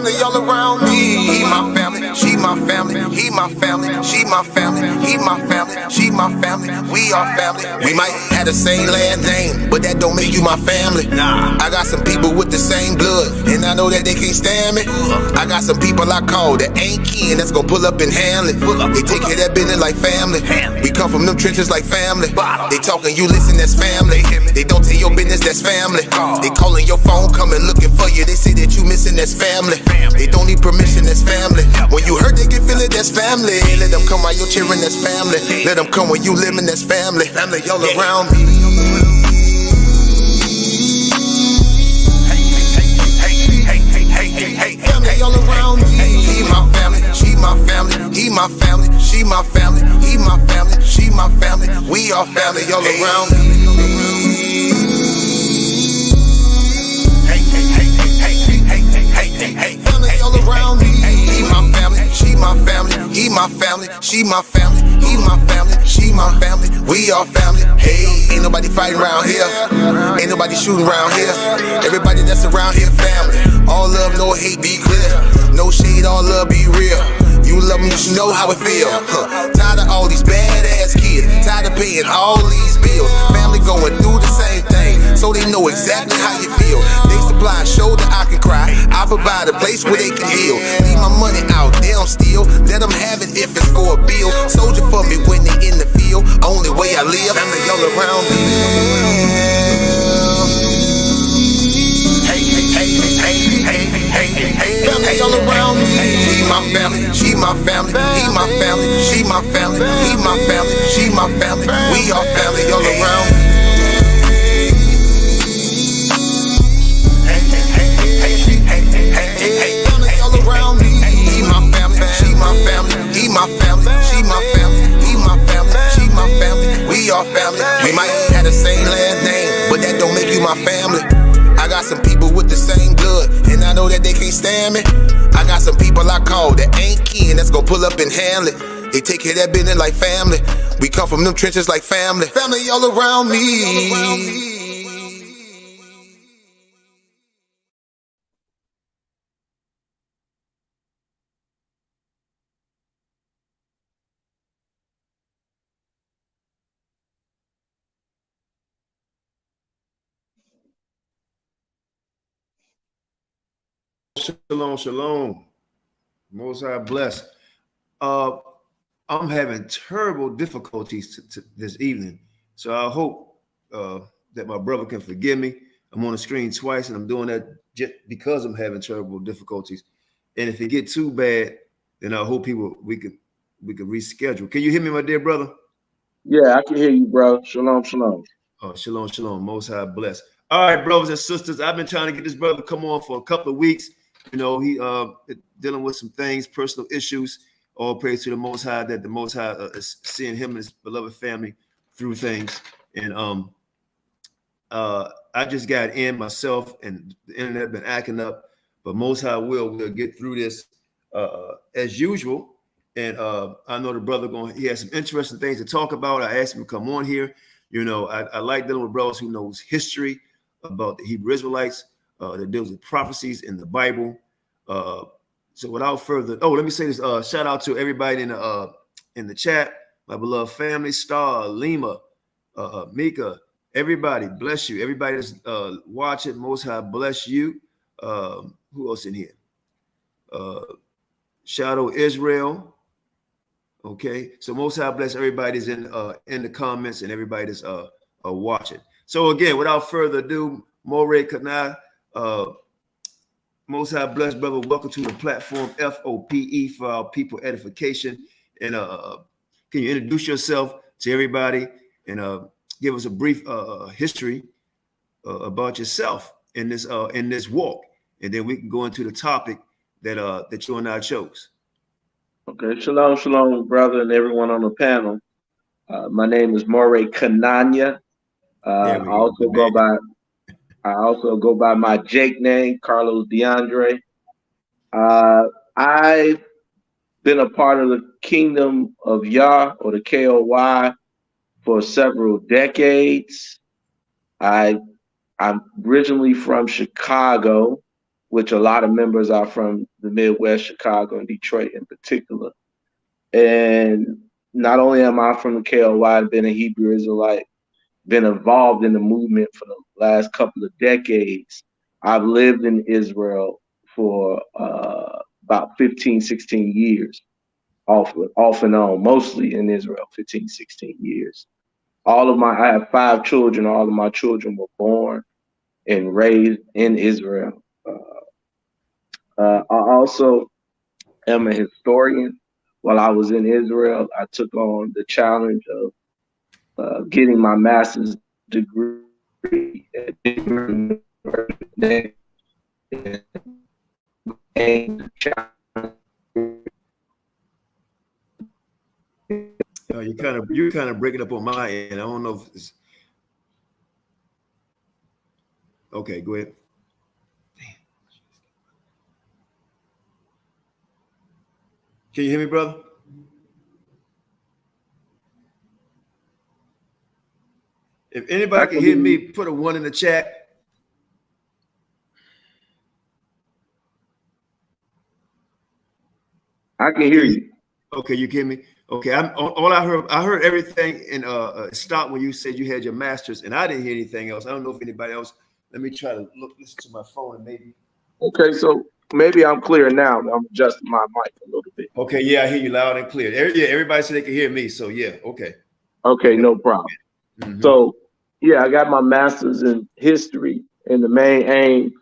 family all around me. He my family, she my family, he my family, she my family, he my family, she my family, we are family. We might have the same last name, but that don't make you my family. I got some people with the same blood, and I know that they can't stand me. I got some people I call that ain't kin, that's gonna pull up and handle it. They take care of that business like family. We come from them trenches like family. They talking, you listen, that's family. They don't tell your business, that's family. They calling your phone, coming looking for you. They say that you missing, that's family. They don't need permission, that's family. When you hurt, they can feel it, that's family. Let them come while you're cheering, that's family. Let them come when you living, that's family. Family all around me. Family all around me. He my family, she my family, he my family, she my family, he my family, she my family. We are family all around me. Family all around me. He my family, she my family, he my family, she my family, he my family, she my family. We are family. Hey, ain't nobody fighting around here. Ain't nobody shooting around here. Everybody that's around here, family. All love, no hate, be clear. No shade, all love, be real. You love them, you should know how it feel. Tired of all these badass kids. Tired of paying all these bills. Family going through the same thing, so they know exactly how you feel. They supply a shoulder I can cry. I provide a place where they can heal. Leave my money out, they don't steal. Let them have it if it's for a bill. Soldier for me when they in the field. Only way I live, family all around me. Family all around me. He my family, she my family, he my family, she my family, he my family, she my family. We are family all around me. Family all around me. He my family, she my family, he my family, she my family, he my family, she my family. We are family. We might have the same last name, but that don't make you my family. I got some people with the same blood, and I know that they can't stand me. I got some people I call that ain't kin, that's gonna pull up and handle it. They take care of that business like family. We come from them trenches like family. Family all around me. Shalom, shalom. Most High bless. I'm having terrible difficulties this evening, so I hope that my brother can forgive me. I'm on the screen twice, and I'm doing that just because I'm having terrible difficulties. And if it get too bad, then I hope we can reschedule. Can you hear me, my dear brother? Yeah, I can hear you, bro. Shalom, shalom. Oh, shalom, shalom. Most High bless. All right, brothers and sisters, I've been trying to get this brother to come on for a couple of weeks. You know, he dealing with some things, personal issues. All praise to the Most High that the Most High is seeing him and his beloved family through things. And I just got in myself, and the internet been acting up. But Most High we'll get through this as usual. And I know the brother he has some interesting things to talk about. I asked him to come on here. You know, I like dealing with brothers who knows history about the Hebrew Israelites. That deals with prophecies in the Bible. So without further, let me say this. Shout out to everybody in the chat, my beloved family, Star, Lima, Mika, everybody, bless you. Everybody that's watching, Most High bless you. Who else in here? Shadow Israel. Okay, so Most High bless everybody that's in the comments and everybody that's watching. So again, without further ado, Morey QANATH. Most High blessed brother, welcome to the platform F.O.P.E. for our people edification. And can you introduce yourself to everybody and give us a brief history about yourself in this walk, and then we can go into the topic that you and I chose. Okay, shalom, shalom, brother, and everyone on the panel. My name is Morey QANATH. I also go by my Jake name, Carlos Deandre. I've been a part of the Kingdom of Yah, or the KOY, for several decades. I'm originally from Chicago, which a lot of members are from the Midwest, Chicago and Detroit in particular. And not only am I from the KOY, I've been a Hebrew Israelite, been involved in the movement for the last couple of decades. I've lived in Israel for about 15, 16 years, off and on, mostly in Israel, 15, 16 years. I have 5 children. All of my children were born and raised in Israel. I also am a historian. While I was in Israel, I took on the challenge of getting my master's degree at Deandre. You're kind of breaking up on my end. I don't know if it's okay. Go ahead. Can you hear me, brother? If anybody can hear me, put a 1 in the chat. I can hear you. Okay, you hear me? Okay, all I heard everything and stop when you said you had your master's, and I didn't hear anything else. I don't know if anybody else. Let me try to listen to my phone and maybe. Okay, so maybe I'm clear now. I'm adjusting my mic a little bit. Okay, yeah, I hear you loud and clear. Yeah, everybody said they could hear me, so yeah, okay. Okay, no problem. So yeah, I got my master's in history, and the main aim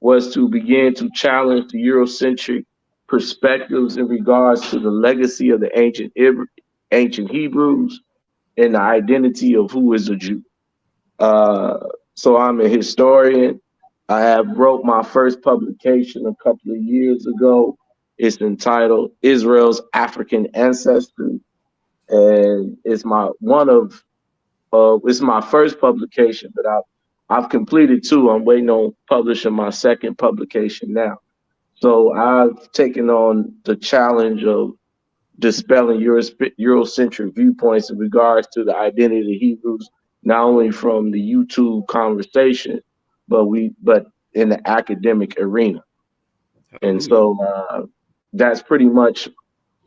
was to begin to challenge the Eurocentric perspectives in regards to the legacy of the ancient Hebrews and the identity of who is a Jew. So I'm a historian. I have wrote my first publication a couple of years ago. It's entitled Israel's African Ancestry, and it's it's my first publication, but I've completed 2. I'm waiting on publishing my second publication now. So I've taken on the challenge of dispelling Eurocentric viewpoints in regards to the identity of the Hebrews, not only from the YouTube conversation, but in the academic arena. And so that's pretty much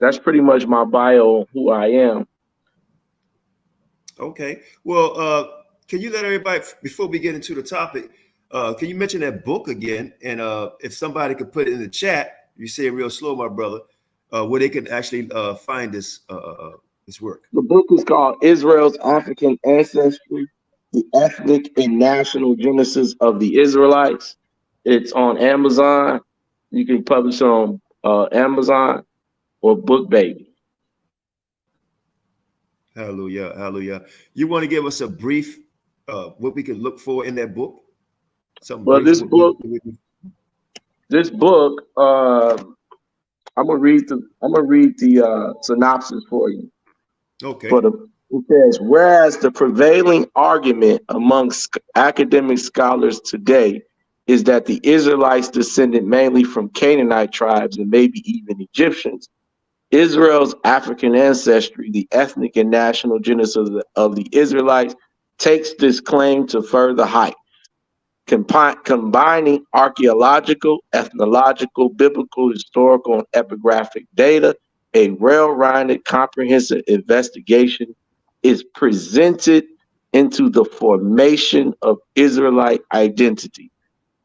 my bio on who I am. Okay. Well, can you let everybody, before we get into the topic, can you mention that book again? And if somebody could put it in the chat, you say it real slow, my brother, where they can actually find this work. The book is called Israel's African Ancestry, the Ethnic and National Genesis of the Israelites. It's on Amazon. You can publish it on Amazon or BookBaby. Hallelujah, hallelujah. You want to give us a brief what we can look for in that book? This book, I'm gonna read the synopsis for you. Okay. It says, whereas the prevailing argument amongst academic scholars today is that the Israelites descended mainly from Canaanite tribes and maybe even Egyptians, Israel's African ancestry, the ethnic and national genesis of the Israelites, takes this claim to further height, combining archaeological, ethnological, biblical, historical, and epigraphic data. A well-rounded, comprehensive investigation is presented into the formation of Israelite identity.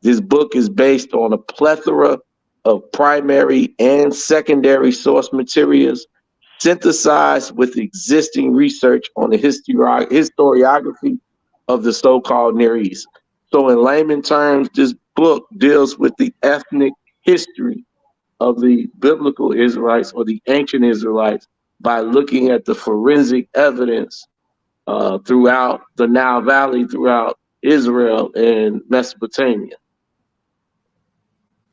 This book is based on a plethora of primary and secondary source materials synthesized with existing research on the historiography of the so-called Near East. So in layman terms, this book deals with the ethnic history of the biblical Israelites or the ancient Israelites by looking at the forensic evidence throughout the Nile Valley, throughout Israel and Mesopotamia.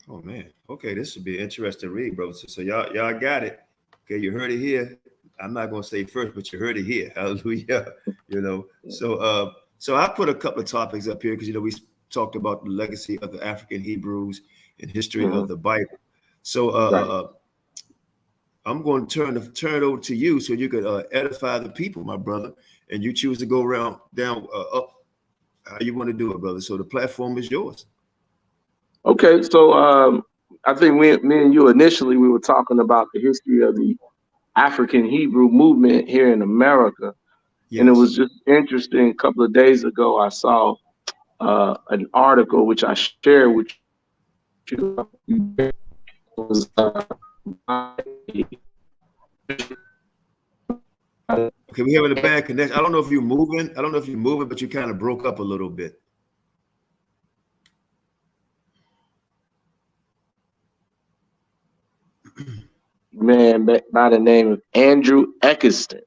Oh man, okay, this would be an interesting read, bro. So y'all got it. Okay, you heard it here. I'm not gonna say first, but you heard it here. Hallelujah. So I put a couple of topics up here because we talked about the legacy of the African Hebrews and history of the Bible. So I'm going to turn it over to you so you could edify the people, my brother, and you choose to go around, down, up, how you want to do it, brother. So the platform is yours. Okay, so I think me and you initially we were talking about the history of the African Hebrew movement here in America, and it Yes. was just interesting. A couple of days ago, I saw an article which I shared with you. Was Okay, we having a bad connection. I don't know if you're moving. I don't know if you're moving, but you kind of broke up a little bit. man by the name of Andrew Eckeston,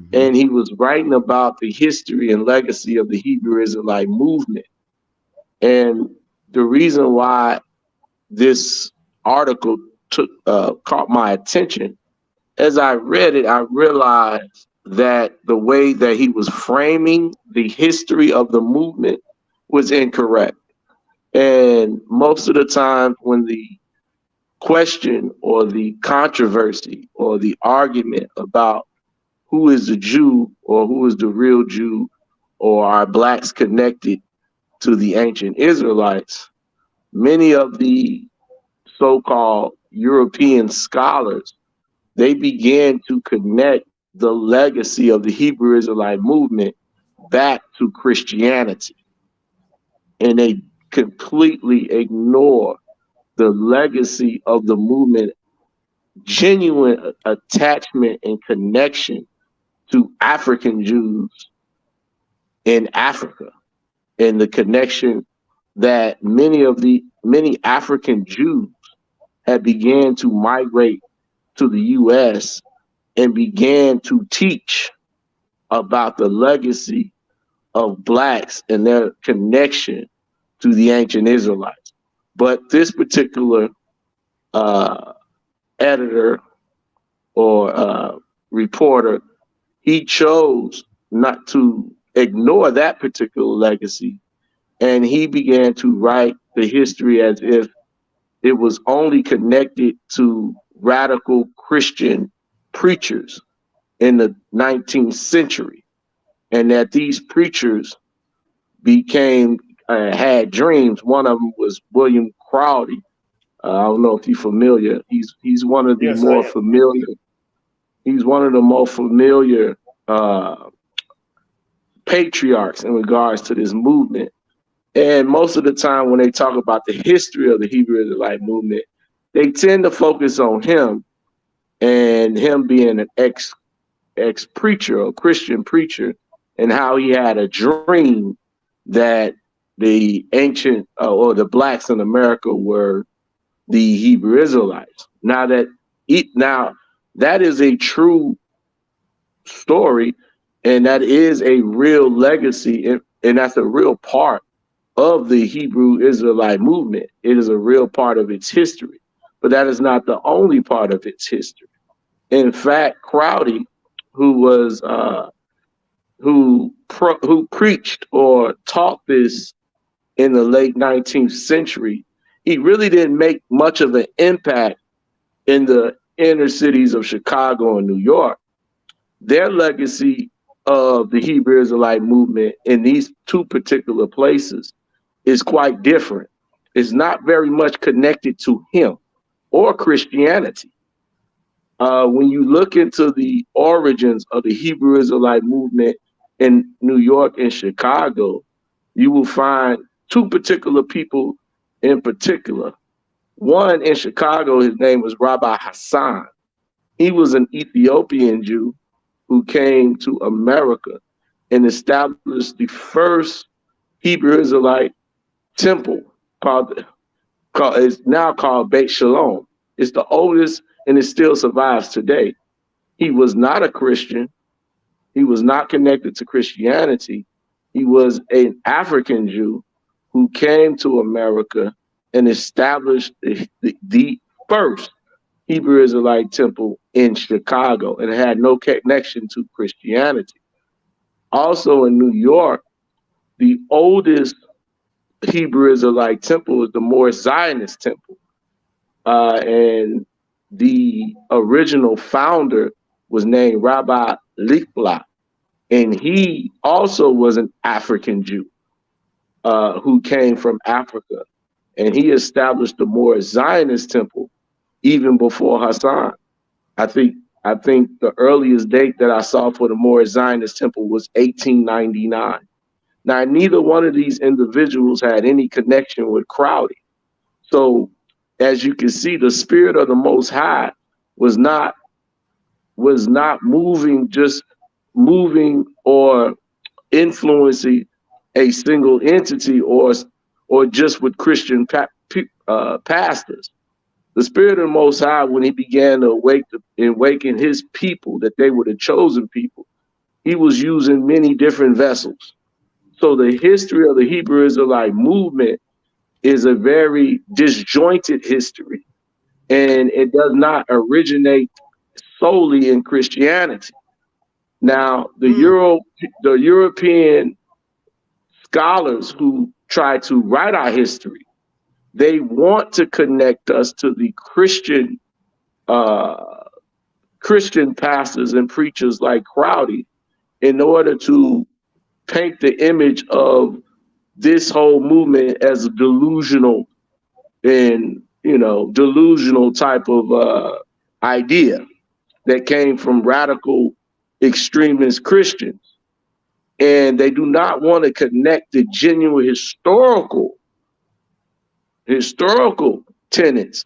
Mm-hmm. and he was writing about the history and legacy of the Hebrew Israelite movement. And the reason why this article caught my attention, as I read it, I realized that the way that he was framing the history of the movement was incorrect. And most of the time, when the question or the controversy or the argument about who is the Jew or who is the real Jew or are blacks connected to the ancient Israelites, many of the so-called European scholars, they began to connect the legacy of the Hebrew Israelite movement back to Christianity. And they completely ignore the legacy of the movement, genuine attachment and connection to African Jews in Africa, and the connection that many African Jews had began to migrate to the US and began to teach about the legacy of blacks and their connection to the ancient Israelites. But this particular uh, editor or reporter, he chose not to ignore that particular legacy, and he began to write the history as if it was only connected to radical Christian preachers in the 19th century, and that these preachers became had dreams. One of them was William Crowdy. I don't know if you're familiar. He's one of the Yes, I more am. familiar. He's one of the more familiar uh, patriarchs in regards to this movement. And most of the time, when they talk about the history of the Hebrew Israelite movement, they tend to focus on him and him being an ex preacher or Christian preacher, and how he had a dream that the ancient or the blacks in America were the Hebrew Israelites. Now that is a true story, and that is a real legacy, and that's a real part of the Hebrew Israelite movement. It is a real part of its history, but that is not the only part of its history. In fact, Crowdy, who was who preached or taught this in the late 19th century, he really didn't make much of an impact in the inner cities of Chicago and New York. Their legacy of the Hebrew Israelite movement in these two particular places is quite different. It's not very much connected to him or Christianity. When you look into the origins of the Hebrew Israelite movement in New York and Chicago, you will find two particular people in particular. One in Chicago, his name was Rabbi Hassan. He was an Ethiopian Jew who came to America and established the first Hebrew Israelite temple it's now called Beit Shalom. It's the oldest and it still survives today. He was not a Christian. He was not connected to Christianity. He was an African Jew who came to America and established the first Hebrew Israelite temple in Chicago, and it had no connection to Christianity. Also in New York, the oldest Hebrew Israelite temple is the Morris Zionist temple. And the original founder was named Rabbi Lichtblau, and he also was an African Jew who came from Africa. and he established the more Zionist temple even before Hassan. I think the earliest date that I saw for the more Zionist temple was 1899. Now, neither one of these individuals had any connection with Crowley. So, as you can see, the spirit of the Most High was not moving or influencing a single entity or just with Christian pastors. The spirit of the Most High, when he began to awaken his people, that they were the chosen people, he was using many different vessels. So the history of the Hebrew Israelite movement is a very disjointed history, and it does not originate solely in Christianity. Now, the European scholars who try to write our history, they want to connect us to the Christian pastors and preachers like Crowley in order to paint the image of this whole movement as a delusional type of idea that came from radical extremist Christians. And they do not want to connect the genuine historical tenets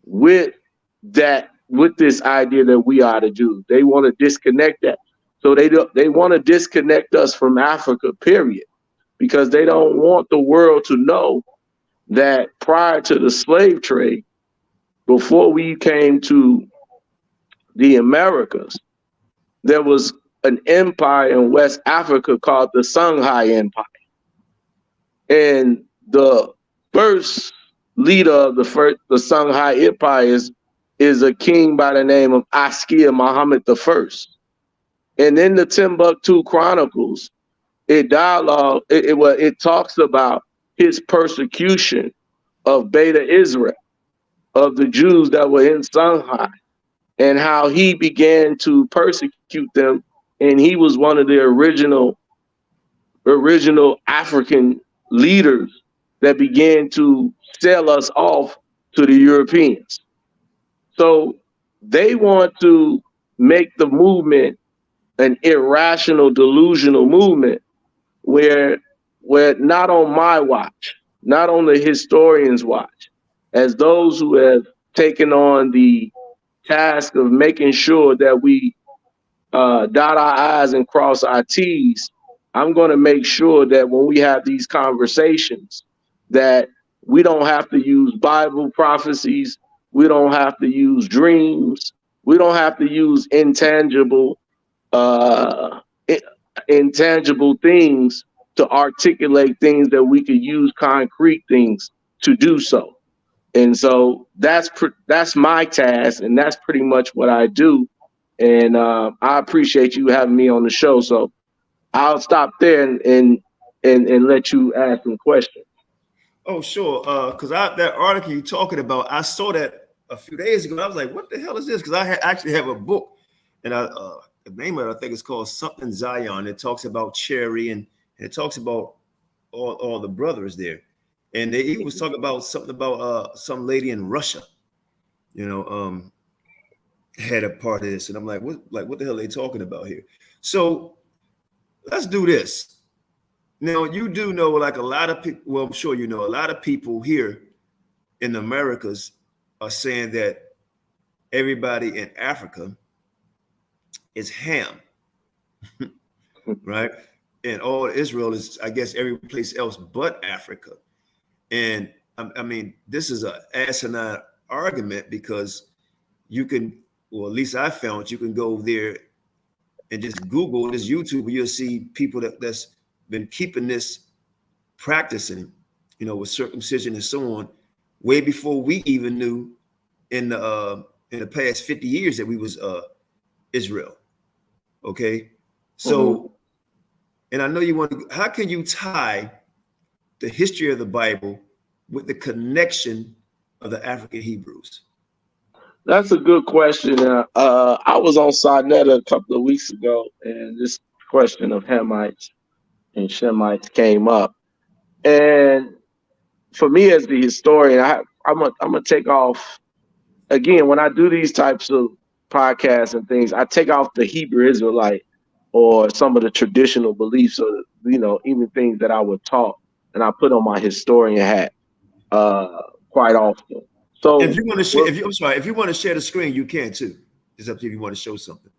with this idea that we are to do. They want to disconnect that. So they want to disconnect us from Africa, period, because they don't want the world to know that prior to the slave trade, before we came to the Americas, there was an empire in West Africa called the Songhai Empire. And the first leader of the Songhai Empire is a king by the name of Askia Muhammad I. And in the Timbuktu Chronicles, it talks about his persecution of Beta Israel, of the Jews that were in Songhai, and how he began to persecute them. And he was one of the original African leaders that began to sell us off to the Europeans. So they want to make the movement an irrational, delusional movement where not on my watch, not on the historians' watch, as those who have taken on the task of making sure that we dot our I's and cross our T's, I'm going to make sure that when we have these conversations, that we don't have to use Bible prophecies, we don't have to use dreams, we don't have to use intangible things to articulate things that we could use concrete things to do so. And so that's my task, and that's pretty much what I do. And I appreciate you having me on the show. So I'll stop there and let you ask some questions. Oh, sure. Because that article you're talking about, I saw that a few days ago. And I was like, what the hell is this? Because I actually have a book, and the name of it, I think, is called Something Zion. It talks about Cherry, and it talks about all the brothers there. And he was talking about something about some lady in Russia, had a part of this. And I'm like, what the hell are they talking about here? So let's do this. Now, you do know, like, a lot of people, well, I'm sure you know, a lot of people here in the Americas are saying that everybody in Africa is Ham, right? And all Israel is, I guess, every place else but Africa. And I mean, this is an asinine argument, because you can, or at least I found, you can go there and just Google this YouTube, and you'll see people that's been keeping this, practicing, with circumcision and so on, way before we even knew in the past 50 years that we was Israel. Okay, so, and I know you want to, how can you tie the history of the Bible with the connection of the African Hebrews? That's a good question. I was on Sarnetta a couple of weeks ago, and this question of Hamites and Shemites came up. And for me as the historian, I'm gonna take off again when I do these types of podcasts and things. I take off the Hebrew Israelite or some of the traditional beliefs, or even things that I was taught, and I put on my historian hat quite often. So If you want to share, if you want to share the screen, you can too. It's up to you if you want to show something.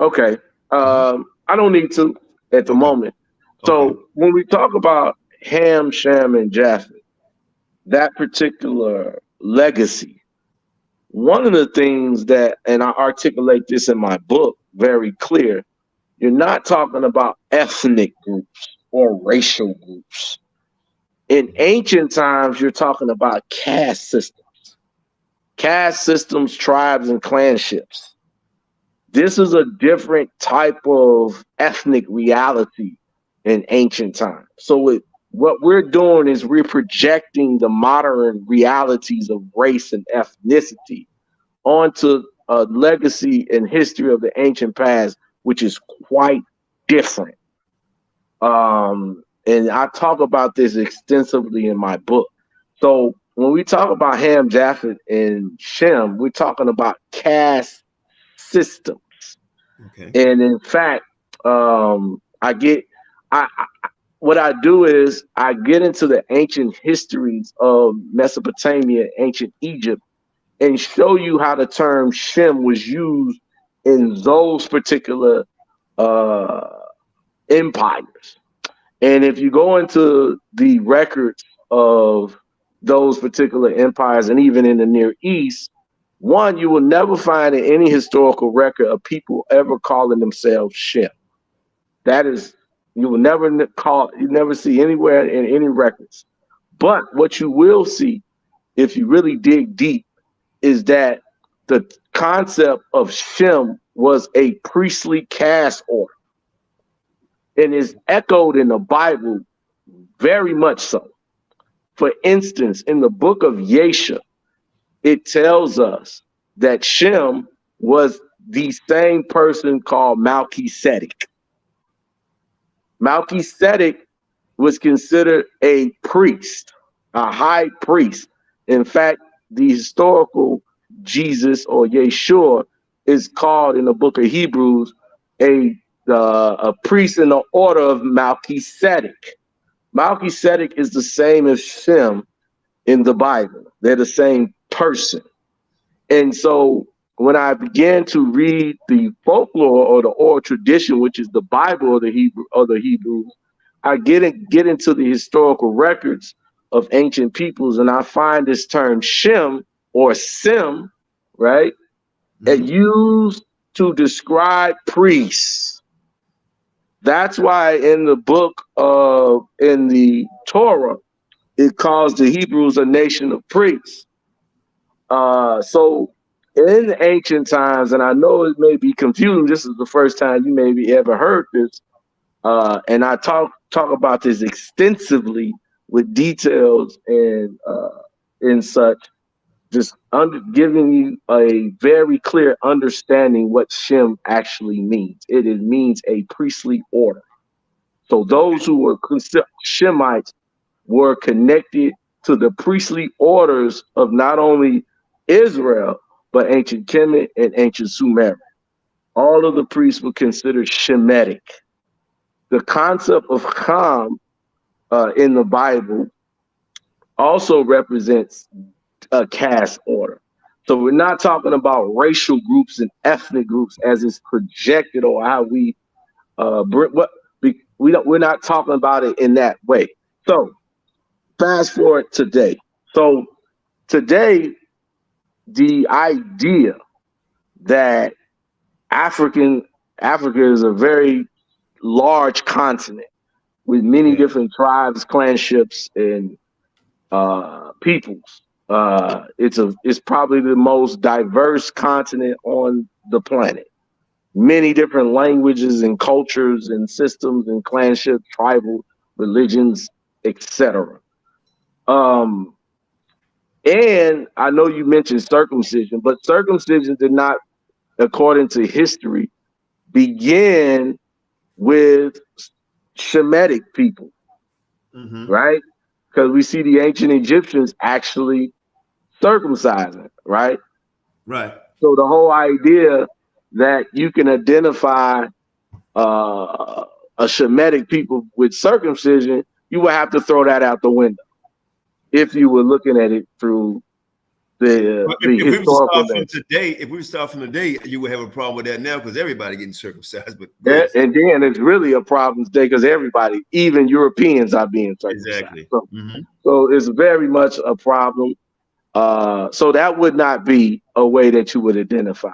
okay, I don't need to at the Okay. moment. Okay. So when we talk about Ham, Shem, and Japheth, that particular legacy, one of the things that, and I articulate this in my book very clear, you're not talking about ethnic groups or racial groups. In ancient times, you're talking about caste systems, tribes, and clanships. This is a different type of ethnic reality in ancient times. So what we're doing is we're projecting the modern realities of race and ethnicity onto a legacy and history of the ancient past, which is quite different. And I talk about this extensively in my book. So when we talk about Ham, Japheth, and Shem, we're talking about caste systems. Okay. And in fact, what I do is I get into the ancient histories of Mesopotamia, ancient Egypt, and show you how the term Shem was used in those particular empires. And if you go into the records of those particular empires, and even in the Near East, one, you will never find in any historical record of people ever calling themselves Shem. That is, you never see anywhere in any records. But what you will see, if you really dig deep, is that the concept of Shem was a priestly caste order, and is echoed in the Bible very much so. For instance, in the book of Yesha, it tells us that Shem was the same person called Melchizedek. Melchizedek was considered a priest, a high priest. In fact, the historical Jesus or Yeshua is called in the book of Hebrews a priest in the order of Melchizedek. Melchizedek is the same as Shem in the Bible. They're the same person. And so when I began to read the folklore or the oral tradition, which is the Bible of the Hebrews, I get into the historical records of ancient peoples, and I find this term Shem or Sem, right, used to describe priests. That's why in the book in the Torah, it calls the Hebrews a nation of priests. So in the ancient times, and I know it may be confusing, this is the first time you maybe ever heard this, and I talk about this extensively with details and such, just giving you a very clear understanding what Shem actually means. It means a priestly order. So those who were considered Shemites were connected to the priestly orders of not only Israel, but ancient Kemet and ancient Sumer. All of the priests were considered Shemitic. The concept of Ham in the Bible also represents a caste order. So we're not talking about racial groups and ethnic groups as it's projected, or how we're not talking about it in that way. So fast forward today. So today, the idea that Africa is a very large continent with many different tribes, clanships, and peoples. It's probably the most diverse continent on the planet. Many different languages and cultures and systems and clanships, tribal religions, etc. And I know you mentioned circumcision, but circumcision did not, according to history, begin with Shemitic people, right? because we see the ancient Egyptians actually circumcising, right? Right. So the whole idea that you can identify a Shemitic people with circumcision, you would have to throw that out the window if you were looking at it through the If we were to historical start from lens. today, if we were to start from today, you would have a problem with that now because everybody getting circumcised. But And then it's really a problem today because everybody, even Europeans, are being circumcised. exactly. So it's very much a problem. So that would not be a way that you would identify.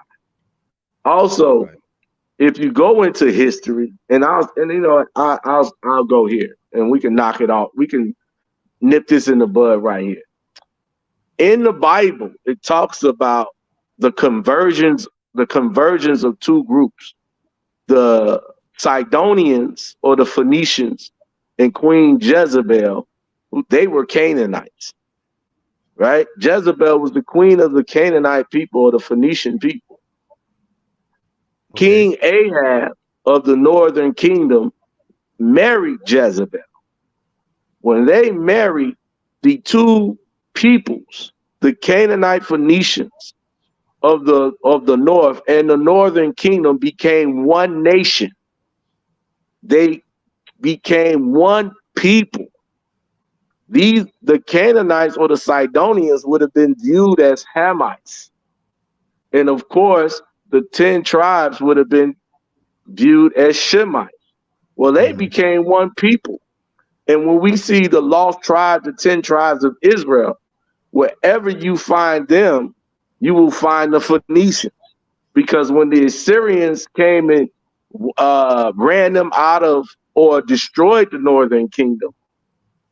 Also, Right. if you go into history, and I'll go here, and we can knock it off. We can nip this in the bud right here. In the Bible, it talks about the conversions of two groups, the Sidonians or the Phoenicians and Queen Jezebel. They were Canaanites, right? Jezebel was the queen of the Canaanite people or the Phoenician people. Okay. King Ahab of the northern kingdom married Jezebel. When they married, the two peoples, the Canaanite Phoenicians of the north and the northern kingdom, became one nation. They became one people. The Canaanites or the Sidonians would have been viewed as Hamites. And of course, the 10 tribes would have been viewed as Shemites. Well, they became one people. And when we see the lost tribes, the 10 tribes of Israel, wherever you find them, you will find the Phoenicians. Because when the Assyrians came and ran them out of or destroyed the northern kingdom,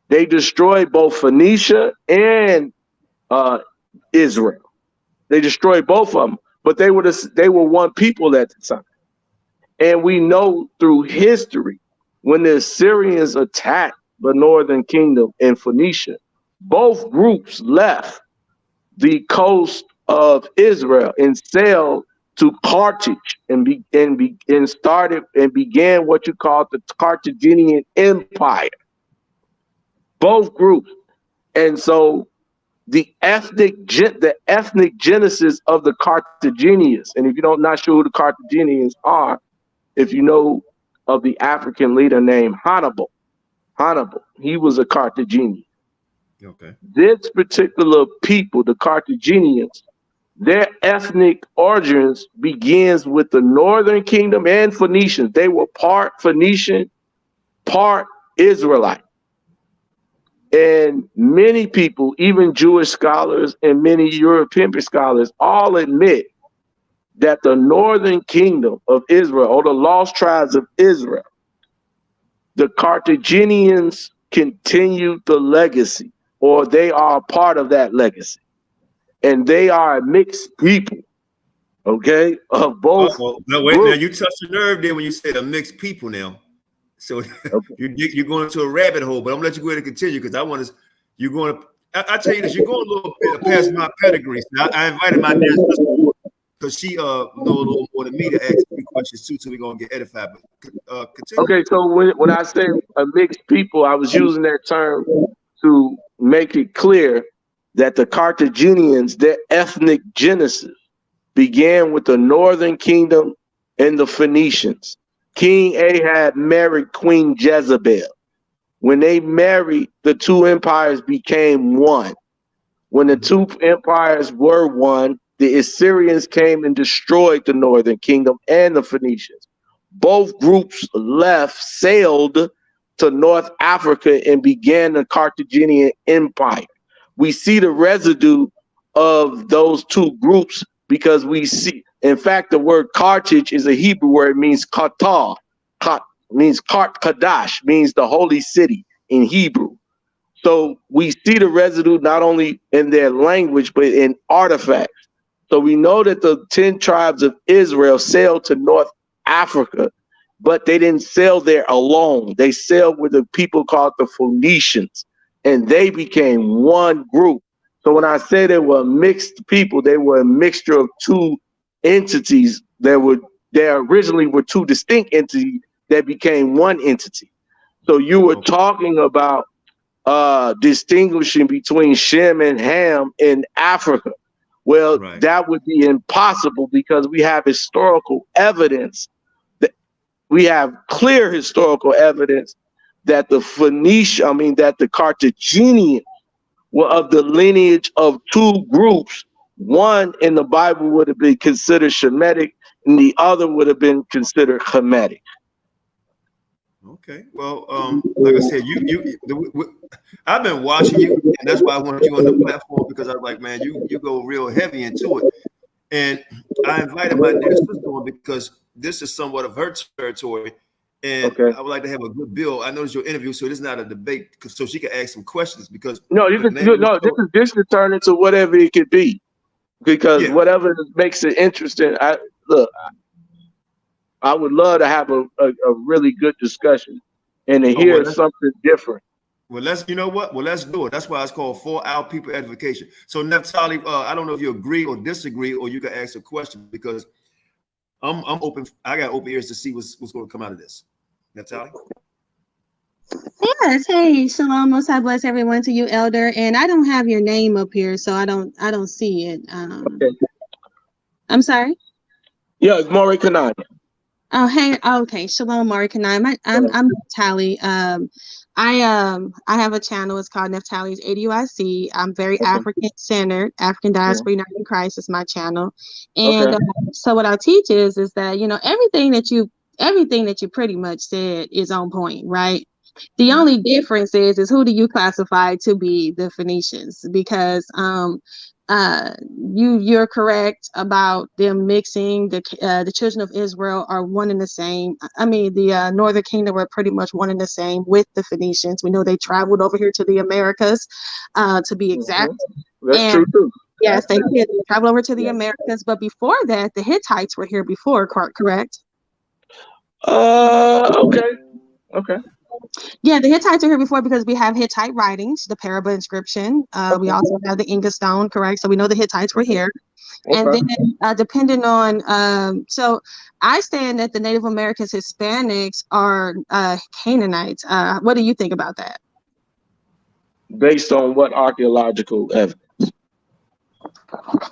they destroyed both Phoenicia and Israel. They destroyed both of them, but they were one people at the time. And we know through history, when the Assyrians attacked the northern kingdom in Phoenicia, both groups left the coast of Israel and sailed to Carthage and started and began what you call the Carthaginian Empire. Both groups. And so the ethnic genesis of the Carthaginians, and if you don't not sure who the Carthaginians are, if you know of the African leader named Hannibal, he was a Carthaginian. Okay. This particular people, the Carthaginians, their ethnic origins begins with the northern kingdom and Phoenicians. They were part Phoenician, part Israelite. And many people, even Jewish scholars and many European scholars, all admit that the northern kingdom of Israel, or the lost tribes of Israel, the Carthaginians continued the legacy, or they are a part of that legacy. And they are a mixed people, okay, of both. No, wait, now you touched a nerve there when you said a mixed people now. So okay. You're going into a rabbit hole, but I'm gonna let you go ahead and continue because I tell you this, you're going a little bit past my pedigree. So I invited my dear sister because she know a little more than me to ask me questions too, so we're gonna get edified. But continue. Okay, so when I say a mixed people, I was using that term to make it clear that the Carthaginians, their ethnic genesis, began with the northern kingdom and the Phoenicians. King Ahab married Queen Jezebel. When they married, the two empires became one. When the two empires were one, the Assyrians came and destroyed the northern kingdom and the Phoenicians. Both groups sailed to North Africa and began the Carthaginian Empire. We see the residue of those two groups because we see, in fact, the word Carthage is a Hebrew word. It means Qatar. Means Kadash, means the holy city in Hebrew. So we see the residue not only in their language, but in artifacts. So we know that the 10 tribes of Israel sailed to North Africa, but they didn't sail there alone. They sailed with a people called the Phoenicians, and they became one group. So when I say they were mixed people, they were a mixture of two entities that originally were two distinct entities that became one entity. So you were talking about distinguishing between Shem and Ham in Africa. Well, Right. that would be impossible because we have historical evidence. We have clear historical evidence that the that the Carthaginians were of the lineage of two groups. One in the Bible would have been considered Shemitic, and the other would have been considered Hamitic. Okay. Well, like I said, I've been watching you, and that's why I wanted you on the platform, because I was like, man, you go real heavy into it. And I invited my dear sister on because this is somewhat of her territory. And I would like to have a good bill. I noticed your interview, so this is not a debate, so she can ask some questions. Because this could turn into whatever it could be, because whatever makes it interesting. I would love to have a really good discussion and to hear something different. Well, you know what? Well, let's do it. That's why it's called For Our People Edification. So, Naphtali, I don't know if you agree or disagree, or you can ask a question, because I'm open. I got open ears to see what's going to come out of this. Naphtali? Yes. Hey, shalom. Most High bless everyone to you, Elder. And I don't have your name up here, so I don't see it. Okay. I'm sorry. Yeah, it's Maury Kanani. Oh, hey. Okay. Shalom, Maury Kanani. I'm Naphtali. I have a channel. It's called Naphtali's ADUIC. I'm very African-centered. African Diaspora United in Christ is my channel. And so what I teach is that, everything that you pretty much said is on point, right? The only difference is who do you classify to be the Phoenicians? Because you're correct about them mixing. The children of Israel are one and the same. I mean, the Northern Kingdom were pretty much one and the same with the Phoenicians. We know they traveled over here to the Americas, to be exact. That's true too. Yes, they did. They traveled over to the Americas, but before that, the Hittites were here before, correct? Okay. Yeah, the Hittites are here before because we have Hittite writings, the Paraba inscription. We also have the Inga stone, correct? So we know the Hittites were here. And then depending on, so I stand that the Native Americans, Hispanics are Canaanites. What do you think about that? Based on what archaeological evidence?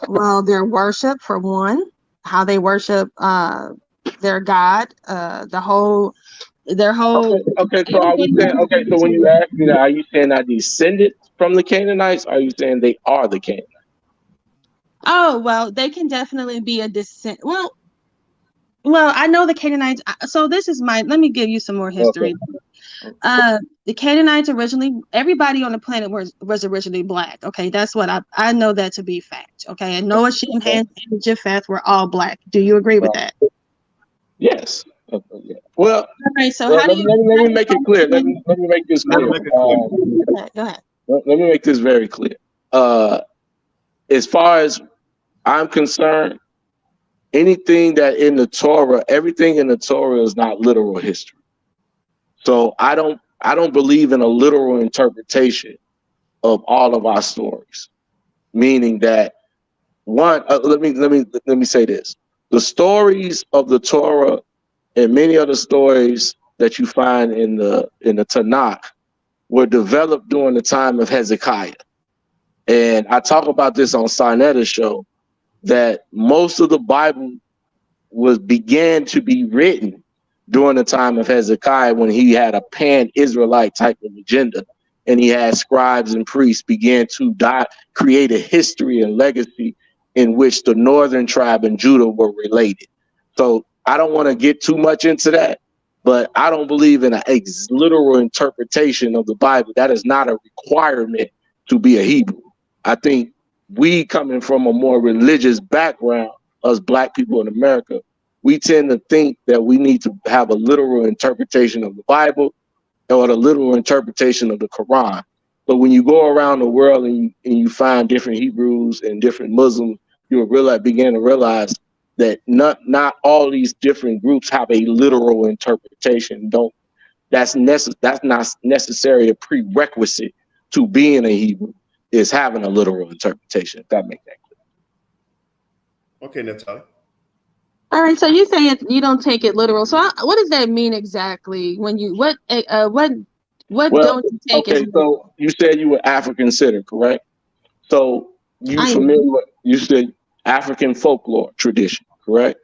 Well, their worship, for one, how they worship their God, their whole. Okay. So are we saying? Okay. So when you ask me that, are you saying I descended from the Canaanites? Or are you saying they are the Canaanites? Oh, well, they can definitely be a descent. Well, I know the Canaanites. So let me give you some more history. Okay. The Canaanites originally, everybody on the planet was originally black. Okay, that's what I know that to be fact. Okay, and Noah, Shem, Ham, and Japheth were all black. Do you agree with that? Yes. Well, okay. So let me make it clear. Let me make this clear. Go ahead. Let me make this very clear. As far as I'm concerned, anything that in the Torah, everything in the Torah is not literal history. So I don't believe in a literal interpretation of all of our stories. Meaning that one, let me say this: the stories of the Torah and many other stories that you find in the Tanakh were developed during the time of Hezekiah. And I talk about this on Sarnetta's show, that most of the Bible began to be written during the time of Hezekiah, when he had a pan-Israelite type of agenda, and he had scribes and priests began to create a history and legacy in which the northern tribe and Judah were related. So I don't want to get too much into that, but I don't believe in a literal interpretation of the Bible. That is not a requirement to be a Hebrew. I think we, coming from a more religious background, us Black people in America, we tend to think that we need to have a literal interpretation of the Bible or the literal interpretation of the Quran. But when you go around the world and you find different Hebrews and different Muslims, you will begin to realize that not all these different groups have a literal interpretation. That's not necessarily a prerequisite to being a Hebrew, is having a literal interpretation, if that makes that clear. Okay, Natalia. All right, so you say you don't take it literal. So what does that mean exactly? When you what What Well, don't you take as okay, so you said you were African centered, correct? So you I am. familiar with, you said African folklore tradition, correct?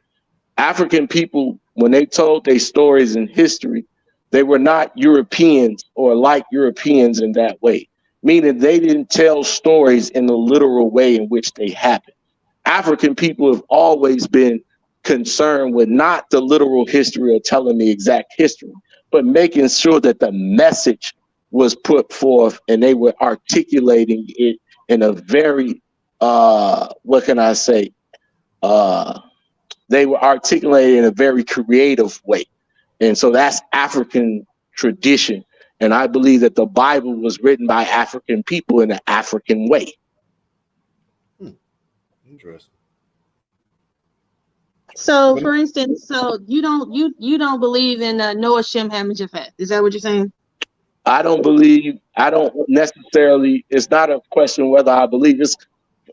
African people, when they told their stories in history, they were not Europeans or like Europeans in that way, meaning they didn't tell stories in the literal way in which they happened. African people have always been concerned with not the literal history or telling the exact history, but making sure that the message was put forth and they were articulating it in a very, what can I say? They were articulated in a very creative way. And so that's African tradition. And I believe that the Bible was written by African people in an African way. Interesting. So, for instance, so you don't believe in Noah, Shem, Ham, and Japheth. Is that what you're saying? I don't necessarily, it's not a question whether I believe. It's,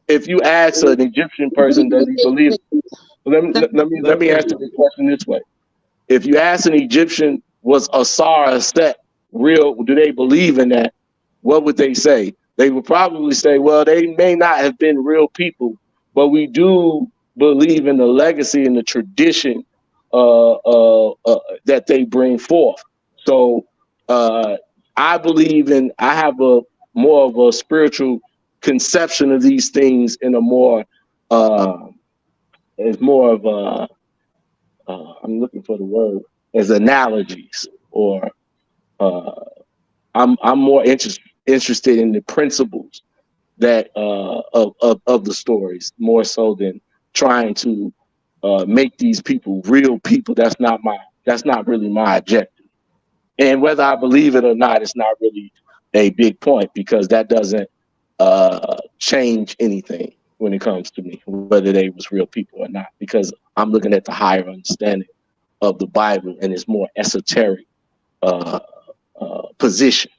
if you ask an Egyptian person, does he believe? Let me answer the question this way. If you ask an Egyptian, was Asar a set real? Do they believe in that? What would they say? They would probably say, well, they may not have been real people, but we do believe in the legacy and the tradition that they bring forth. So I believe in, I have a more of a spiritual conception of these things in a more, it's more of a, I'm looking for the word, as analogies, or I'm more interested in the principles that of the stories, more so than trying to make these people real people. That's not really my objective. And whether I believe it or not, it's not really a big point, because that doesn't change anything when it comes to me, whether they was real people or not, because I'm looking at the higher understanding of the Bible and its more esoteric position.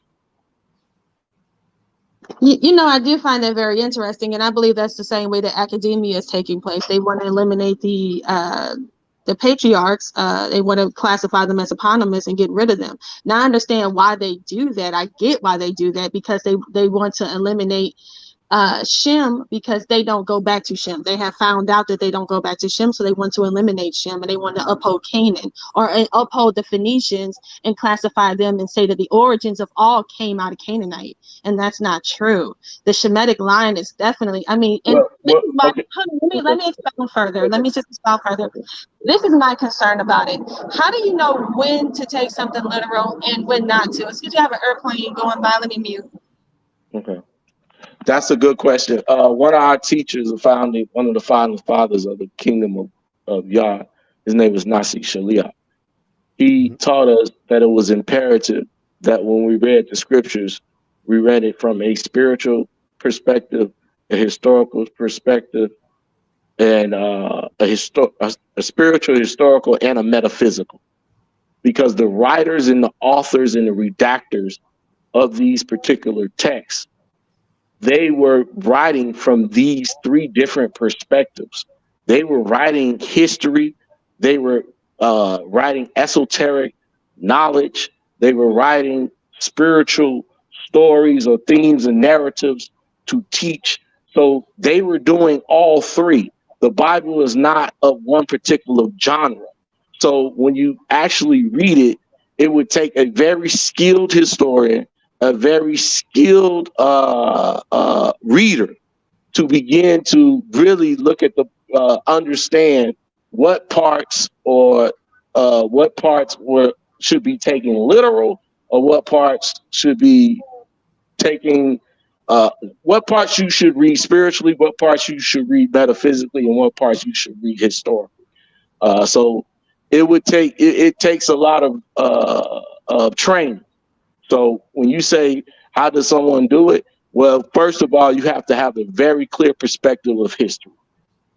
You know, I do find that very interesting, and I believe that's the same way that academia is taking place. They want to eliminate the patriarchs. They want to classify them as eponymous and get rid of them. Now I understand why they do that. I get why they do that, because they want to eliminate Shem, because they don't go back to Shem. They have found out that they don't go back to Shem, so they want to eliminate Shem, and they want to uphold Canaan, or uphold the Phoenicians and classify them and say that the origins of all came out of Canaanite, and that's not true. The Shemitic line is definitely, I mean, and okay. Let me expound further. Let me just expound further. This is my concern about it. How do you know when to take something literal and when not to? Excuse me, I have an airplane going by. Let me mute. Okay. That's a good question. One of our teachers, one of the founding fathers of the kingdom of Yah, his name was Nasi Shaliah. He taught us that it was imperative that when we read the scriptures, we read it from a spiritual perspective, a historical perspective, and a spiritual, historical, and a metaphysical. Because the writers and the authors and the redactors of these particular texts, they were writing from these three different perspectives. They were writing history. They were writing esoteric knowledge. They were writing spiritual stories or themes and narratives to teach. So they were doing all three. The Bible is not of one particular genre. So when you actually read it, it would take a very skilled historian, a very skilled reader, to begin to really look at the understand what parts should be taken literal, or what parts should be taking what parts you should read spiritually, what parts you should read metaphysically, and what parts you should read historically. So it takes a lot of training. So when you say, how does someone do it? Well, first of all, you have to have a very clear perspective of history.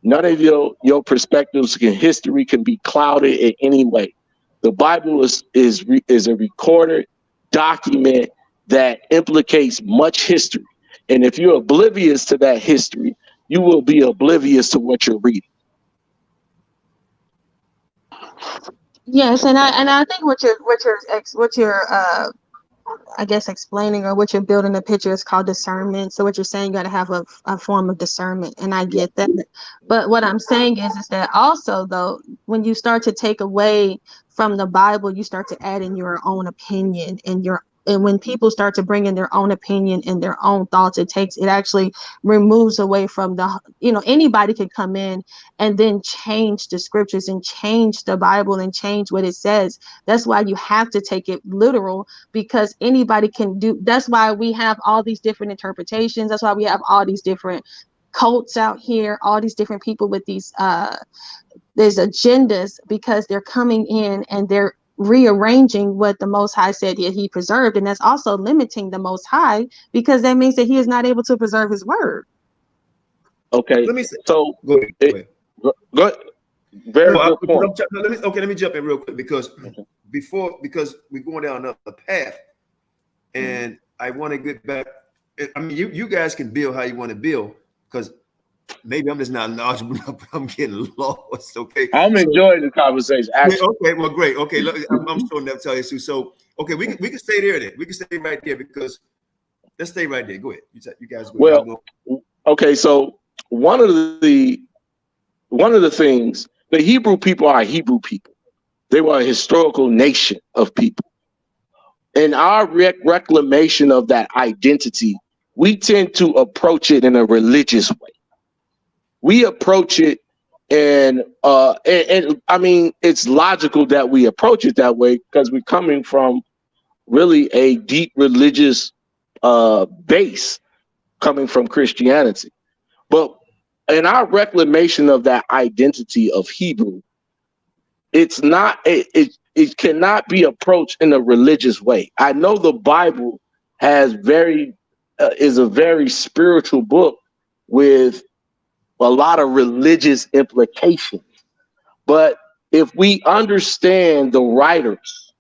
None of your perspectives in history can be clouded in any way. The Bible is a recorded document that implicates much history. And if you're oblivious to that history, you will be oblivious to what you're reading. Yes, and I think what you're I guess explaining, or what you're building a picture is called discernment. So what you're saying, you got to have a form of discernment, and I get that. But what I'm saying is that also, though, when you start to take away from the Bible, you start to add in your own opinion, and when people start to bring in their own opinion and their own thoughts, it actually removes away from anybody could come in and then change the scriptures and change the Bible and change what it says. That's why you have to take it literal, because anybody can do. That's why we have all these different interpretations. That's why we have all these different cults out here, all these different people with these there's agendas, because they're coming in and they're rearranging what the Most High said that he preserved, and that's also limiting the Most High, because that means that he is not able to preserve his word. Okay, Let me say, so go ahead. Go. Very good point. Let me jump in real quick, because because we're going down another path, and I want to get back. I mean, you guys can build how you want to build, because maybe I'm just not knowledgeable enough, but I'm getting lost. Okay, I'm enjoying the conversation. Actually. Okay, well, great. Okay, look, I'm sure never tell you so. So, okay, we can stay there then. We can stay right there, because let's stay right there. Go ahead. You guys go ahead. Well, okay. So one of the things, the Hebrew people are Hebrew people. They were a historical nation of people. In our reclamation of that identity, we tend to approach it in a religious way. We approach it, and I mean, it's logical that we approach it that way, because we're coming from really a deep religious base, coming from Christianity. But in our reclamation of that identity of Hebrew, it's not it cannot be approached in a religious way. I know the Bible has is a very spiritual book with a lot of religious implications. But if we understand the writers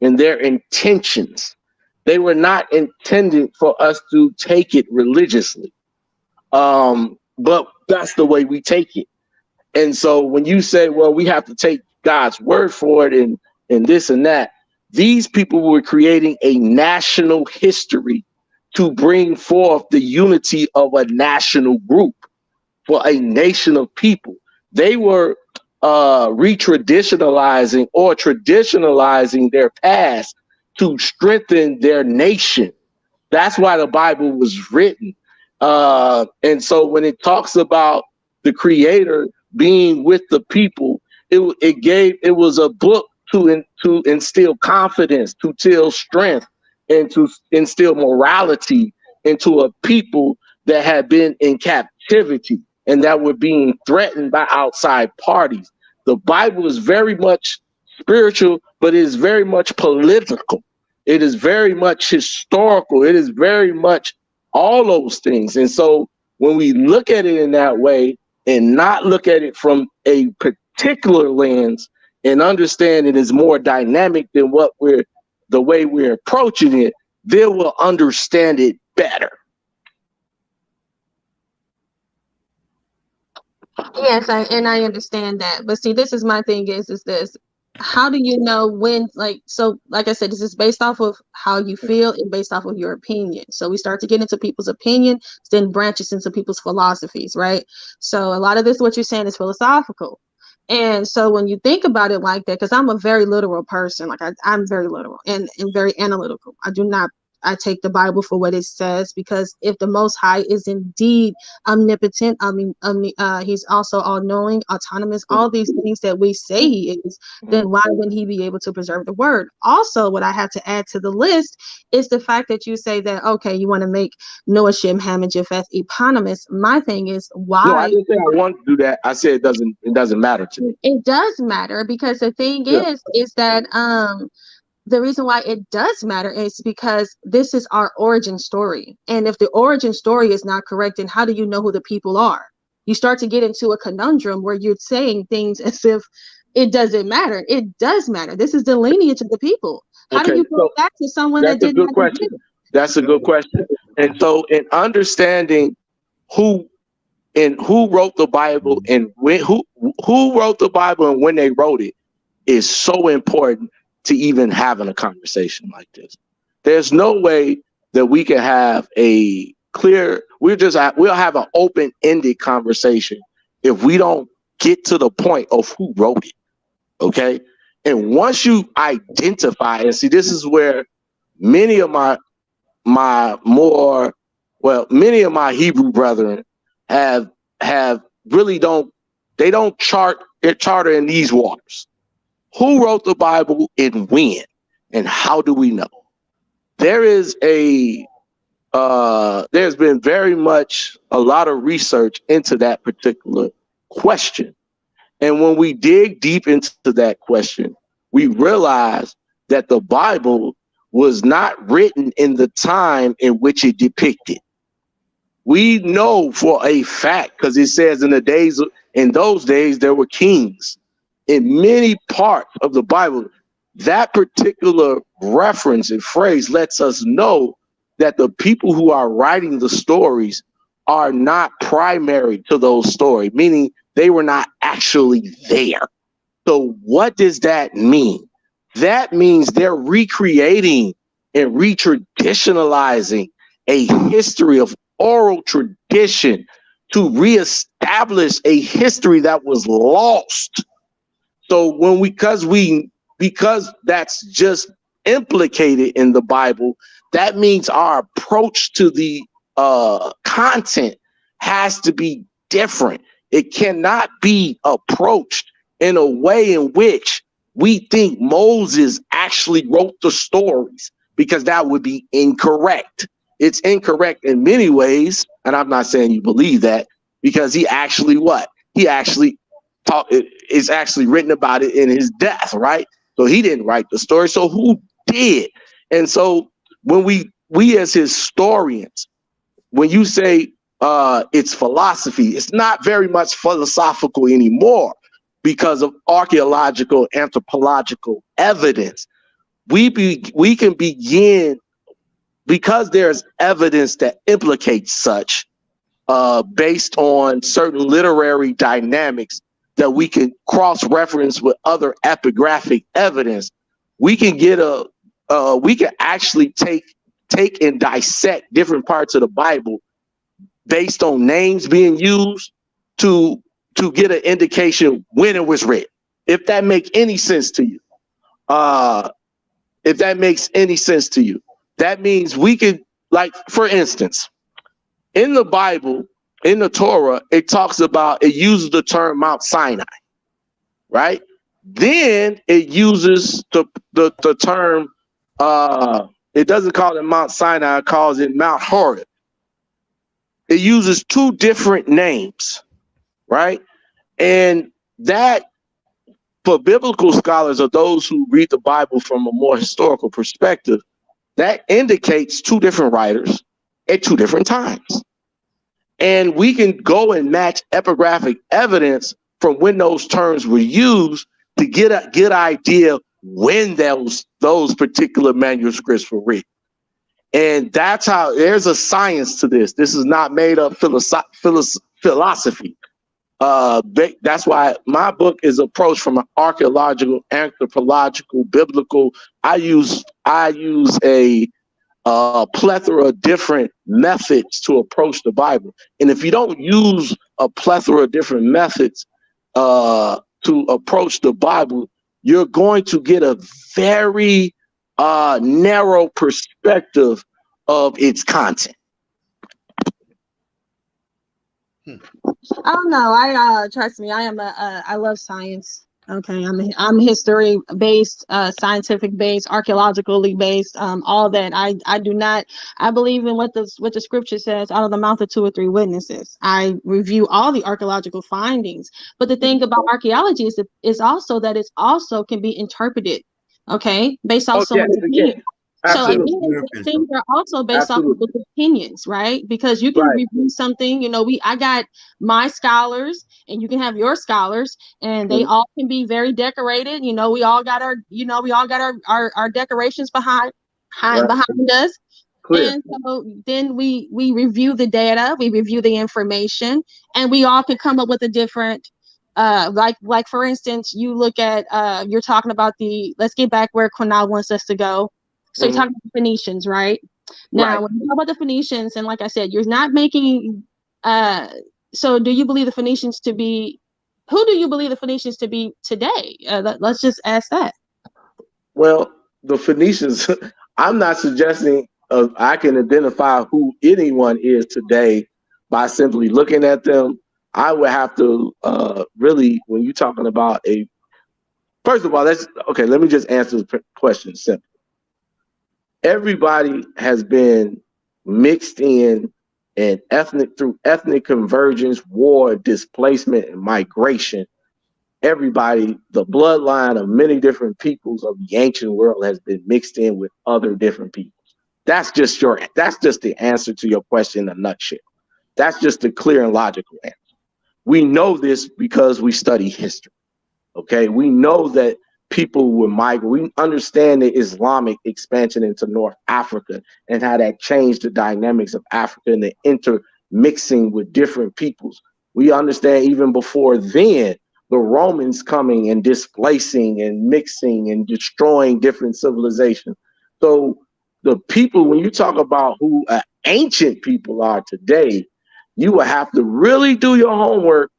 and their intentions, they were not intended for us to take it religiously. But that's the way we take it. And so when you say, well, we have to take God's word for it and this and that, these people were creating a national history to bring forth the unity of a national group for a nation of people. They were retraditionalizing or traditionalizing their past to strengthen their nation. That's why the Bible was written. And so when it talks about the Creator being with the people, it was a book to instill confidence, to instill strength, and to instill morality into a people that had been in captivity and that were being threatened by outside parties. The Bible is very much spiritual, but it is very much political. It is very much historical. It is very much all those things. And so when we look at it in that way and not look at it from a particular lens and understand it is more dynamic than the way we're approaching it, they will understand it better. Yes, I understand that. But see, this is my thing is this. How do you know when, like I said, this is based off of how you feel and based off of your opinion. So we start to get into people's opinion, then branches into people's philosophies, right? So a lot of this, what you're saying, is philosophical. And so when you think about it like that, because I'm a very literal person, like I'm very literal and very analytical. I take the Bible for what it says, because if the Most High is indeed omnipotent, he's also all-knowing, autonomous, all these things that we say he is, then why wouldn't he be able to preserve the word? Also, what I have to add to the list is the fact that you say that, okay, you want to make Noah, Shem, Ham, and Japheth eponymous. My thing is, why? No, I didn't say I want to do that. I said it doesn't matter to me. It does matter, because the thing is that the reason why it does matter is because this is our origin story. And if the origin story is not correct, then how do you know who the people are? You start to get into a conundrum where you're saying things as if it doesn't matter. It does matter. This is the lineage of the people. How do you go back to someone that did not? That's a good question. And so in understanding who wrote the Bible and who wrote the Bible and when they wrote it is so important to even having a conversation like this. There's no way that we can have a clear, we'll have an open-ended conversation if we don't get to the point of who wrote it. Okay. And once you identify, and see, this is where many of many of my Hebrew brethren have really don't charter in these waters. Who wrote the Bible and when? And how do we know? There's been very much a lot of research into that particular question. And when we dig deep into that question, we realize that the Bible was not written in the time in which it depicted. We know for a fact, because it says in those days, there were kings. In many parts of the Bible, that particular reference and phrase lets us know that the people who are writing the stories are not primary to those stories, meaning they were not actually there. So what does that mean? That means they're recreating and retraditionalizing a history of oral tradition to reestablish a history that was lost. So because that's just implicated in the Bible, that means our approach to the content has to be different. It cannot be approached in a way in which we think Moses actually wrote the stories, because that would be incorrect. It's incorrect in many ways, and I'm not saying you believe that, because he actually it's actually written about it in his death, right? So he didn't write the story. So who did? And so when we as historians, when you say it's philosophy, it's not very much philosophical anymore because of archaeological, anthropological evidence. We can begin, because there's evidence that implicates such, based on certain literary dynamics that we can cross-reference with other epigraphic evidence. We can we can actually take and dissect different parts of the Bible based on names being used to get an indication when it was written. If that makes any sense to you, that means we could, like, for instance, in the Bible, in the Torah, it uses the term Mount Sinai, right? Then it uses the term, it doesn't call it Mount Sinai, it calls it Mount Horeb. It uses two different names, right? And that, for biblical scholars or those who read the Bible from a more historical perspective, that indicates two different writers at two different times. And we can go and match epigraphic evidence from when those terms were used to get a good idea when those particular manuscripts were written. And that's how there's a science to this. This is not made up philosophy. That's why my book is approached from an archaeological, anthropological, biblical. I use a plethora of different methods to approach the Bible. And if you don't use a plethora of different methods to approach the Bible, you're going to get a very narrow perspective of its content. Oh no, I trust me. I love science. Okay, I'm history based, scientific based, archaeologically based, all that. I believe in what the scripture says, out of the mouth of two or three witnesses. I review all the archaeological findings. But the thing about archaeology is also that it's also can be interpreted, okay, based off someone's opinion. So again, things are also based off of opinions, right? Because you can review something, I got my scholars and you can have your scholars, and they all can be very decorated. We all got our decorations behind us. Clear. And so then we review the data, we review the information, and we all can come up with a different, like for instance, you look at, you're talking about let's get back where QANATH wants us to go. So you're talking about the Phoenicians, right? Now, when you talk about the Phoenicians, and like I said, you're not making. So, do you believe the Phoenicians to be? Who do you believe the Phoenicians to be today? Let's just ask that. Well, the Phoenicians, I'm not suggesting I can identify who anyone is today by simply looking at them. I would have to really, when you're talking about first of all, let me just answer the question simply. Everybody has been mixed in and through ethnic convergence, war, displacement, and migration. Everybody, the bloodline of many different peoples of the ancient world has been mixed in with other different peoples. That's just the answer to your question in a nutshell. That's just the clear and logical answer. We know this because we study history. Okay, we know that people would migrate. We understand the Islamic expansion into North Africa and how that changed the dynamics of Africa and the intermixing with different peoples. We understand even before then, the Romans coming and displacing and mixing and destroying different civilizations. So the people, when you talk about who ancient people are today, you will have to really do your homework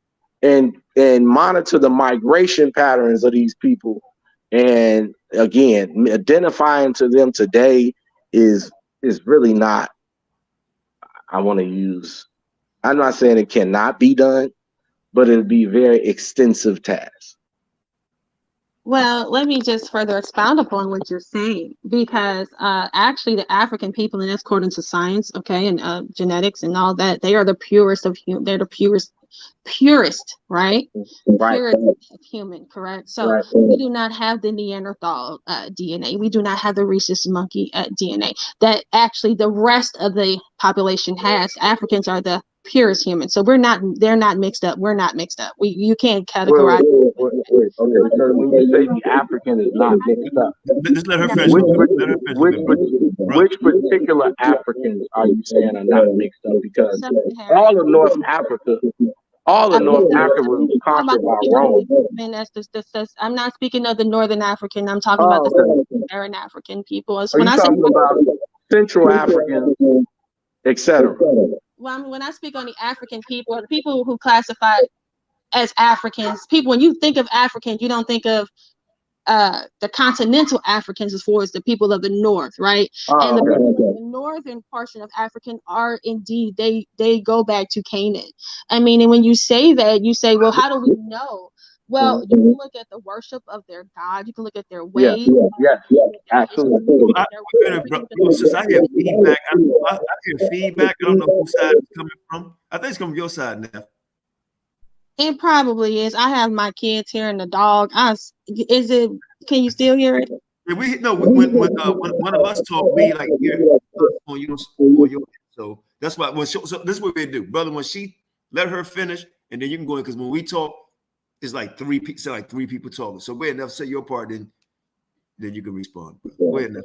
and monitor the migration patterns of these people. And again, identifying to them today is really not, I'm not saying it cannot be done, but it'll be a very extensive task. Well, let me just further expound upon what you're saying, because actually the African people, and that's according to science, okay, and genetics and all that, they are the purest of human. They're the purest, right? Right. Purest of human, correct? So Right. we do not have the Neanderthal DNA. We do not have the rhesus monkey DNA that actually the rest of the population has. Africans are the purest humans, so they're not mixed up. We're not mixed up. You can't categorize. Wait. Okay, so when you say the African is not mixed up, Just let her finish. which particular Africans are you saying are not mixed up? Because all of North Africa was conquered by Rome. I'm not speaking of the Northern African. I'm talking about the Sub-Saharan African people. Are you talking about Central Africans, etc.? Well, when I speak on the African people, or the people who classify as Africans, when you think of Africans, you don't think of the continental Africans as far as the people of the North, right? And the northern portion of African are indeed, they go back to Canaan. I mean, and when you say that, you say, well, how do we know? Well, you can look at the worship of their God. You can look at their ways. Yeah, absolutely. Since I hear feedback, I don't know whose side it's coming from. I think it's coming from your side now. It probably is. I have my kids here and the dog. Can you still hear it? Yeah, when one of us talk, we like hear on your. So that's why so this is what we do, brother. When she let her finish, and then you can go in, because when we talk, it's like three people talking. So go ahead and say your part, then you can respond. Go ahead now.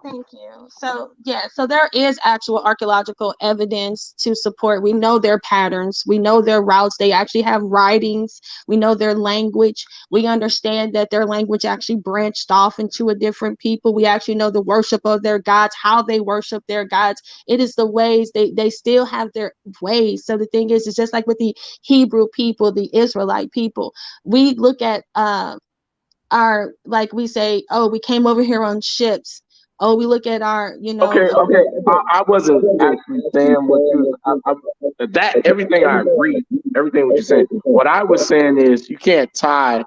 Thank you. So there is actual archaeological evidence to support. We know their patterns. We know their routes. They actually have writings. We know their language. We understand that their language actually branched off into a different people. We actually know the worship of their gods, how they worship their gods. It is the ways they still have their ways. So the thing is, it's just like with the Hebrew people, the Israelite people. We look at like we say, oh, we came over here on ships. Oh, we look at our, Okay. I wasn't actually saying what you. Everything I agree, everything what you're saying. What I was saying is you can't tie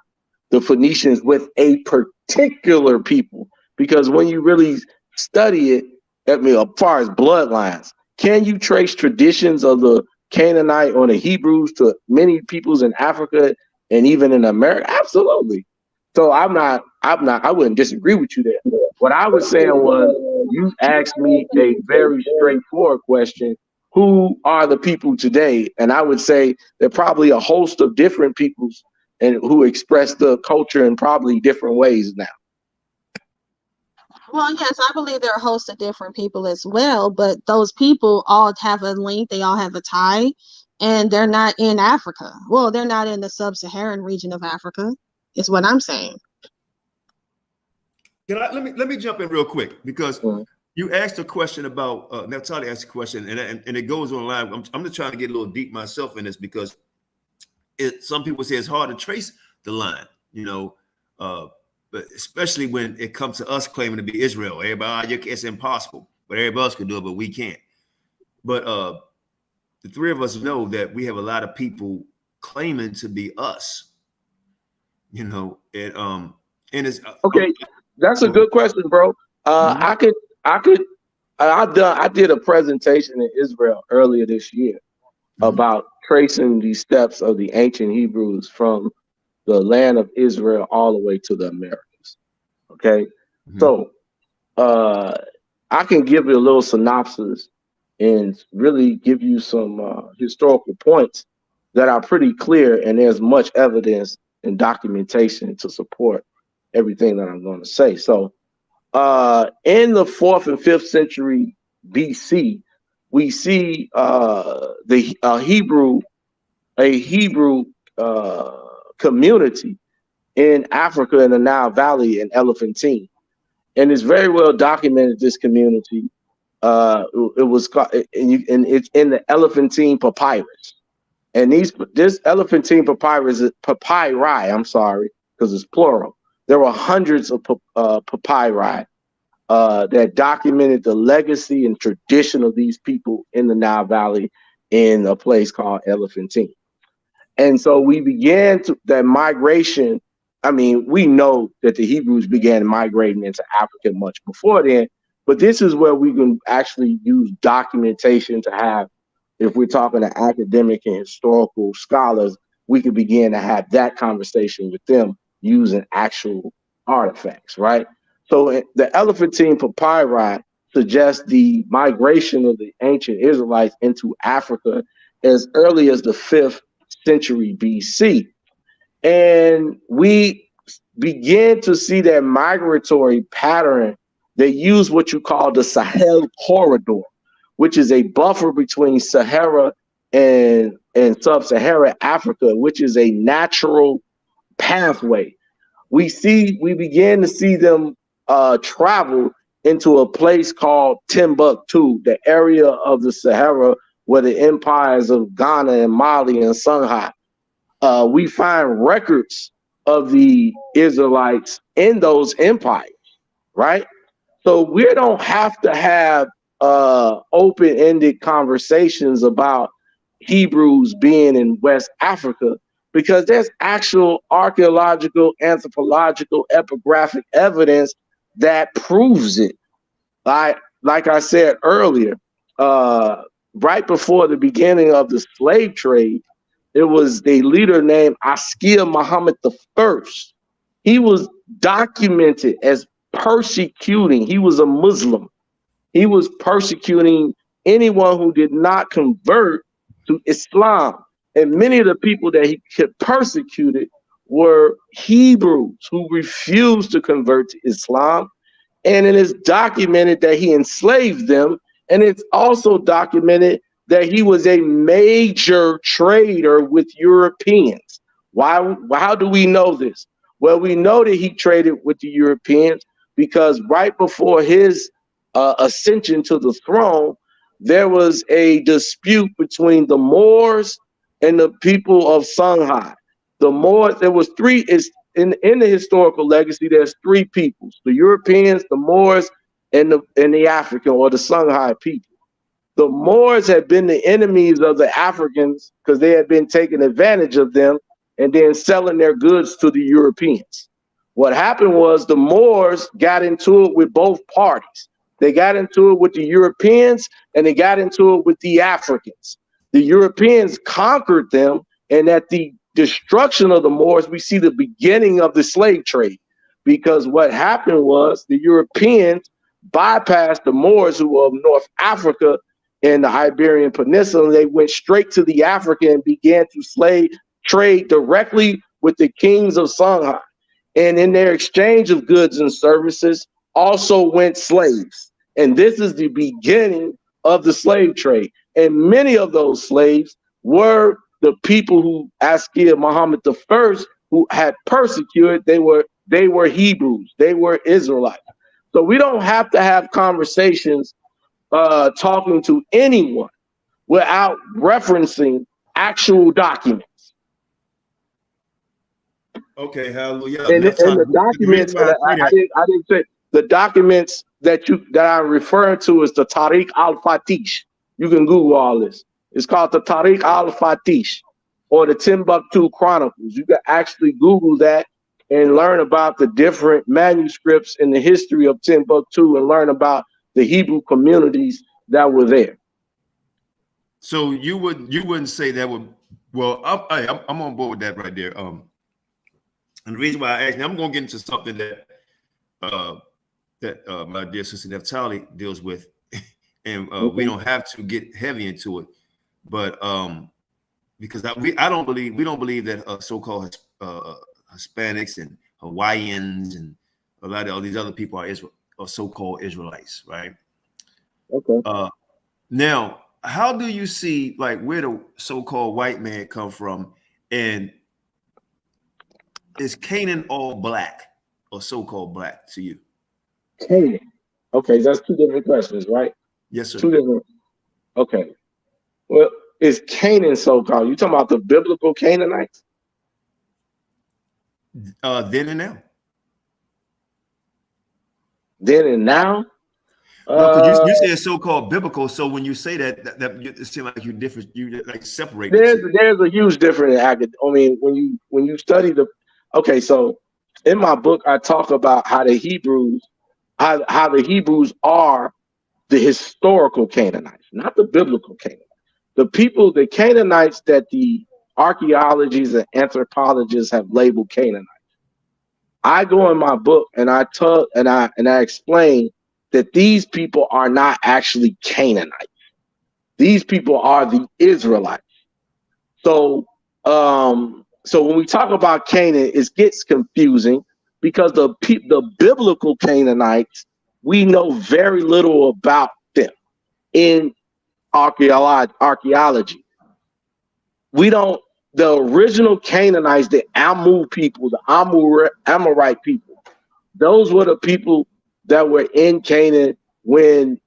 the Phoenicians with a particular people, because when you really study it, as far as bloodlines, can you trace traditions of the Canaanite or the Hebrews to many peoples in Africa and even in America? Absolutely. So I wouldn't disagree with you there. What I was saying was, you asked me a very straightforward question. Who are the people today? And I would say they're probably a host of different peoples and who express the culture in probably different ways now. Well, yes, I believe there are a host of different people as well, but those people all have a link, they all have a tie, and they're not in Africa. Well, they're not in the sub-Saharan region of Africa, is what I'm saying. Let me jump in real quick because Mhm. you asked a question about Natalie asked a question and it goes online. I'm just trying to get a little deep myself in this because some people say it's hard to trace the line, but especially when it comes to us claiming to be Israel. Everybody, it's impossible, but everybody else can do it, but we can't. But the three of us know that we have a lot of people claiming to be us, and it's Okay, that's a good question, bro. Mhm. I did a presentation in Israel earlier this year about tracing the steps of the ancient Hebrews from the land of Israel all the way to the Americas. Okay, Mhm. so I can give you a little synopsis and really give you some historical points that are pretty clear, and there's much evidence and documentation to support everything that I'm going to say. So, in the 4th and 5th century BC, we see a Hebrew community in Africa in the Nile Valley in Elephantine, and it's very well documented. This community, it was called, and it's in the Elephantine papyrus. And this Elephantine papyri, I'm sorry, because it's plural. There were hundreds of papyri that documented the legacy and tradition of these people in the Nile Valley in a place called Elephantine. And so we began that migration. I mean, we know that the Hebrews began migrating into Africa much before then, but this is where we can actually use documentation to have, if we're talking to academic and historical scholars, we can begin to have that conversation with them using actual artifacts, right? So the Elephantine papyri suggests the migration of the ancient Israelites into Africa as early as the 5th century BC. And we begin to see that migratory pattern. They use what you call the Sahel corridor, which is a buffer between Sahara and sub-Saharan Africa, which is a natural pathway. We began to see them travel into a place called Timbuktu, the area of the Sahara where the empires of Ghana and Mali and Songhai. We find records of the Israelites in those empires, right? So we don't have to have open-ended conversations about Hebrews being in West Africa because there's actual archaeological, anthropological, epigraphic evidence that proves it. Like I said earlier, right before the beginning of the slave trade, it was a leader named Askia Muhammad I. He was documented as persecuting. He was a Muslim. He was persecuting anyone who did not convert to Islam. And many of the people that he persecuted were Hebrews who refused to convert to Islam. And it is documented that he enslaved them. And it's also documented that he was a major trader with Europeans. Why? How do we know this? Well, we know that he traded with the Europeans because right before his ascension to the throne, there was a dispute between the Moors and the people of Songhai. The Moors, there was three, in the historical legacy, there's three peoples: the Europeans, the Moors, and the African or the Songhai people. The Moors had been the enemies of the Africans because they had been taking advantage of them and then selling their goods to the Europeans. What happened was the Moors got into it with both parties. They got into it with the Europeans and they got into it with the Africans. The Europeans conquered them, and at the destruction of the Moors, we see the beginning of the slave trade. Because what happened was the Europeans bypassed the Moors, who were of North Africa and the Iberian Peninsula, and they went straight to the Africa and began to trade directly with the kings of Songhai. And in their exchange of goods and services also went slaves. And this is the beginning of the slave trade. And many of those slaves were the people who Askia Muhammad I, who had persecuted. They were they were Hebrews, they were Israelites. So we don't have to have conversations talking to anyone without referencing actual documents. Okay, hallelujah. And the The reason documents, why I say that, I didn't say the documents that I'm referring to is the Tariq al-Fatish. You can Google all this. It's called the Tariq al-Fatish or the Timbuktu Chronicles. You can actually Google that and learn about the different manuscripts in the history of Timbuktu and learn about the Hebrew communities that were there. so you wouldn't say that would, well, I'm on board with that right there. And the reason why I asked, now I'm going to get into something that my dear sister Naphtali deals with, and we don't have to get heavy into it, but because we don't believe that so-called Hispanics and Hawaiians and a lot of all these other people are so-called Israelites, right? Okay. Now, how do you see like where the so-called white man come from, and is Canaan all black or so-called black to you? Canaan. Okay, that's two different questions, right? Yes, sir. Two different. Okay. Well, is Canaan so-called? You talking about the biblical Canaanites? Then and now. Then and now? No, because you said so-called biblical. So when you say that it seems like you different. You like separate. There's a huge difference. I mean, when you study the. Okay, so in my book, I talk about how the Hebrews are the historical Canaanites, not the biblical Canaanites. The Canaanites that the archaeologists and anthropologists have labeled Canaanites. I go in my book and I explain that these people are not actually Canaanites. These people are the Israelites. So when we talk about Canaan, it gets confusing because the biblical Canaanites, we know very little about them in archaeology. We don't. The original Canaanites, the Amu people, the Amorite people, those were the people that were in Canaan when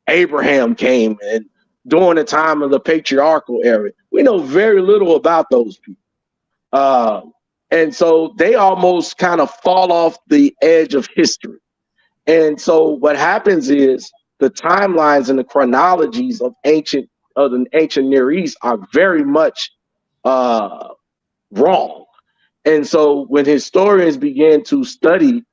Abraham came and during the time of the patriarchal era. We know very little about those people. And so they almost kind of fall off the edge of history. And so what happens is the timelines and the chronologies of the ancient Near East are very much wrong. And so when historians began to study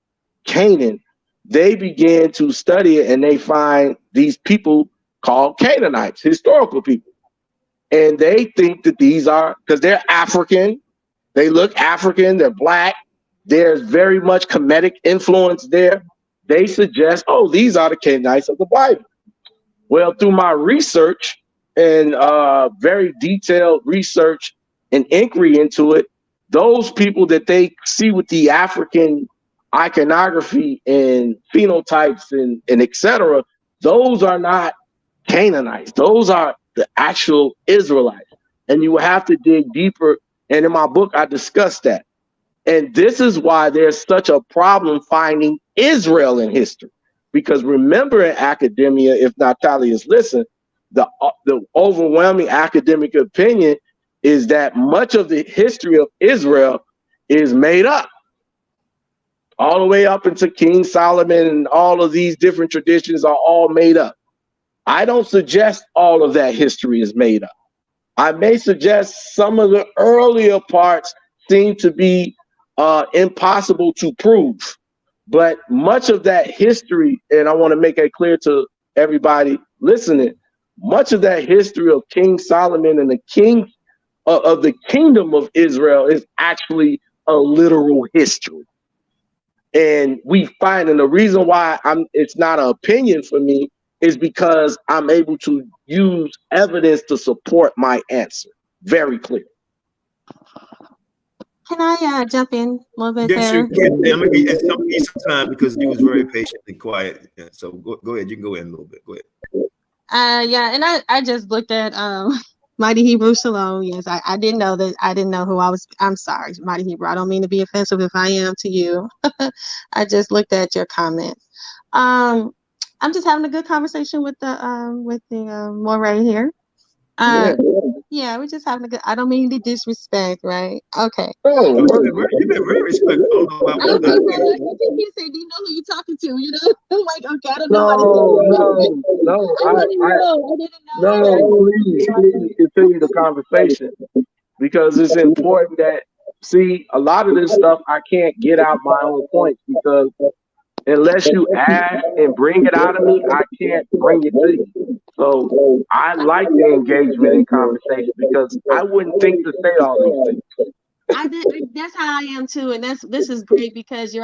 Canaan, they began to study it and they find these people called Canaanites, historical people. And they think that these are, because they're African, they look African, they're black, there's very much Kemetic influence there. They suggest, oh, these are the Canaanites of the Bible. Well, through my research and very detailed research and inquiry into it, those people that they see with the African iconography and phenotypes and etc., those are not Canaanites. Those are the actual Israelites. And you will have to dig deeper. And in my book, I discuss that. And this is why there's such a problem finding Israel in history. Because remember in academia, if Natalia's listen, the overwhelming academic opinion is that much of the history of Israel is made up. All the way up into King Solomon and all of these different traditions are all made up. I don't suggest all of that history is made up. I may suggest some of the earlier parts seem to be impossible to prove. But much of that history, and I want to make it clear to everybody listening, much of that history of King Solomon and the king of the kingdom of Israel is actually a literal history. And we find, and the reason why it's not an opinion for me is because I'm able to use evidence to support my answer. Very clear. Can I jump in a little bit Yes, there? you can. I'm gonna give you some time because you was very patient and quiet. Yeah, so go ahead. You can go in a little bit. Go ahead. Yeah, and I just looked at Mighty Hebrew Shalom. Yes, I didn't know that. I didn't know who I was. I'm sorry, Mighty Hebrew. I don't mean to be offensive if I am to you. I just looked at your comment. I'm just having a good conversation with the Moray here. Yeah, we're just having a good. I don't mean to disrespect, right? Okay. Oh, you've been very respectful. I don't know about what You say, do you know who you're talking to? You know, I'm like, okay, I don't know how to do it. No. I didn't know. No, please continue the conversation because it's important that see a lot of this stuff I can't get out my own points because unless you ask and bring it out of me, I can't bring it to you. So I like the engagement and conversation because I wouldn't think to say all these things. That's how I am too, and this is great because you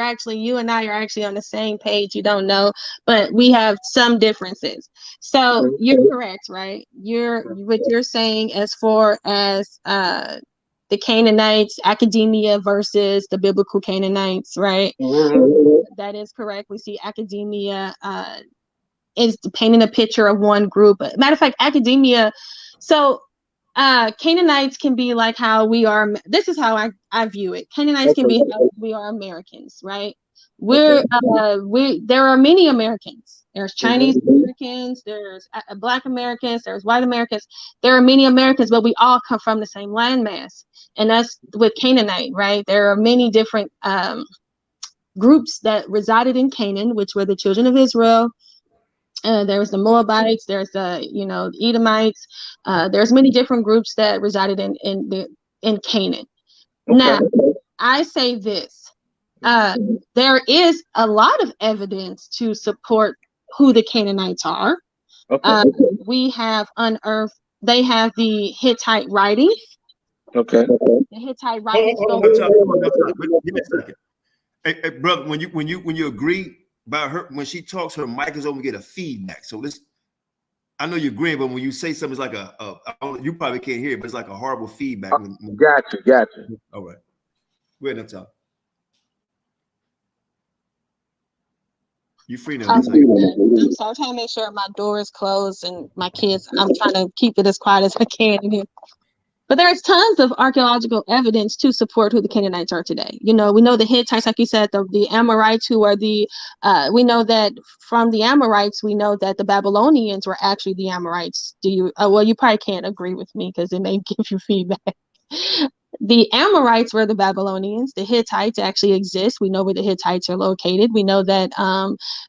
and I are actually on the same page. You don't know, but we have some differences. So you're correct, right? What you're saying as far as the Canaanites, academia versus the biblical Canaanites, right? That is correct. We see academia is painting a picture of one group. Matter of fact, academia. So Canaanites can be like how we are. This is how I view it. Canaanites can be how we are Americans, right? There are many Americans. There's Chinese Americans, there's Black Americans, there's white Americans. There are many Americans, but we all come from the same landmass. And that's with Canaanite, right? There are many different groups that resided in Canaan, which were the children of Israel. There's the Moabites, there's the Edomites. There's many different groups that resided in Canaan. Now, I say this: there is a lot of evidence to support who the Canaanites are. We have unearthed. They have the Hittite writings. The Hittite writings. Give me a second. Hey, brother, when you agree about her, when she talks, her mic is open, we get a feedback. So this, I know you're agreeing, but when you say something, it's like you probably can't hear it, but it's like a horrible feedback. Gotcha. All right. Go ahead and talk. You free now. I'm sorry, I'm trying to make sure my door is closed and my kids, I'm trying to keep it as quiet as I can in here. But there's tons of archaeological evidence to support who the Canaanites are today. We know the Hittites, like you said, the Amorites, who are we know that from the Amorites, we know that the Babylonians were actually the Amorites. You probably can't agree with me because it may give you feedback. The Amorites were the Babylonians. The Hittites actually exist. We know where the Hittites are located. We know that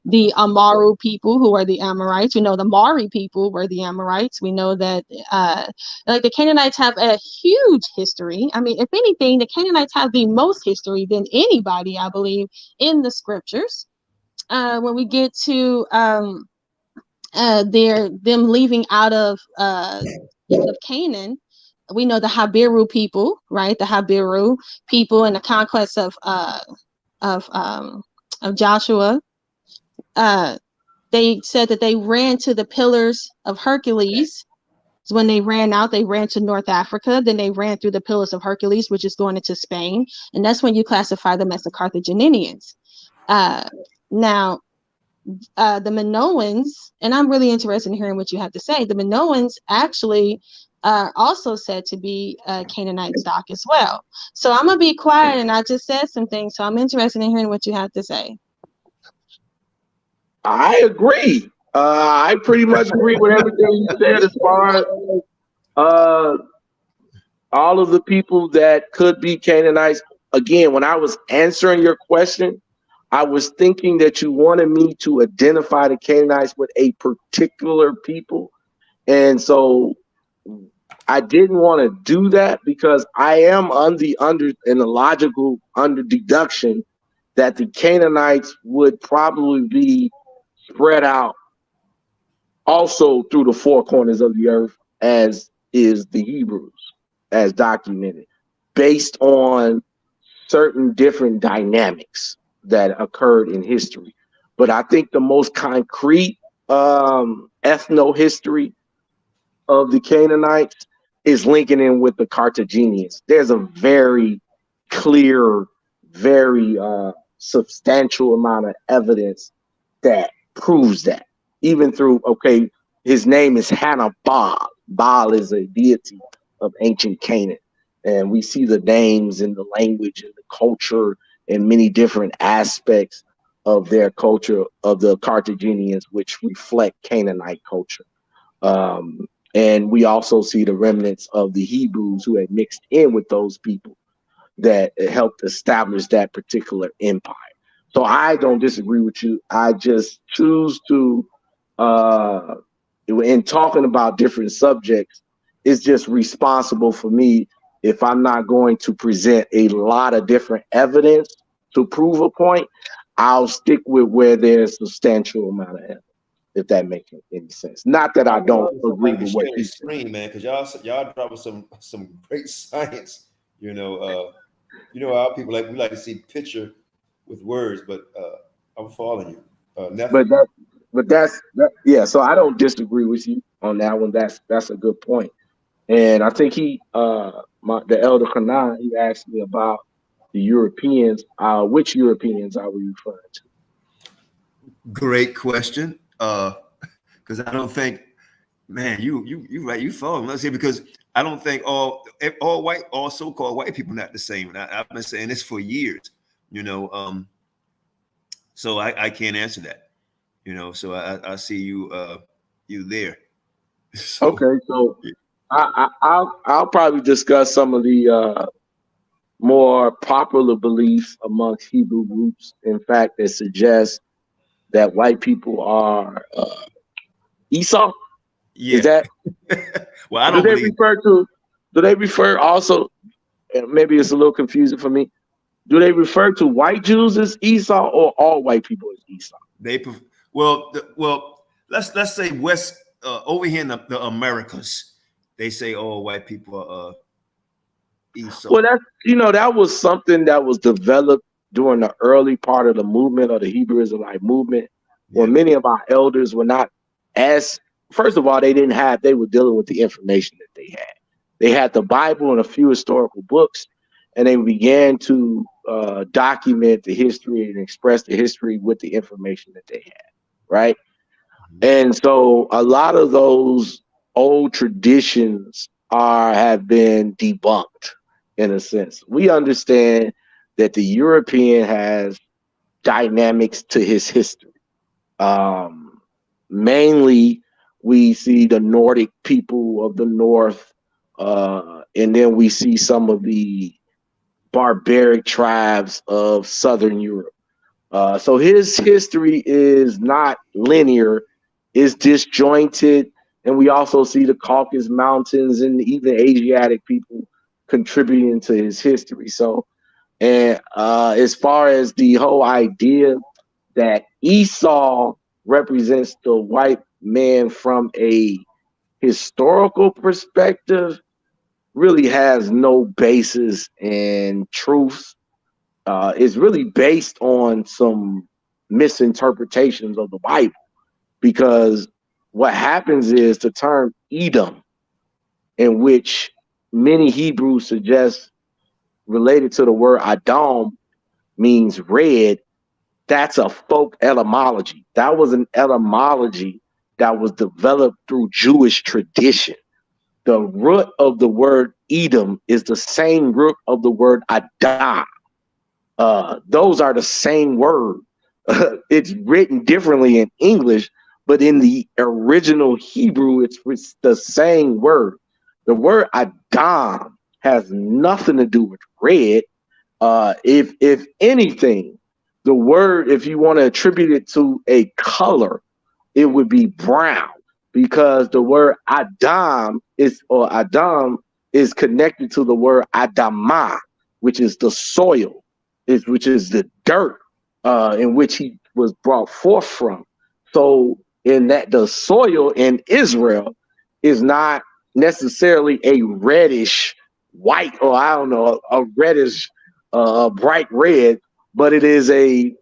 the Amaru people, who are the Amorites, we know the Mari people were the Amorites. We know that the Canaanites have a huge history. I mean, if anything, the Canaanites have the most history than anybody, I believe, in the scriptures. When we get to them leaving out of Canaan, we know the Habiru people, right? The Habiru people and the conquest of Joshua. They said that they ran to the Pillars of Hercules. So when they ran to North Africa. Then they ran through the Pillars of Hercules, which is going into Spain. And that's when you classify them as the Carthaginians. Now, the Minoans, and I'm really interested in hearing what you have to say. The Minoans actually are also said to be Canaanite stock as well. So I'm going to be quiet, and I just said some things. So I'm interested in hearing what you have to say. I agree. I pretty much agree with everything you said as far as all of the people that could be Canaanites. Again, when I was answering your question, I was thinking that you wanted me to identify the Canaanites with a particular people. And so I didn't want to do that because I am under the logical deduction that the Canaanites would probably be spread out also through the four corners of the earth, as is the Hebrews, as documented, based on certain different dynamics that occurred in history. But I think the most concrete ethno-history of the Canaanites is linking in with the Carthaginians. There's a very clear, very substantial amount of evidence that proves that. Even through, his name is Hannibal. Baal is a deity of ancient Canaan. And we see the names and the language and the culture and many different aspects of their culture of the Carthaginians, which reflect Canaanite culture. And we also see the remnants of the Hebrews who had mixed in with those people that helped establish that particular empire. So I don't disagree with you. I just choose to, in talking about different subjects, it's just responsible for me if I'm not going to present a lot of different evidence to prove a point. I'll stick with where there's substantial amount of evidence, if that makes any sense. Not that I don't agree with what you saying, man, because y'all dropping some great science. You know how people we like to see picture with words, but I'm following you. Yeah. So I don't disagree with you on that one. That's a good point. And I think the elder Kanan, he asked me about the Europeans. Which Europeans are we referring to? Great question. Because I don't think, man, you right, you follow. Let's say because I don't think all white, all so-called white people not the same. And I've been saying this for years. So I can't answer that. So I see you there. So, okay, so I'll probably discuss some of the more popular beliefs amongst Hebrew groups. In fact, that suggest that white people are Esau. Yeah. Is that? Well, I don't believe. Do they refer also? Maybe it's a little confusing for me. Do they refer to white Jews as Esau or all white people as Esau? Let's say West over here in the Americas, they say all white people are Esau. Well, that was something that was developed during the early part of the movement, or the Hebrew Israelite movement, where many of our elders were not first of all, they were dealing with the information that they had. They had the Bible and a few historical books, and they began to document the history and express the history with the information that they had, right? And so a lot of those old traditions have been debunked in a sense. We understand that the European has dynamics to his history. Mainly, we see the Nordic people of the North, and then we see some of the barbaric tribes of Southern Europe. So his history is not linear, it's disjointed, and we also see the Caucasus Mountains and even Asiatic people contributing to his history. So, and as far as the whole idea that Esau represents the white man from a historical perspective, really has no basis in truth. It's really based on some misinterpretations of the Bible, because what happens is the term Edom, in which many Hebrews suggest related to the word Adam, means red. That's a folk etymology. That was an etymology that was developed through Jewish tradition. The root of the word Edom is the same root of the word Adam. Those are the same word. It's written differently in English, but in the original Hebrew, it's the same word. The word Adam has nothing to do with red. If anything, the word, if you want to attribute it to a color, it would be brown, because the word Adam is connected to the word Adamah, which is the soil, which is the dirt in which he was brought forth from. So in that, the soil in Israel is not necessarily a reddish white, or I don't know, a reddish bright red, but it is a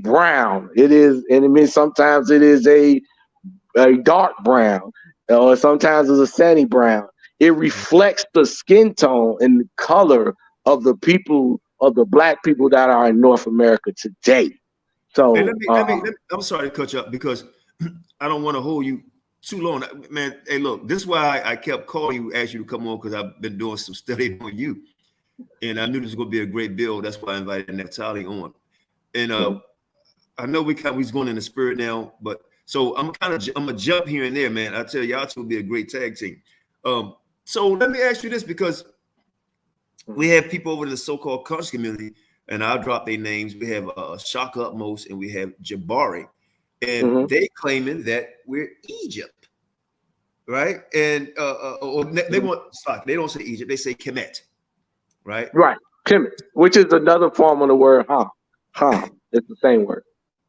brown. It is, and it means sometimes it is a dark brown, or sometimes it's a sandy brown. It reflects the skin tone and the color of the people, of the black people that are in North America today. So hey, let me, I'm sorry to cut you up, because I don't want to hold you too long, man. Hey, look, this is why I kept calling you, asked you to come on, because I've been doing some study on you, and I knew this was going to be a great bill. That's why I invited Naphtali on. And I know we's going in the spirit now, but so I'm gonna jump here and there, man. I tell y'all two will be a great tag team. So let me ask you this, because we have people over in the so-called conscious community, and I'll drop their names. We have Shaka Utmost and we have Jabari, and they claiming that we're Egypt, right? And or they don't say Egypt, they say Kemet, right? Right, Kemet, which is another form of the word Ha. Ha, it's the same word.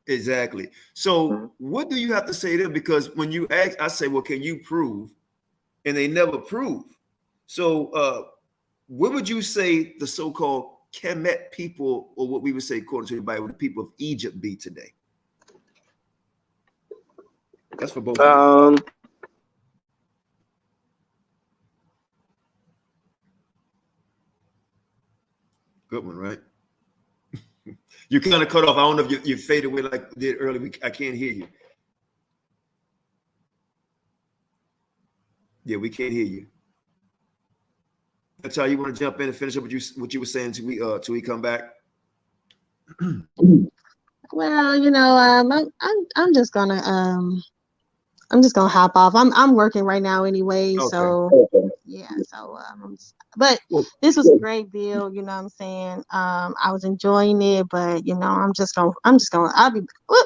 Exactly. So what do you have to say to them? Because when you ask, I say, well, can you prove? And they never prove. So what would you say the so-called Kemet people, or what we would say according to the Bible, the people of Egypt be today? That's for both of you. Good one, right? You kind of cut off. I don't know if you faded away like you did earlier. I can't hear you. Yeah, we can't hear you. That's how you want to jump in and finish up what you were saying till we come back. Well, you know, I'm just gonna hop off. I'm working right now anyway, so yeah. So but this was a great deal. You know what I'm saying? I was enjoying it, but you know,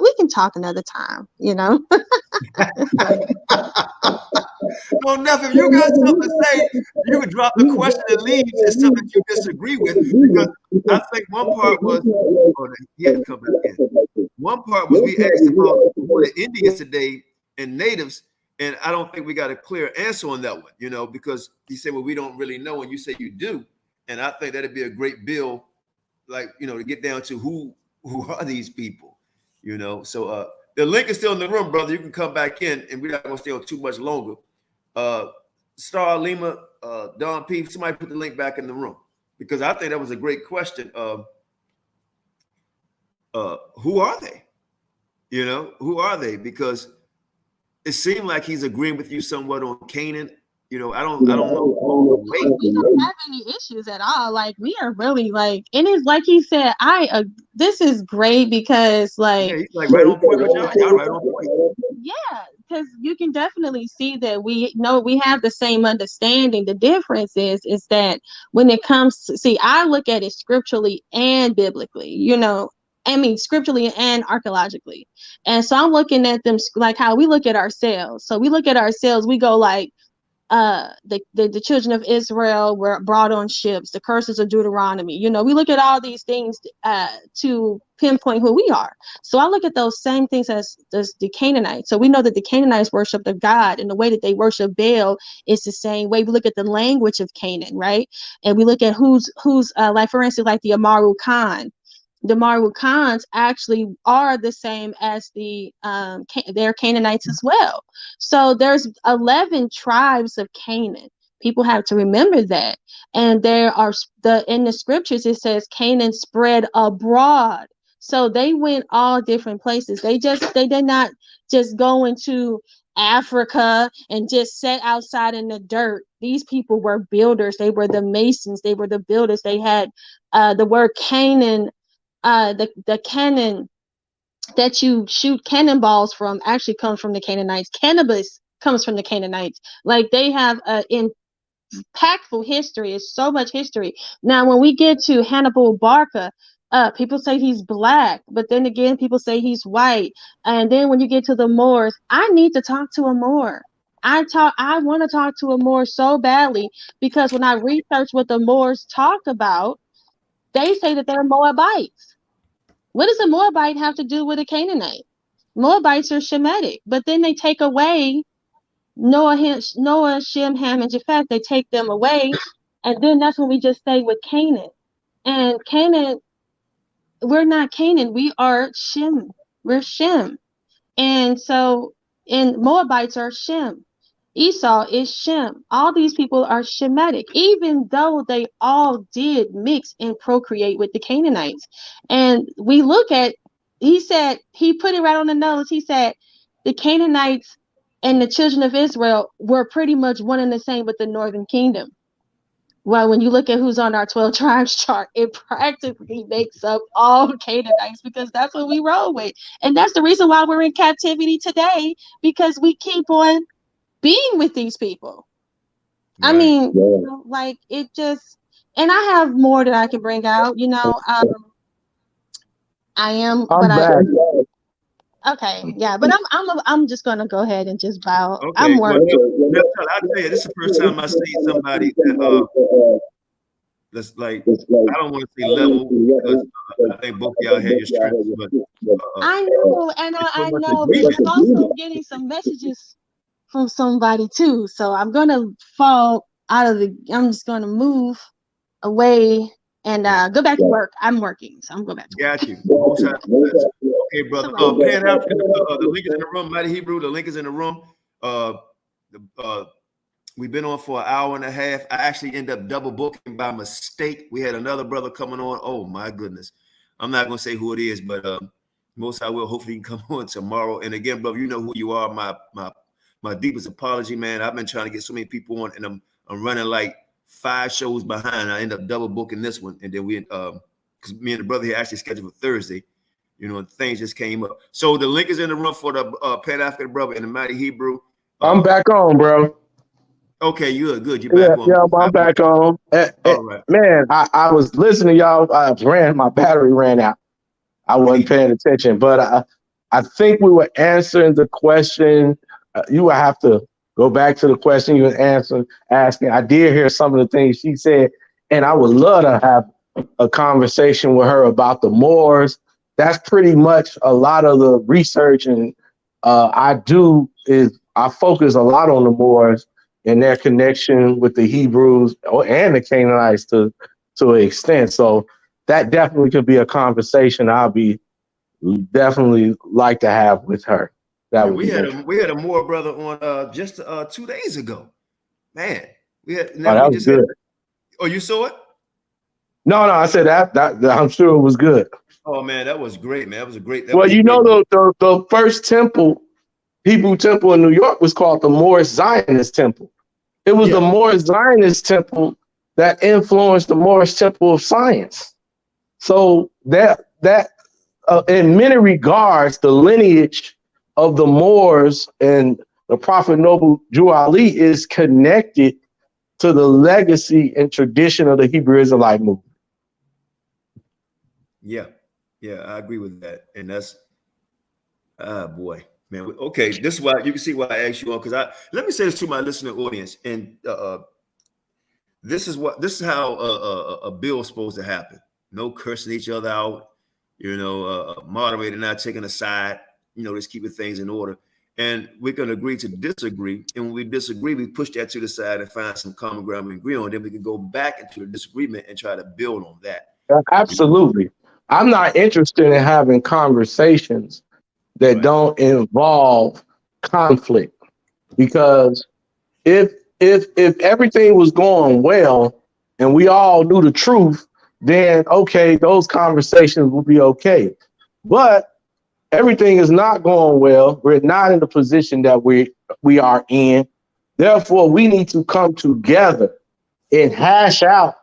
we can talk another time. You know. No, nothing. If you got something to say, you can drop the question and leave. It's something you disagree with, because I think one part was, he had to come back in. One part was we asked about the Indians today and natives, and I don't think we got a clear answer on that one, you know, because he said, well, we don't really know, and you say you do. And I think that'd be a great bill, like, you know, to get down to who are these people, you know. So the link is still in the room, brother. You can come back in, and we're not gonna stay on too much longer. Star Lima, Don P, somebody put the link back in the room, because I think that was a great question. Who are they? You know, who are they? Because it seemed like he's agreeing with you somewhat on Canaan. You know, I don't know. We don't have any issues at all. Like, we are really like, and it's like he said, this is great, because like, yeah, he's like right on point. Y'all right on point. Yeah, because you can definitely see that we know we have the same understanding. The difference is that when it comes to, see, I look at it scripturally and biblically, you know, I mean, scripturally and archaeologically. And so I'm looking at them like how we look at ourselves. So we look at ourselves, we go like, the children of Israel were brought on ships, the curses of Deuteronomy. You know, we look at all these things to pinpoint who we are. So I look at those same things as the Canaanites. So we know that the Canaanites worship the God, and the way that they worship Baal is the same way. We look at the language of Canaan, right? And we look at who's like, for instance, like the Amaru Khan. The Marucans actually are the same as they're Canaanites as well. So there's 11 tribes of Canaan. People have to remember that. And there are in the scriptures, it says Canaan spread abroad. So they went all different places. They did not just go into Africa and just sat outside in the dirt. These people were builders. They were the masons. They were the builders. They had the word Canaan. The cannon that you shoot cannonballs from actually comes from the Canaanites. Cannabis comes from the Canaanites. Like, they have impactful history. It's so much history. Now, when we get to Hannibal Barca, people say he's black, but then again, people say he's white. And then when you get to the Moors, I need to talk to a Moor. I want to talk to a Moor so badly, because when I research what the Moors talk about, they say that they're Moabites. What does a Moabite have to do with a Canaanite? Moabites are Shemitic, but then they take away Noah, Shem, Ham, and Japheth. They take them away, and then that's when we just stay with Canaan. And Canaan, we're not Canaan. We are Shem. We're Shem. And so, and Moabites are Shem. Esau is Shem. All these people are Shemitic, even though they all did mix and procreate with the Canaanites. And we look at, he said, he put it right on the nose. He said, the Canaanites and the children of Israel were pretty much one and the same with the northern kingdom. Well, when you look at who's on our 12 tribes chart, it practically makes up all Canaanites because that's what we roll with. And that's the reason why we're in captivity today, because we keep on being with these people. Right. I mean, like it just, and I have more that I can bring out, I am, I'm back. Okay, yeah, but I'm just gonna go ahead and just bow. Okay, I'm well, I'll tell you, this is the first time I see somebody that that's like, I don't want to say level because I think both of y'all had your strengths, but I know, and I know, but I'm also getting some messages from somebody too, so I'm gonna fall out of I'm just gonna move away and go back to work. I'm working, so I'm going back to work. Got you. Okay, brother. Pan African, the link is in the room. Mighty Hebrew, the link is in the room. We've been on for an hour and a half. I actually ended up double booking by mistake. We had another brother coming on. Oh my goodness. I'm not gonna say who it is, but most I will. Hopefully he can come on tomorrow. And again, brother, you know who you are. My deepest apology, man. I've been trying to get so many people on, and I'm running like 5 shows behind. I end up double booking this one, and then we because me and the brother here actually scheduled for Thursday. Things just came up. So the link is in the room for the Pan African brother and the Mighty Hebrew. I'm back on, bro. Okay, you're good. You're back on. Yeah, I'm back on. All right. Man, I was listening to y'all. My battery ran out. I wasn't paying attention, but I think we were answering the question. You would have to go back to the question you were asking. I did hear some of the things she said, and I would love to have a conversation with her about the Moors. That's pretty much a lot of the research, and I focus a lot on the Moors and their connection with the Hebrews and the Canaanites to an extent. So that definitely could be a conversation I'll be definitely like to have with her. We had a Moor brother on just 2 days ago. Man, that was good. Oh, you saw it? No, I said that I'm sure it was good. Oh man, that was great, man. That was a great. The first temple, Hebrew temple in New York was called the Moorish Zionist temple. It was the Moorish Zionist temple that influenced the Moorish temple of science. So that in many regards, the lineage of the Moors and the Prophet Noble Jew Ali is connected to the legacy and tradition of the Hebrew Israelite movement. Yeah, I agree with that. And that's, boy, man. Okay, this is why you can see why I asked you on, because let me say this to my listening audience, and this is how a bill is supposed to happen. No cursing each other out, moderator not taking a side, just keeping things in order. And we can agree to disagree. And when we disagree, we push that to the side and find some common ground we agree on. Then we can go back into the disagreement and try to build on that. Absolutely. I'm not interested in having conversations that don't involve conflict, because if everything was going well and we all knew the truth, then okay, those conversations will be okay. But everything is not going well. We're not in the position that we are in. Therefore, we need to come together and hash out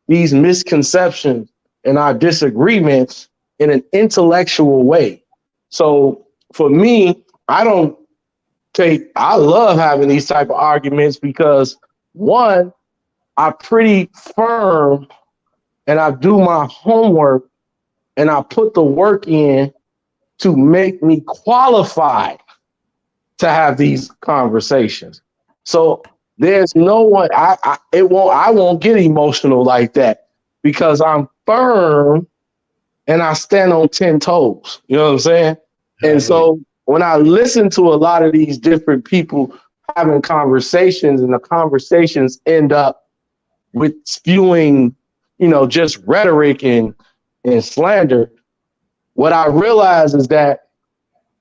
these misconceptions and our disagreements in an intellectual way. So for me, I love having these type of arguments because, one, I'm pretty firm and I do my homework and I put the work in to make me qualified to have these conversations. So there's no one, I won't get emotional like that because I'm firm and I stand on 10 toes. You know what I'm saying? And so when I listen to a lot of these different people having conversations, and the conversations end up with spewing, just rhetoric and slander, what I realize is that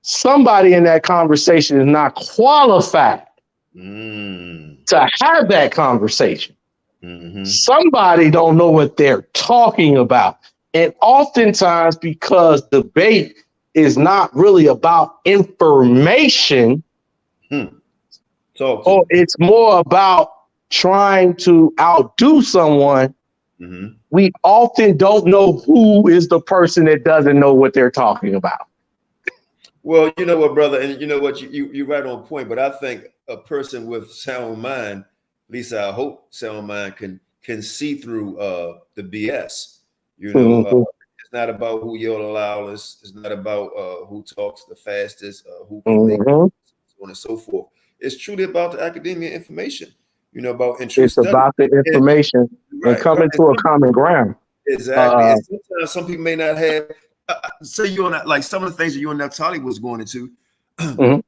somebody in that conversation is not qualified to have that conversation. Mm-hmm. Somebody don't know what they're talking about. And oftentimes, because debate is not really about information, Talk to or me. it's more about trying to outdo someone. We often don't know who is the person that doesn't know what they're talking about. Well, you know what, brother, and you know what, you're right on point. But I think a person with sound mind, at least I hope sound mind, can see through the BS. You know, it's not about who yelled the loudest. It's not about who talks the fastest, who can make so on and so forth. It's truly about the academia information. You know, about in true It's study. about the information and coming to a common ground. Exactly. And sometimes some people may not have. Say you're not like some of the things that you and Natalie was going into. I'm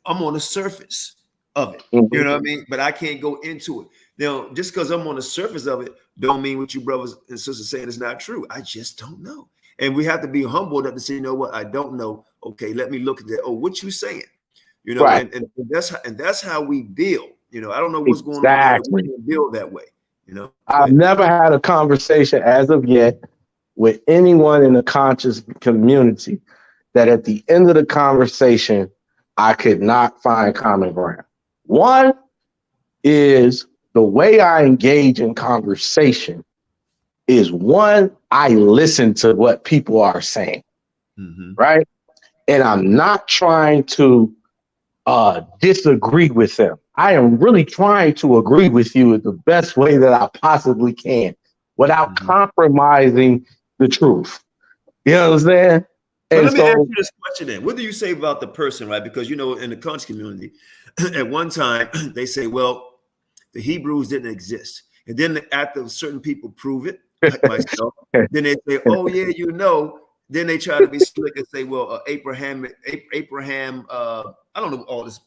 on the surface of it. You know what I mean? But I can't go into it. Now, just because I'm on the surface of it, don't mean what you brothers and sisters saying is not true. I just don't know. And we have to be humble enough to say, you know what, I don't know. Okay, let me look at that. Oh, what you saying? You know, right. and that's how we build. You know, I don't know what's going on there, but we can build that way. You know, I've never had a conversation as of yet with anyone in the conscious community that at the end of the conversation, I could not find common ground. One is the way I engage in conversation is one, I listen to what people are saying, right? And I'm not trying to disagree with them. I am really trying to agree with you in the best way that I possibly can without compromising the truth. You know what I'm saying? But let me ask you this question then. What do you say about the person, right? Because, you know, in the conscious community, at one time, they say, well, the Hebrews didn't exist. And then after certain people prove it, like myself, then they say, oh, yeah, you know. Then they try to be slick and say, well, Abraham, I don't know all this.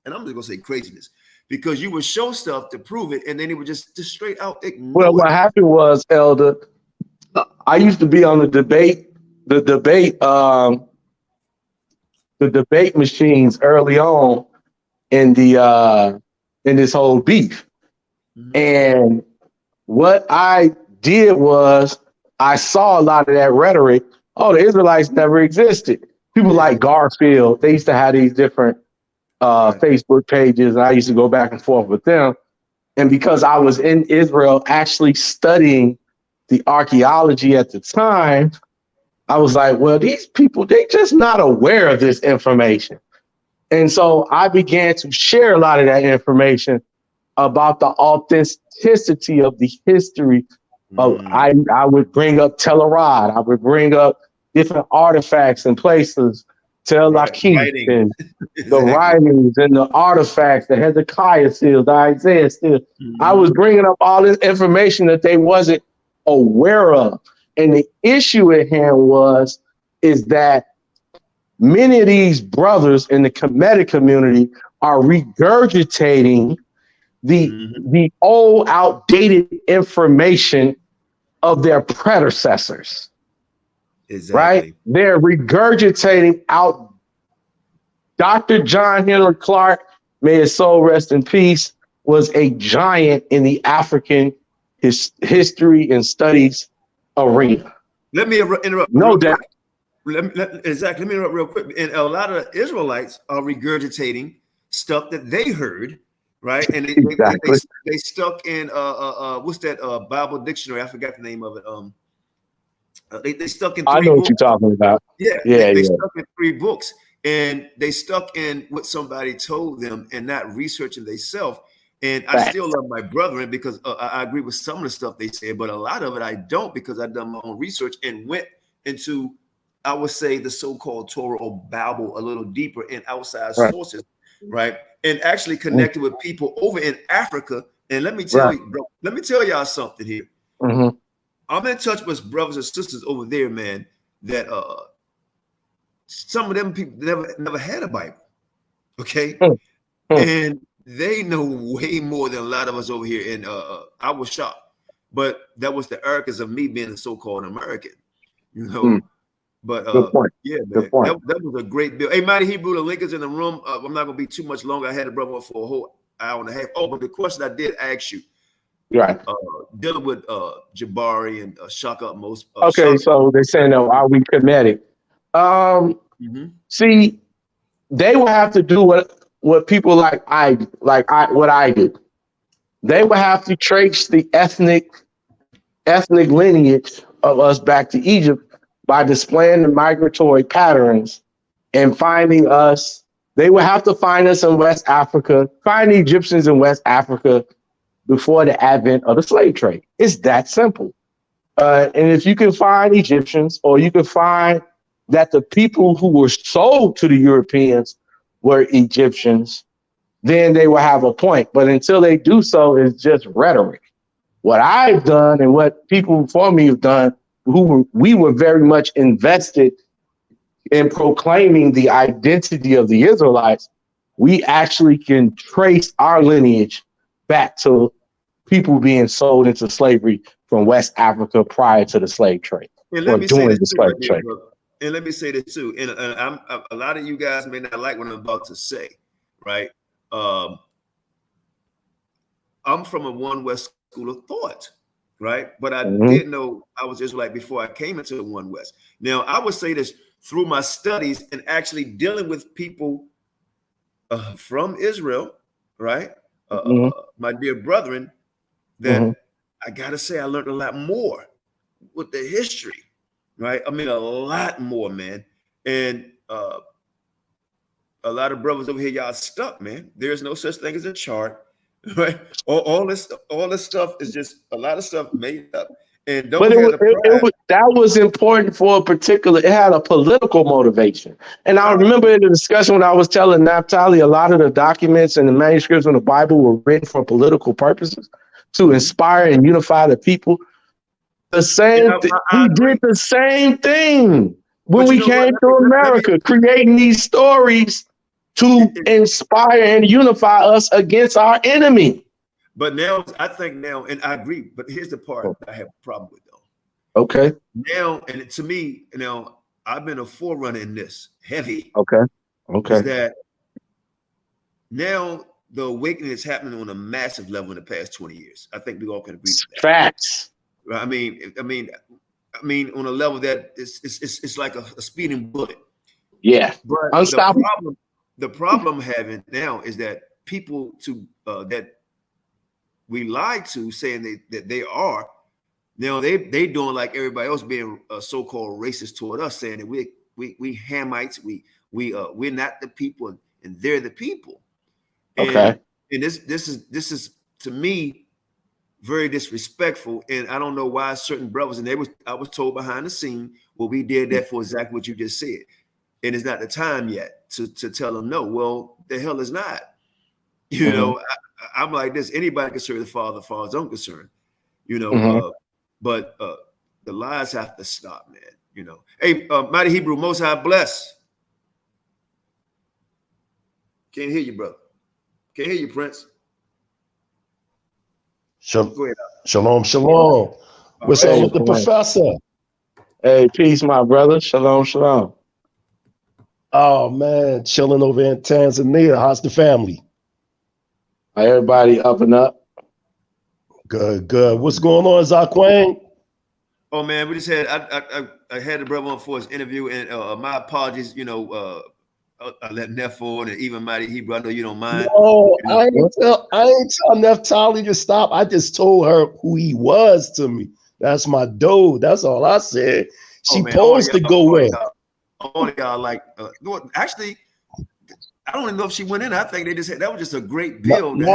And I'm just going to say craziness. Because you would show stuff to prove it, and then it would just straight out ignore Well, what happened was, Elder, I used to be on the debate machines early on in this whole beef. And what I did was I saw a lot of that rhetoric. Oh, the Israelites never existed. People like Garfield, they used to have these different Facebook pages, and I used to go back and forth with them. And because I was in Israel actually studying the archaeology at the time, I was like, well, these people, they just not aware of this information. And so I began to share a lot of that information about the authenticity of the history of, I would bring up Tel Arad, I would bring up different artifacts and places, Tel Lachish, and the writings and the artifacts, the Hezekiah seals, the Isaiah seals. I was bringing up all this information that they wasn't aware of. And the issue at hand is that many of these brothers in the Kemetic community are regurgitating the old, outdated information of their predecessors. Right? They're regurgitating out. Dr. John Henry Clark, may his soul rest in peace, was a giant in the African history and studies arena. Let me interrupt. No doubt. Let me interrupt real quick. And a lot of the Israelites are regurgitating stuff that they heard, right? And they stuck in what's that Bible dictionary? I forgot the name of it. They stuck in 3 I know books. what you're talking about. They stuck in 3 books, and they stuck in what somebody told them and not researching themselves. And I still love my brethren because I agree with some of the stuff they said, but a lot of it I don't, because I've done my own research and went into, I would say, the so-called Torah or Bible a little deeper in outside sources, right? And actually connected with people over in Africa. And let me tell you, bro, let me tell y'all something here. I'm in touch with brothers and sisters over there, man, that some of them people never had a Bible, okay? And they know way more than a lot of us over here. And I was shocked. But that was the arrogance of me being a so-called American, you know. But yeah, man, that was a great bill. Hey, Mighty Hebrew, the link is in the room. I'm not gonna be too much longer. I had a brother on for a whole hour and a half. Oh, but the question I did ask you, dealing with Jabari and Shaka most. So they're saying, are we Kemetic? See, they will have to do what what people what I did. They would have to trace the ethnic lineage of us back to Egypt by displaying the migratory patterns and finding us. They would have to find us in West Africa, find the Egyptians in West Africa before the advent of the slave trade. It's that simple. And if you can find Egyptians, or you can find that the people who were sold to the Europeans were Egyptians, then they will have a point. But until they do so, it's just rhetoric. What I've done and what people before me have done, we were very much invested in proclaiming the identity of the Israelites. We actually can trace our lineage back to people being sold into slavery from West Africa prior to the slave trade, or during the slave trade. And let me say this too. And a lot of you guys may not like what I'm about to say, right? I'm from a One West school of thought, right? But I didn't know I was Israelite before I came into the One West. Now, I would say this through my studies and actually dealing with people from Israel, right? My dear brethren, that I gotta say I learned a lot more with the history, right? I mean, a lot more, man. And a lot of brothers over here, y'all stuck, man. There's no such thing as a chart, right? All this stuff is just a lot of stuff made up. And don't that was important for a particular. It had a political motivation. And I remember in the discussion when I was telling Naphtali, a lot of the documents and the manuscripts in the Bible were written for political purposes, to inspire and unify the people. The same he did the same thing when we came to America, creating these stories to inspire and unify us against our enemy. But now, I think now, and I agree, but here's the part I have a problem with, though. Okay. Now, and to me, now, I've been a forerunner in this, heavy. Okay. Is that now the awakening is happening on a massive level in the past 20 years. I think we all can agree with that. Facts. I mean, on a level that it's like a speeding bullet. Yeah. But unstoppable. The problem having now is that people that we lied to, saying that they are, now they doing like everybody else, being so-called racist toward us, saying that we Hamites, we're not the people and they're the people. And this is to me very disrespectful, and I don't know why certain brothers, and I was told behind the scene, well, we did that for exactly what you just said, and it's not the time yet to tell them no. Well, the hell is not. You know, I'm like this. Anybody can serve the Father, Father's own concern. You know, but the lies have to stop, man. You know, hey, Mighty Hebrew, Most High bless. Can't hear you, brother. Can't hear you, Prince. Shalom, shalom. What's up with the professor? Hey, peace, my brother. Shalom, shalom. Oh, man, chilling over in Tanzania. How's the family? Everybody up and up. Good, good. What's going on, Zaquang? Oh, man, we just had, I had the brother on for his interview, and my apologies, you know, I let Nephil and even Mighty Hebrew. I know you don't mind. No, you know? I ain't tell Naphtali to stop. I just told her who he was to me. That's my dude. That's all I said. She posed to go in. All y'all like, actually, I don't even know if she went in. I think they just had, that was just a great build. You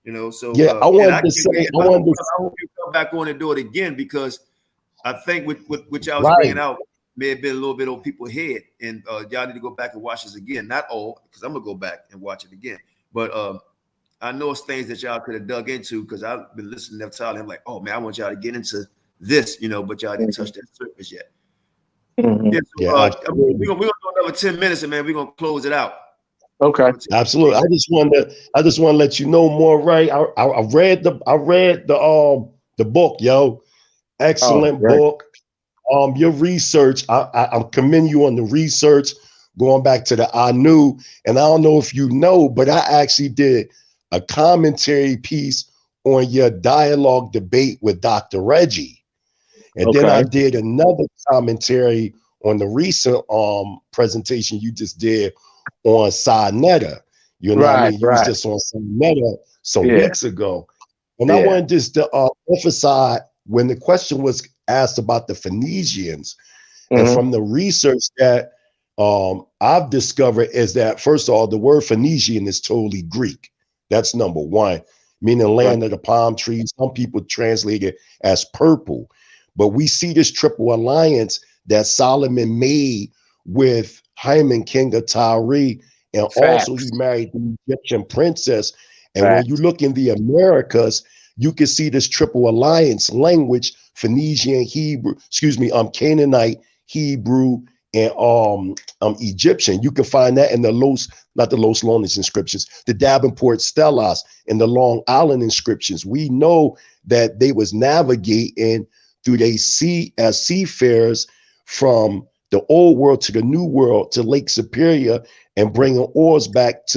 know, so yeah, I wanted to say, I hope you come back on and do it again, because I think with y'all was bringing out may have been a little bit on people's head, and y'all need to go back and watch this again. Not all, because I'm gonna go back and watch it again. But I know it's things that y'all could have dug into, because I've been listening to Naphtali. I'm like, oh man, I want y'all to get into this, you know, but y'all didn't touch that surface yet. Yeah, so, we're gonna do another 10 minutes, and man, we're gonna close it out. Okay, absolutely. I just want to let you know more, right? I read the book, yo. Excellent book. Your research, I commend you on the research, going back to the I knew, and I don't know if you know, but I actually did a commentary piece on your dialogue debate with Dr. Reggie. And then I did another commentary on the recent presentation you just did on Sinetta. You know what I mean? You was Right. just on Sinetta some Yeah. weeks ago. And I Yeah. wanted just to emphasize when the question was asked about the Phoenicians, and from the research that I've discovered is that, first of all, the word Phoenician is totally Greek. That's number one, meaning land of the palm trees. Some people translate it as purple. But we see this triple alliance that Solomon made with Hyman, king of Tyre, and also he married the Egyptian princess. And when you look in the Americas, you can see this triple alliance language: Phoenician, Hebrew, Canaanite, Hebrew, and Egyptian. You can find that in the not the Los Lonis inscriptions, the Davenport Stellas and the Long Island inscriptions. We know that they was navigating through they sea as seafarers from the old world to the new world to Lake Superior, and bringing ores back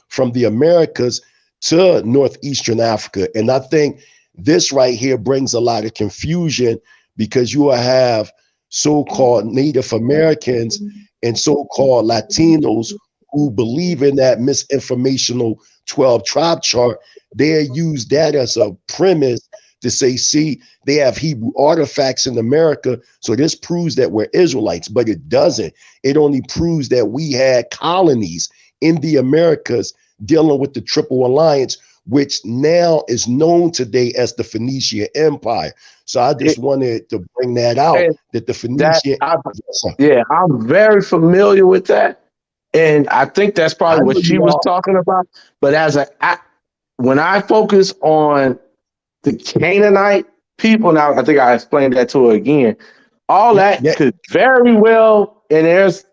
from the Americas to northeastern Africa. And I think this right here brings a lot of confusion, because you will have so-called Native Americans and so-called Latinos who believe in that misinformational 12 tribe chart. They use that as a premise to say, see, they have Hebrew artifacts in America, so this proves that we're Israelites. But it doesn't. It only proves that we had colonies in the Americas dealing with the Triple Alliance, which now is known today as the Phoenician Empire. So I just wanted to bring that out, that the Phoenician. I'm very familiar with that. And I think that's probably what she was talking about. But when I focus on the Canaanite people, now I think I explained that to her again, all that could very well, and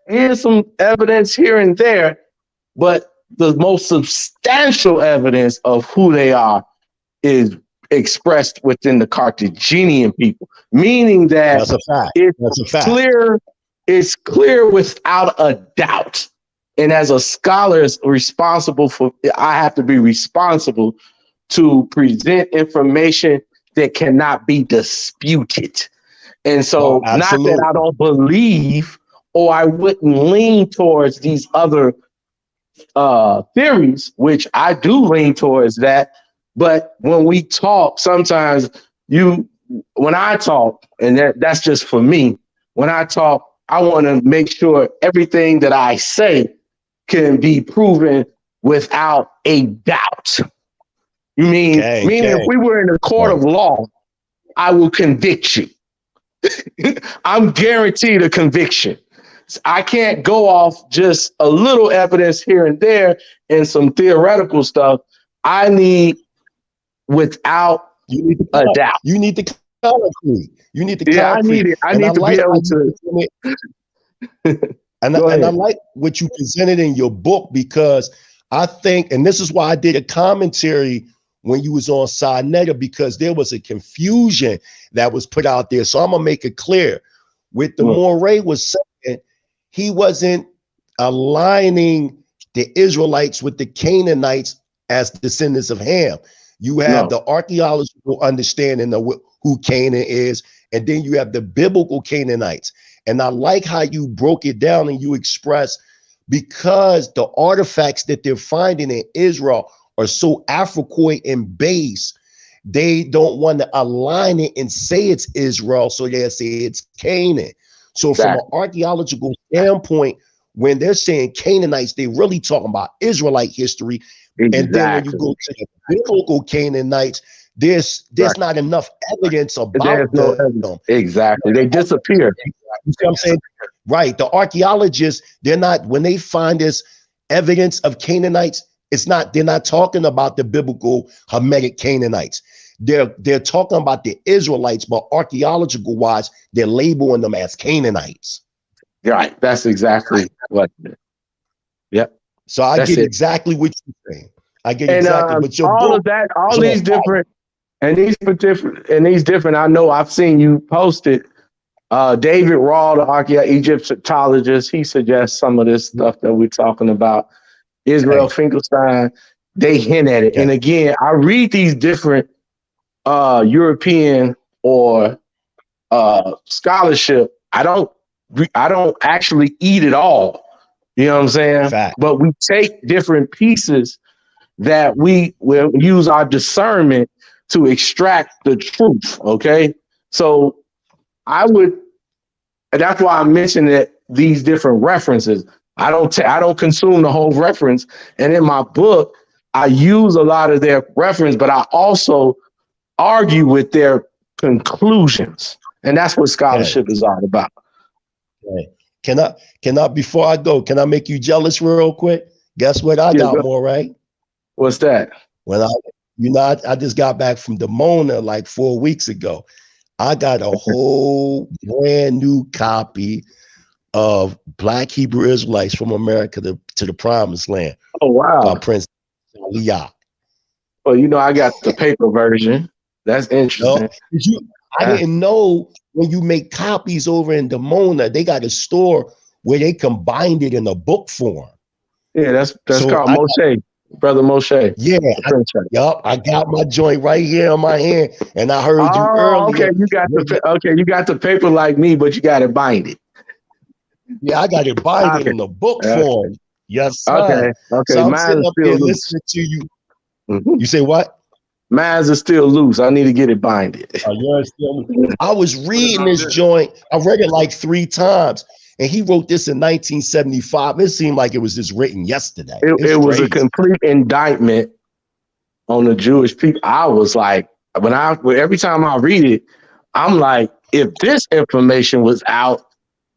here's some evidence here and there, but the most substantial evidence of who they are is expressed within the Carthaginian people, meaning that that's a fact. It's clear without a doubt. And as a scholar is responsible for, I have to be responsible to present information that cannot be disputed. And so not that I don't believe or I wouldn't lean towards these other theories, which I do lean towards that. But when we talk, sometimes when I talk, and that's just for me, when I talk, I want to make sure everything that I say can be proven without a doubt. You mean, if we were in a court of law, I will convict you. I'm guaranteed a conviction. I can't go off just a little evidence here and there and some theoretical stuff. I need without a doubt. You need the concrete. You need the concrete. I need it. I need to be able to. And I like what you presented in your book, because I think, and this is why I did a commentary when you was on Sinetta, because there was a confusion that was put out there. So I'm gonna make it clear. With the Moray was saying, he wasn't aligning the Israelites with the Canaanites as descendants of Ham. You have the archaeological understanding of who Canaan is, and then you have the biblical Canaanites. And I like how you broke it down and you expressed, because the artifacts that they're finding in Israel are so Africoid in base, they don't want to align it and say it's Israel, so they'll say it's Canaan. So from an archaeological standpoint, when they're saying Canaanites, they're really talking about Israelite history. And then when you go to the biblical Canaanites, there's not enough evidence about them. Exactly. They disappear. You see what I'm saying? Right. The archaeologists, when they find this evidence of Canaanites, they're not talking about the biblical Hamitic Canaanites. They're talking about the Israelites, but archaeological wise, they're labeling them as Canaanites. Right. That's exactly what. Yep. So I get exactly what you're saying. I get exactly. But your all book, of that, all these different, and these different. I know I've seen you post it. David Raw, the Egyptologist, he suggests some of this stuff that we're talking about. Israel Finkelstein, they hint at it. And again, I read these different European or scholarship. I don't actually eat it all. You know what I'm saying? Fact. But we take different pieces that we will use our discernment to extract the truth. Okay. So I would, and that's why I mentioned that these different references. I don't consume the whole reference. And in my book, I use a lot of their reference, but I also argue with their conclusions. And that's what scholarship is all about. Okay. Can I, before I go, can I make you jealous real quick? Guess what I got more, right? What's that? When I just got back from Demona like 4 weeks ago. I got a whole brand new copy of Black Hebrew Israelites from America to the Promised Land. Oh, wow. By Prince Leah. Well, you know, I got the paper version. That's interesting. I didn't know when you make copies over in Demona, they got a store where they combined it in a book form. Yeah, that's called Moshe, Brother Moshe. Yeah, I got my joint right here in my hand, and I heard you earlier. Okay, you got the paper like me, but you got it binded. Yeah, I got it binded in the book form. Yes, sir. Okay. So I'm Mine sitting is up still here loose. listening to you. Mm-hmm. You say what? Mine is still loose. I need to get it binded. I was reading this joint. I read it like 3 times. And he wrote this in 1975. It seemed like it was just written yesterday. It was a complete indictment on the Jewish people. I was like, every time I read it, I'm like, if this information was out,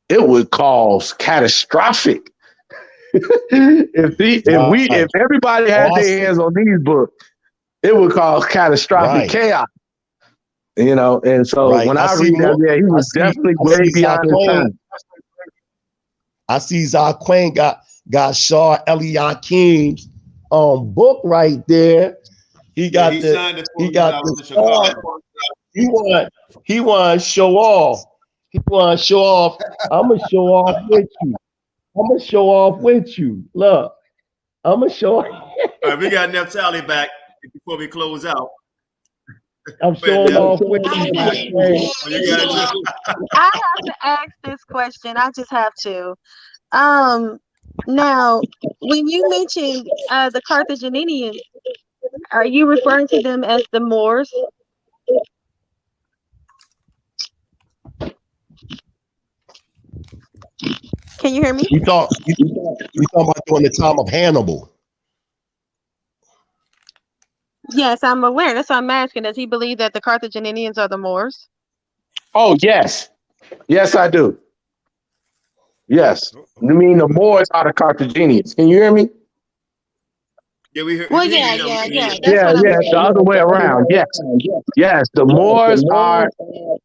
it would cause catastrophic. If everybody had their hands on these books, it would cause catastrophic chaos. You know, and so when I read that, he was definitely way beyond his time. I see Zaquin got Shaw Eliakim's book right there. He got he want to show off. He want to show off. I'm gonna show off with you. I'm gonna show off with you. Look, I'm gonna show. All right, we got Naphtali back before we close out. I'm showing off with you. I have to ask this question. I just have to. Now, when you mentioned the Carthaginians, are you referring to them as the Moors? Can you hear me? You talking about during the time of Hannibal? Yes, I'm aware. That's why I'm asking. Does he believe that the Carthaginians are the Moors? Oh, yes. Yes, I do. Yes. You mean the Moors are the Carthaginians. Can you hear me? Yeah, we heard. Well, yeah. The other way around. Yes. The Moors are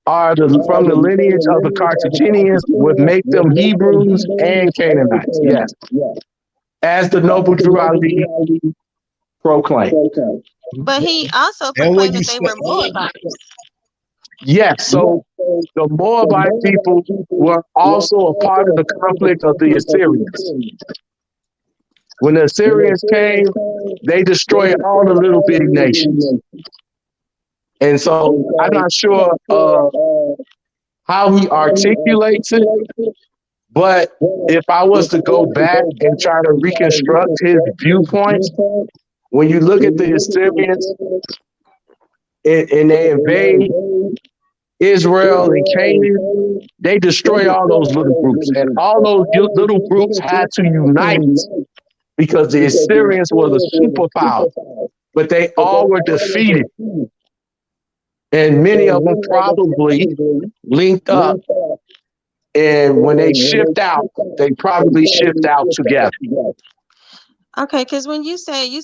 from the lineage of the Carthaginians, would make them Hebrews and Canaanites. Yes. As the noble duality proclaimed. But he also proclaimed that they were Moabites. Yes, so the Moabite people were also a part of the conflict of the Assyrians. When the Assyrians came, they destroyed all the little bitty nations. And so I'm not sure how he articulates it, but if I was to go back and try to reconstruct his viewpoints, when you look at the Assyrians and they invade Israel and Canaan, they destroy all those little groups. And all those little groups had to unite because the Assyrians were the superpower, but they all were defeated. And many of them probably linked up. And when they shift out, they probably shift out together. Okay, because when you say you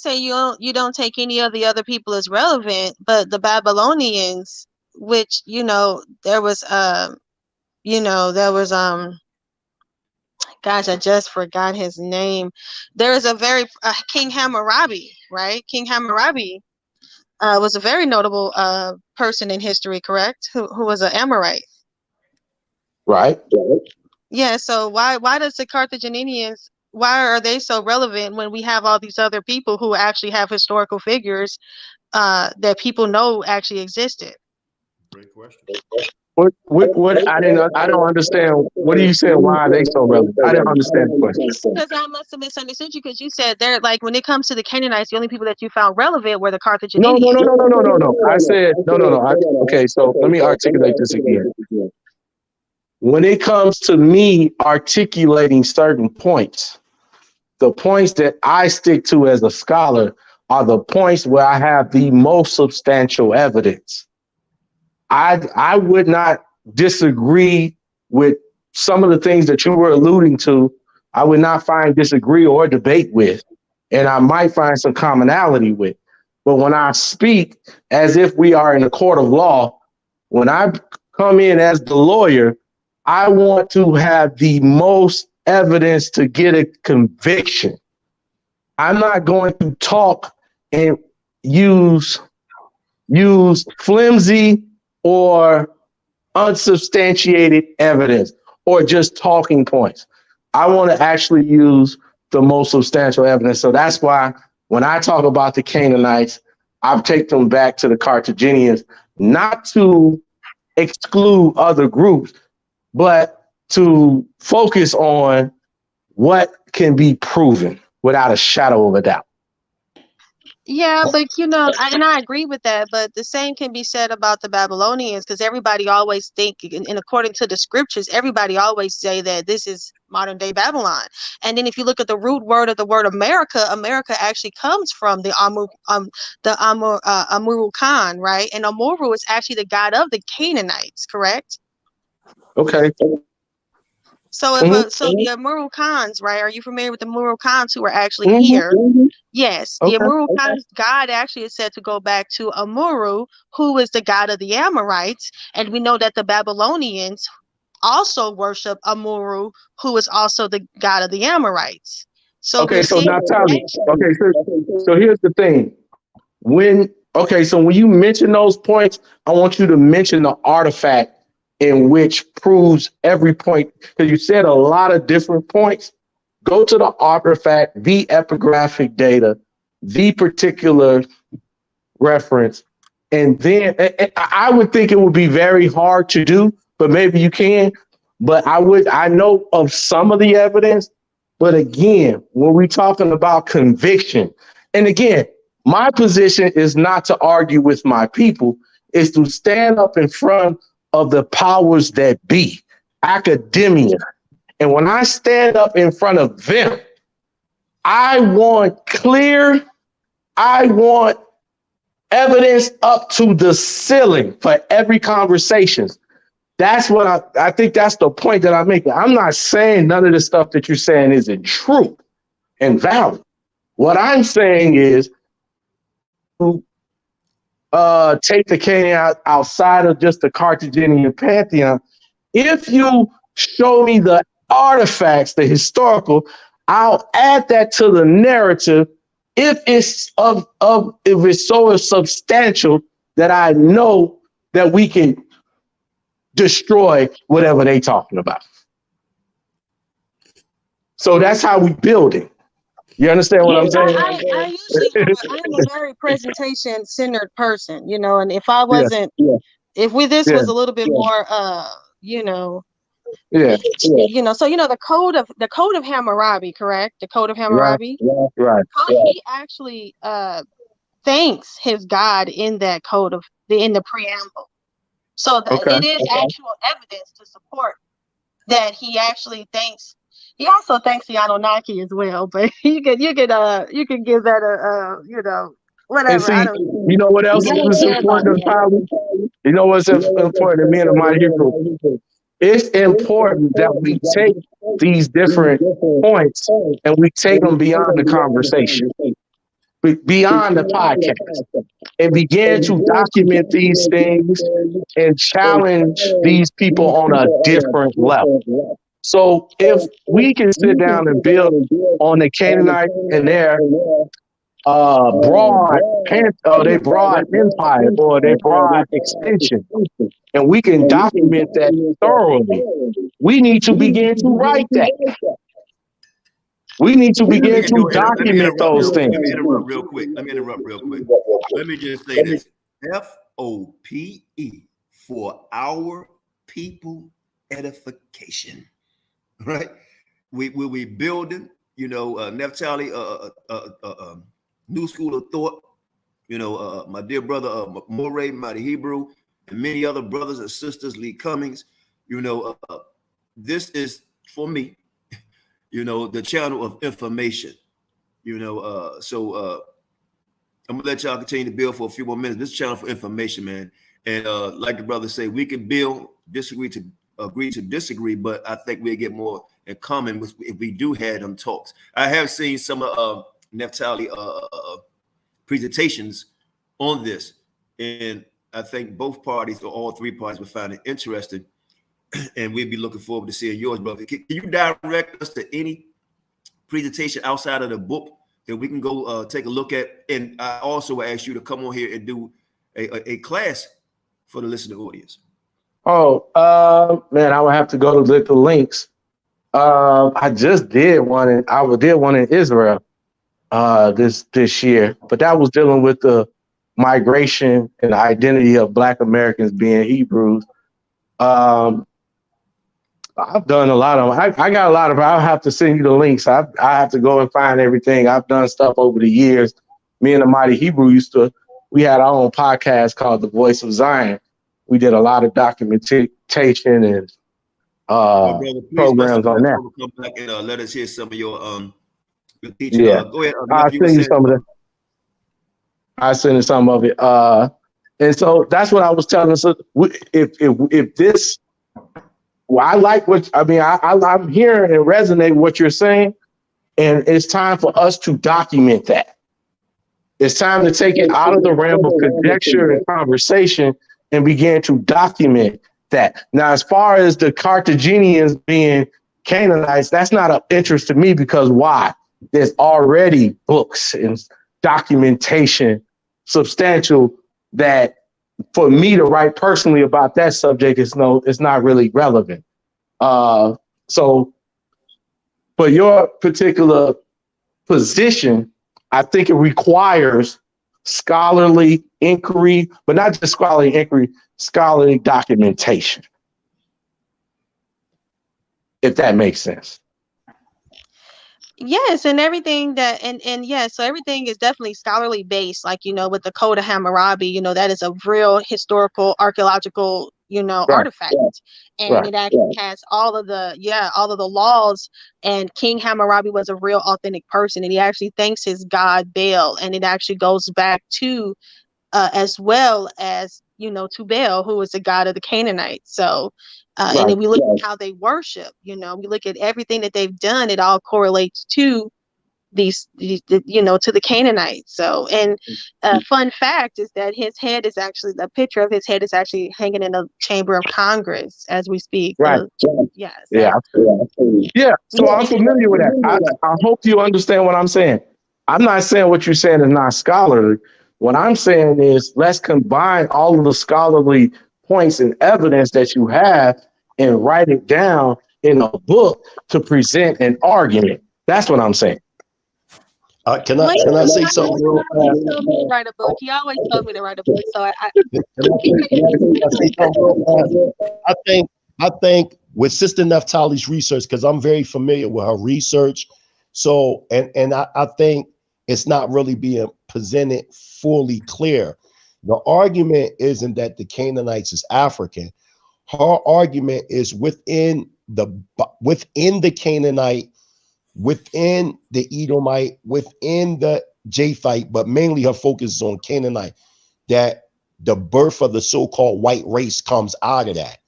don't take any of the other people as relevant, but the Babylonians, which there was gosh, I just forgot his name. There is a very King Hammurabi, right? King Hammurabi was a very notable person in history, correct? Who was an Amorite. Right. Yeah, so why does the Carthaginians, why are they so relevant when we have all these other people who actually have historical figures that people know actually existed? Great question. What I don't understand. What are you saying? Why are they so relevant? I didn't understand the question. Because I must have misunderstood you, because you said they're like, when it comes to the Canaanites, the only people that you found relevant were the Carthaginians. No. I said no. Okay, so let me articulate this again. When it comes to me articulating certain points, the points that I stick to as a scholar are the points where I have the most substantial evidence. I would not disagree with some of the things that you were alluding to. I would not disagree or debate with, and I might find some commonality with. But when I speak as if we are in a court of law, when I come in as the lawyer, I want to have the most evidence to get a conviction. I'm not going to talk and use flimsy or unsubstantiated evidence or just talking points. I want to actually use the most substantial evidence. So that's why when I talk about the Canaanites, I've taken them back to the Carthaginians, not to exclude other groups, but to focus on what can be proven without a shadow of a doubt. Yeah, but I agree with that, but the same can be said about the Babylonians, because everybody always think, and according to the scriptures, everybody always say that this is modern day Babylon. And then if you look at the root word of the word America, America actually comes from the Amuru Khan, right? And Amuru is actually the god of the Canaanites, correct? Okay. So the Amuru Khans, right? Are you familiar with the Amuru Khans who are actually here? Yes, the Amuru Khans god actually is said to go back to Amuru, who is the god of the Amorites, and we know that the Babylonians also worship Amuru, who is also the god of the Amorites. So so now tell me. Okay, so here's the thing. When you mention those points, I want you to mention the artifact in which proves every point, because you said a lot of different points. Go to the artifact, the epigraphic data, the particular reference, and then I would think it would be very hard to do, but maybe you can. But I know of some of the evidence, but again, when we're talking about conviction, and again, my position is not to argue with my people, is to stand up in front of the powers that be, academia. And when I stand up in front of them, I want evidence up to the ceiling for every conversation. That's what I think that's the point that I'm making. I'm not saying none of the stuff that you're saying isn't true and valid. What I'm saying is to take the Canaan outside of just the Carthaginian pantheon. If you show me the artifacts, the historical, I'll add that to the narrative. If it's if it's so substantial that I know that we can destroy whatever they talking about. So that's how we build it. You understand what I'm saying? I usually I'm a very presentation-centered person, and if I wasn't, if this was a little bit more, so the code of Hammurabi, correct? The code of Hammurabi, right? He actually thanks his God in that code in the preamble, so it is actual evidence to support that he actually thanks. He also thanks the Anunnaki as well, but you can give that whatever. And see, you know what else is important, Tyler? You know what's important to me and my Hebrew? It's important that we take these different points and we take them beyond the conversation, beyond the podcast, and begin to document these things and challenge these people on a different level. So if we can sit down and build on the Canaanite and their broad empire or their broad extension, and we can document that thoroughly, we need to begin to write that. We need to begin to document those things. Let me interrupt real quick. Let me just say this. F.O.P.E for our people edification, right? We building, Naphtali, New School of Thought, my dear brother Moray, Mighty Hebrew, and many other brothers and sisters, Lee Cummings. This is for me, the channel of information. So I'm gonna let y'all continue to build for a few more minutes. This channel for information, man. And like the brother say, we can build, agree to disagree, but I think we'll get more in common if we do have them talks. I have seen some of Naphtali presentations on this, and I think both parties or all three parties will find it interesting, and we'll be looking forward to seeing yours, brother. Can you direct us to any presentation outside of the book that we can go take a look at? And I also will ask you to come on here and do a class for the listening audience. Oh, man, I would have to go to the links. I just did one, and I did one in Israel this year, but that was dealing with the migration and the identity of Black Americans being Hebrews. I've done a lot of them. I got a lot of. I'll have to send you the links. I have to go and find everything. I've done stuff over the years. Me and the Mighty Hebrew we had our own podcast called The Voice of Zion. We did a lot of documentation and programs on that. Come back and let us hear some of your teaching. Yeah, go ahead. I'll send you some of that. I'll send you some of it. And so that's what I was telling us. If this. Well, I like what I'm hearing and resonate with what you're saying, and it's time for us to document that. It's time to take it out of the realm of conjecture and conversation and begin to document that. Now, as far as the Carthaginians being Canaanites, that's not of interest to me because why? There's already books and documentation substantial that for me to write personally about that subject it's not really relevant. So for your particular position, I think it requires scholarly inquiry, but not just scholarly inquiry, scholarly documentation. If that makes sense. Yes, and everything that and yes, so everything is definitely scholarly based, like with the Code of Hammurabi, that is a real historical archaeological, artifact. And it actually has all of the laws, and King Hammurabi was a real authentic person, and he actually thanks his god Baal, and it actually goes back to as well as to Baal, who was the god of the Canaanites. So and then we look at how they worship, we look at everything that they've done, it all correlates to these to the Canaanites. So, and fun fact is that the picture of his head is actually hanging in the Chamber of Congress as we speak. Right. Yes. Yeah. So I'm familiar with that. I hope you understand what I'm saying. I'm not saying what you're saying is not scholarly. What I'm saying is let's combine all of the scholarly points and evidence that you have and write it down in a book to present an argument. That's what I'm saying. Can I say something real fast? He told me to write a book. He always told me to write a book. So I think with Sister Naphtali's research, because I'm very familiar with her research. So, and I think it's not really being presented fully clear. The argument isn't that the Canaanites is African. Her argument is within the Canaanite, within the Edomite, within the Japhite, but mainly her focus is on Canaanite, that the birth of the so-called white race comes out of that.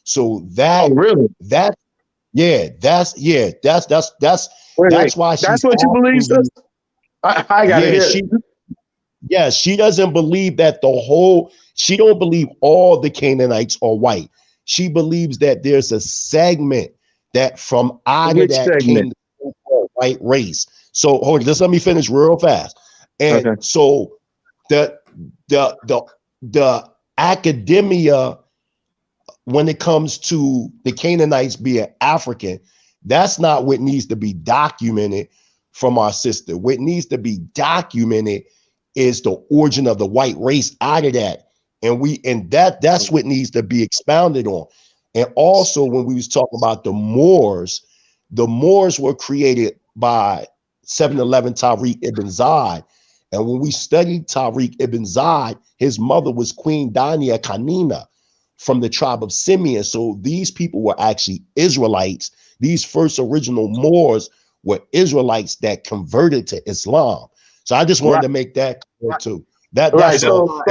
So that that's why that's what you believe, sis? I got it. She doesn't believe that she don't believe all the Canaanites are white. She believes that there's a segment that from out of that came the white race. So hold on, just let me finish real fast. And so the academia, when it comes to the Canaanites being African, that's not what needs to be documented from our sister. What needs to be documented is the origin of the white race out of that. And that's what needs to be expounded on. And also when we was talking about the Moors were created by 711 Tariq ibn Ziyad. And when we studied Tariq ibn Ziyad, his mother was Queen Dania Kanina from the tribe of Simeon. So these people were actually Israelites. These first original Moors were Israelites that converted to Islam. So I just wanted to make that clear too. That's all.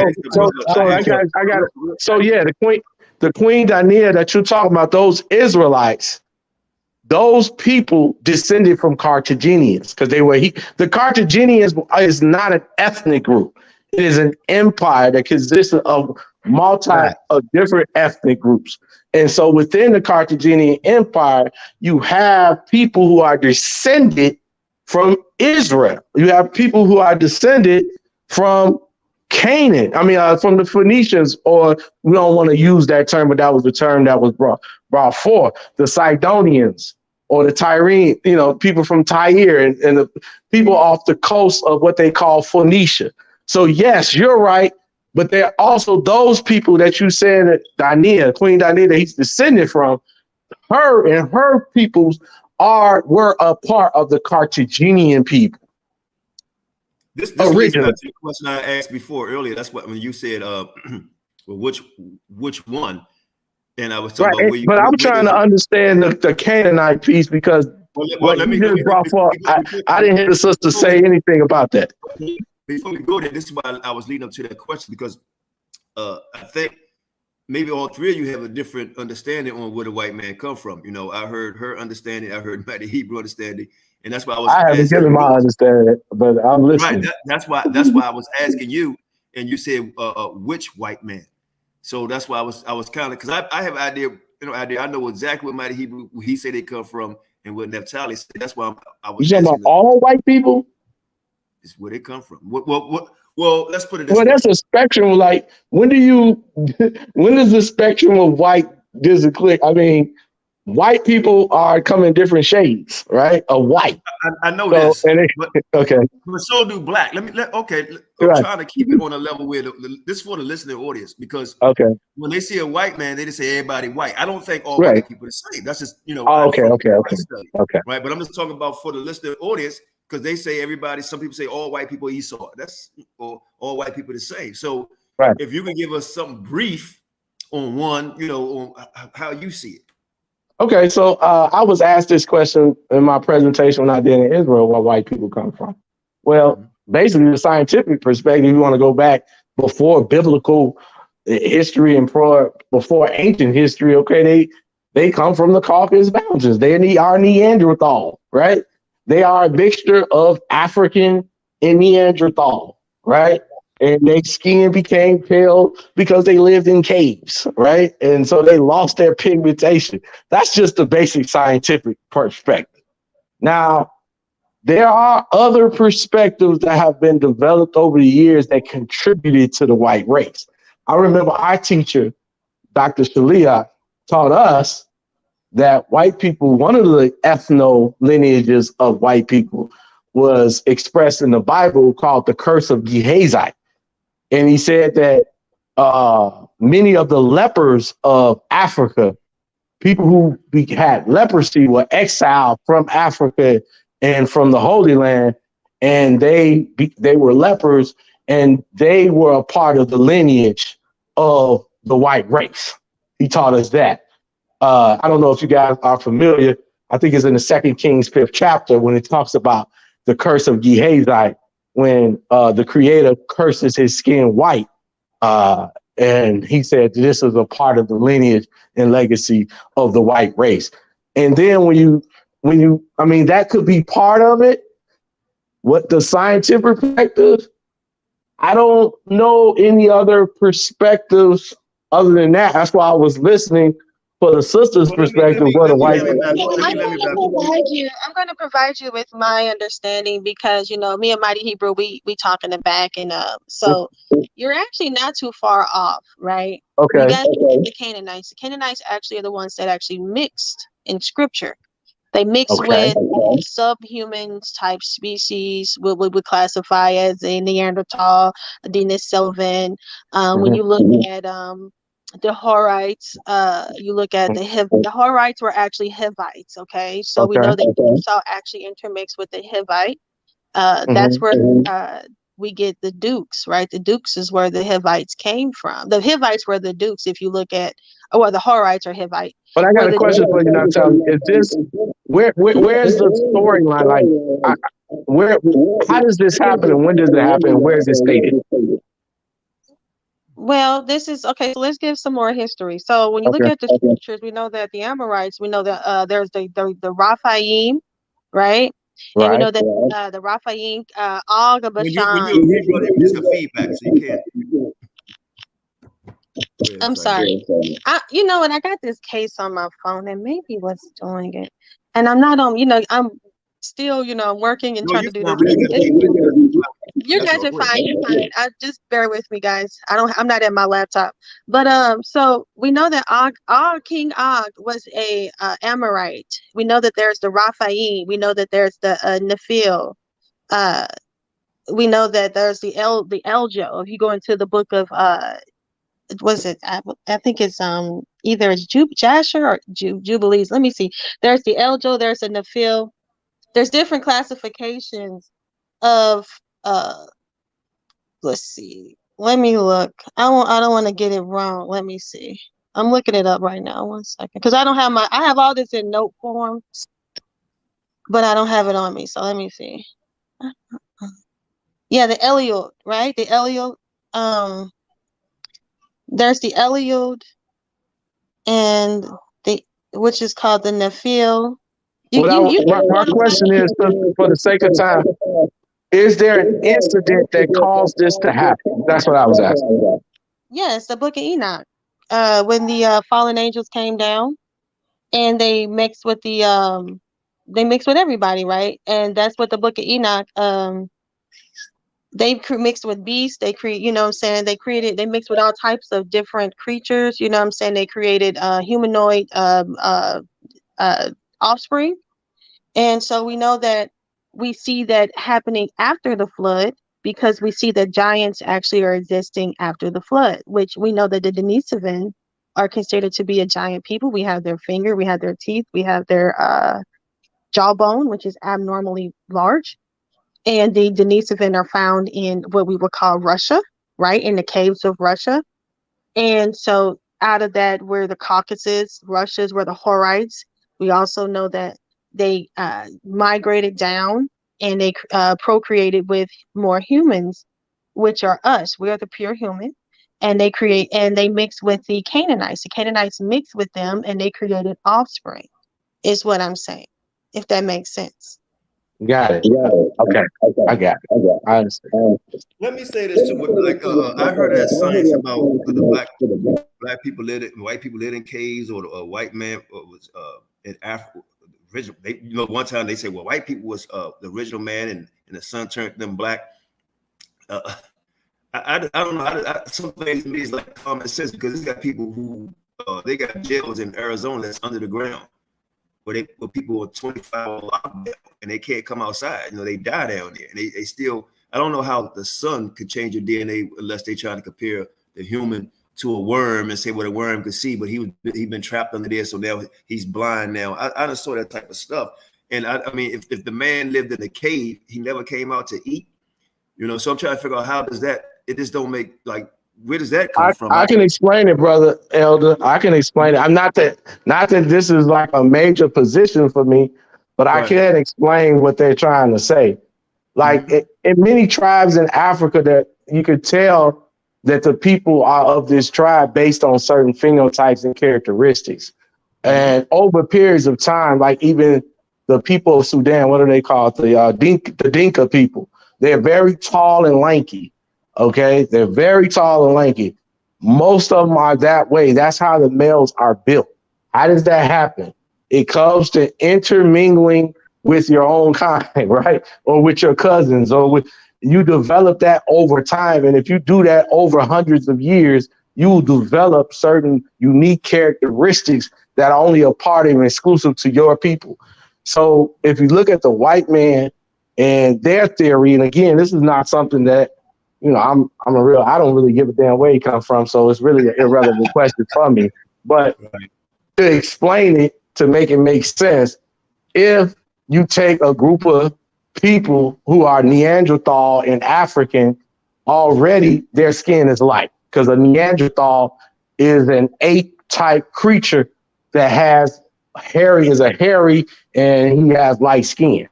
So yeah, the Queen Dania that you're talking about, those Israelites, those people descended from Carthaginians because the Carthaginians is not an ethnic group. It is an empire that consists of different ethnic groups. And so within the Carthaginian Empire, you have people who are descended from Israel. You have people who are descended from Canaan. I mean, from the Phoenicians, or we don't want to use that term, but that was the term that was brought forth. The Sidonians or the Tyrene, people from Tyre and the people off the coast of what they call Phoenicia. So yes, you're right. But there are also those people that you said that Queen Dania, that he's descended from, her and her peoples were a part of the Carthaginian people. This originally the question I asked before earlier. That's what when you said well, which one, and I was talking about where you. But I'm trying to understand the Canaanite piece because what you just brought forth, I didn't hear the sister say anything about that. Before we go there, this is why I was leading up to that question, because I think maybe all three of you have a different understanding on where the white man come from. I heard her understanding, I heard the Hebrew understanding, and that's why I haven't given my understanding, but I'm listening. Right, that's why I was asking you, and you said which white man. So that's why I was kind of, because I have idea. I know exactly what Mighty Hebrew he said they come from, and what Naphtali said. That's why I was. You talking about all white people? Is where they come from. Well, let's put it this way. That's a spectrum. Like, when does the spectrum of white click? I mean, white people come in different shades, right? Of white. I know this. Okay. But so do black. I'm trying to keep it on a level where this is for the listening audience, because when they see a white man, they just say everybody white. I don't think all white people are the same. That's just okay. Right, but I'm just talking about for the listening audience. Because they say some people say all white people Esau. That's all white people the same. So if you can give us something brief on one, on how you see it. Okay, so I was asked this question in my presentation when I did in Israel, where white people come from. Well, basically the scientific perspective, you want to go back before biblical history and before ancient history. Okay, they come from the Caucasus Mountains. They are Neanderthal, right? They are a mixture of African and Neanderthal, right? And their skin became pale because they lived in caves, right? And so they lost their pigmentation. That's just the basic scientific perspective. Now, there are other perspectives that have been developed over the years that contributed to the white race. I remember our teacher, Dr. Shalia, taught us that white people, one of the ethno lineages of white people was expressed in the Bible called the curse of Gehazi. And he said that many of the lepers of Africa, people who had leprosy, were exiled from Africa and from the Holy Land, and they were lepers, and they were a part of the lineage of the white race. He taught us that. I don't know if you guys are familiar. I think it's in the 2 Kings 5th chapter when it talks about the curse of Gehazi, when the creator curses his skin white. And he said this is a part of the lineage and legacy of the white race. And then that could be part of it. What the scientific perspective, I don't know any other perspectives other than that. That's why I was listening for the sister's perspective, what the white. I'm going to provide you with my understanding, because me and Mighty Hebrew, we talk in the back, and so you're actually not too far off, right? Okay. You got the Canaanites. The Canaanites actually are the ones that actually mixed in Scripture. They mix with subhumans type species, we would classify as a Neanderthal, a Denisylvan. When you look at the Horites. You look at the Horites were actually Hivites. Okay, so we know that Esau actually intermixed with the Hivite. That's where we get the Dukes, right? The Dukes is where the Hivites came from. The Hivites were the Dukes. If you look at, well, the Horites are Hivite. But I got a question for you now, Tally. Is this where's the storyline? Like, how does this happen, and when does it happen, and where is it stated? Well, this is okay. So let's give some more history. So when you look at the scriptures, we know that the Amorites. We know that there's the Raphaim, right? And we know that the Raphaim, Og of Bashan. When you just got feedback, so you can't. I'm sorry. You know, and I got this case on my phone, and maybe what's doing it. And I'm not on. You know, I'm still, you know, working and trying to do this. You guys are fine. You're fine. Just bear with me, guys. I'm not at my laptop. But so we know that King Og was a Amorite. We know that there's the Raphaim. We know that there's the Nephil. We know that there's the Eljo. If you go into the book of was it? I think it's either it's Jasher or Jubilees. Let me see. There's the Eljo. There's the Nephil. There's different classifications of let's see. Let me look. I don't want to get it wrong. Let me see. I'm looking it up right now. 1 second. Because I have all this in note form, but I don't have it on me. So let me see. Yeah, the Eliud, right? The Eliud. There's the Eliud and which is called the Nephil. My question is, for the sake of time, is there an incident that caused this to happen? That's what I was asking. Yes, the book of Enoch. When the fallen angels came down and they mixed with everybody, right? And that's what the book of Enoch, they mixed with beasts. They create, you know what I'm saying? They mixed with all types of different creatures, you know what I'm saying? They created humanoid offspring. And so we know that we see that happening after the flood, because we see that giants actually are existing after the flood, which we know that the Denisovan are considered to be a giant people. We have their finger, we have their teeth, we have their jawbone, which is abnormally large. And the Denisovan are found in what we would call Russia, right? In the caves of Russia. And so out of that, where the Caucasus, Russia's were the Horites. We also know that they migrated down and they procreated with more humans, which are us. We are the pure human. And they mix with the Canaanites. The Canaanites mixed with them and they created offspring, is what I'm saying, if that makes sense. Got it. Okay. I got it. I understand. Let me say this too. Like I heard that science about the black people lived, white people lived in caves, or a white man was in Africa. One time they said, well, white people was the original man, and the sun turned them black. I don't know. Some things to me is like common sense, because it's got people who they got jails in Arizona that's under the ground, where people are 25 locked down and they can't come outside. You know, they die down there, and they still. I don't know how the sun could change your DNA unless they try to compare the human to a worm and say what a worm could see, but he'd been trapped under there, so now he's blind now. I just saw that type of stuff. And I mean, if the man lived in a cave, he never came out to eat, you know. So I'm trying to figure out how does that, it just don't make, like, where does that come from? I can explain it, brother Elder. I can explain it. I'm not that this is like a major position for me, but I can explain what they're trying to say. Like in many tribes in Africa, that you could tell that the people are of this tribe based on certain phenotypes and characteristics. And over periods of time, like even the people of Sudan, what are they called? The Dinka people. They're very tall and lanky. Okay, they're very tall and lanky. Most of them are that way. That's how the males are built. How does that happen? It comes to intermingling with your own kind, right? Or with your cousins, or with, you develop that over time. And if you do that over hundreds of years, you will develop certain unique characteristics that are only a part and exclusive to your people. So if you look at the white man and their theory, and again, this is not something that you know, I don't really give a damn where he come from, so it's really an irrelevant question for me. But to explain it, to make it make sense, if you take a group of people who are Neanderthal and African, already their skin is light, because a Neanderthal is an ape-type creature that has hairy, and he has light skin.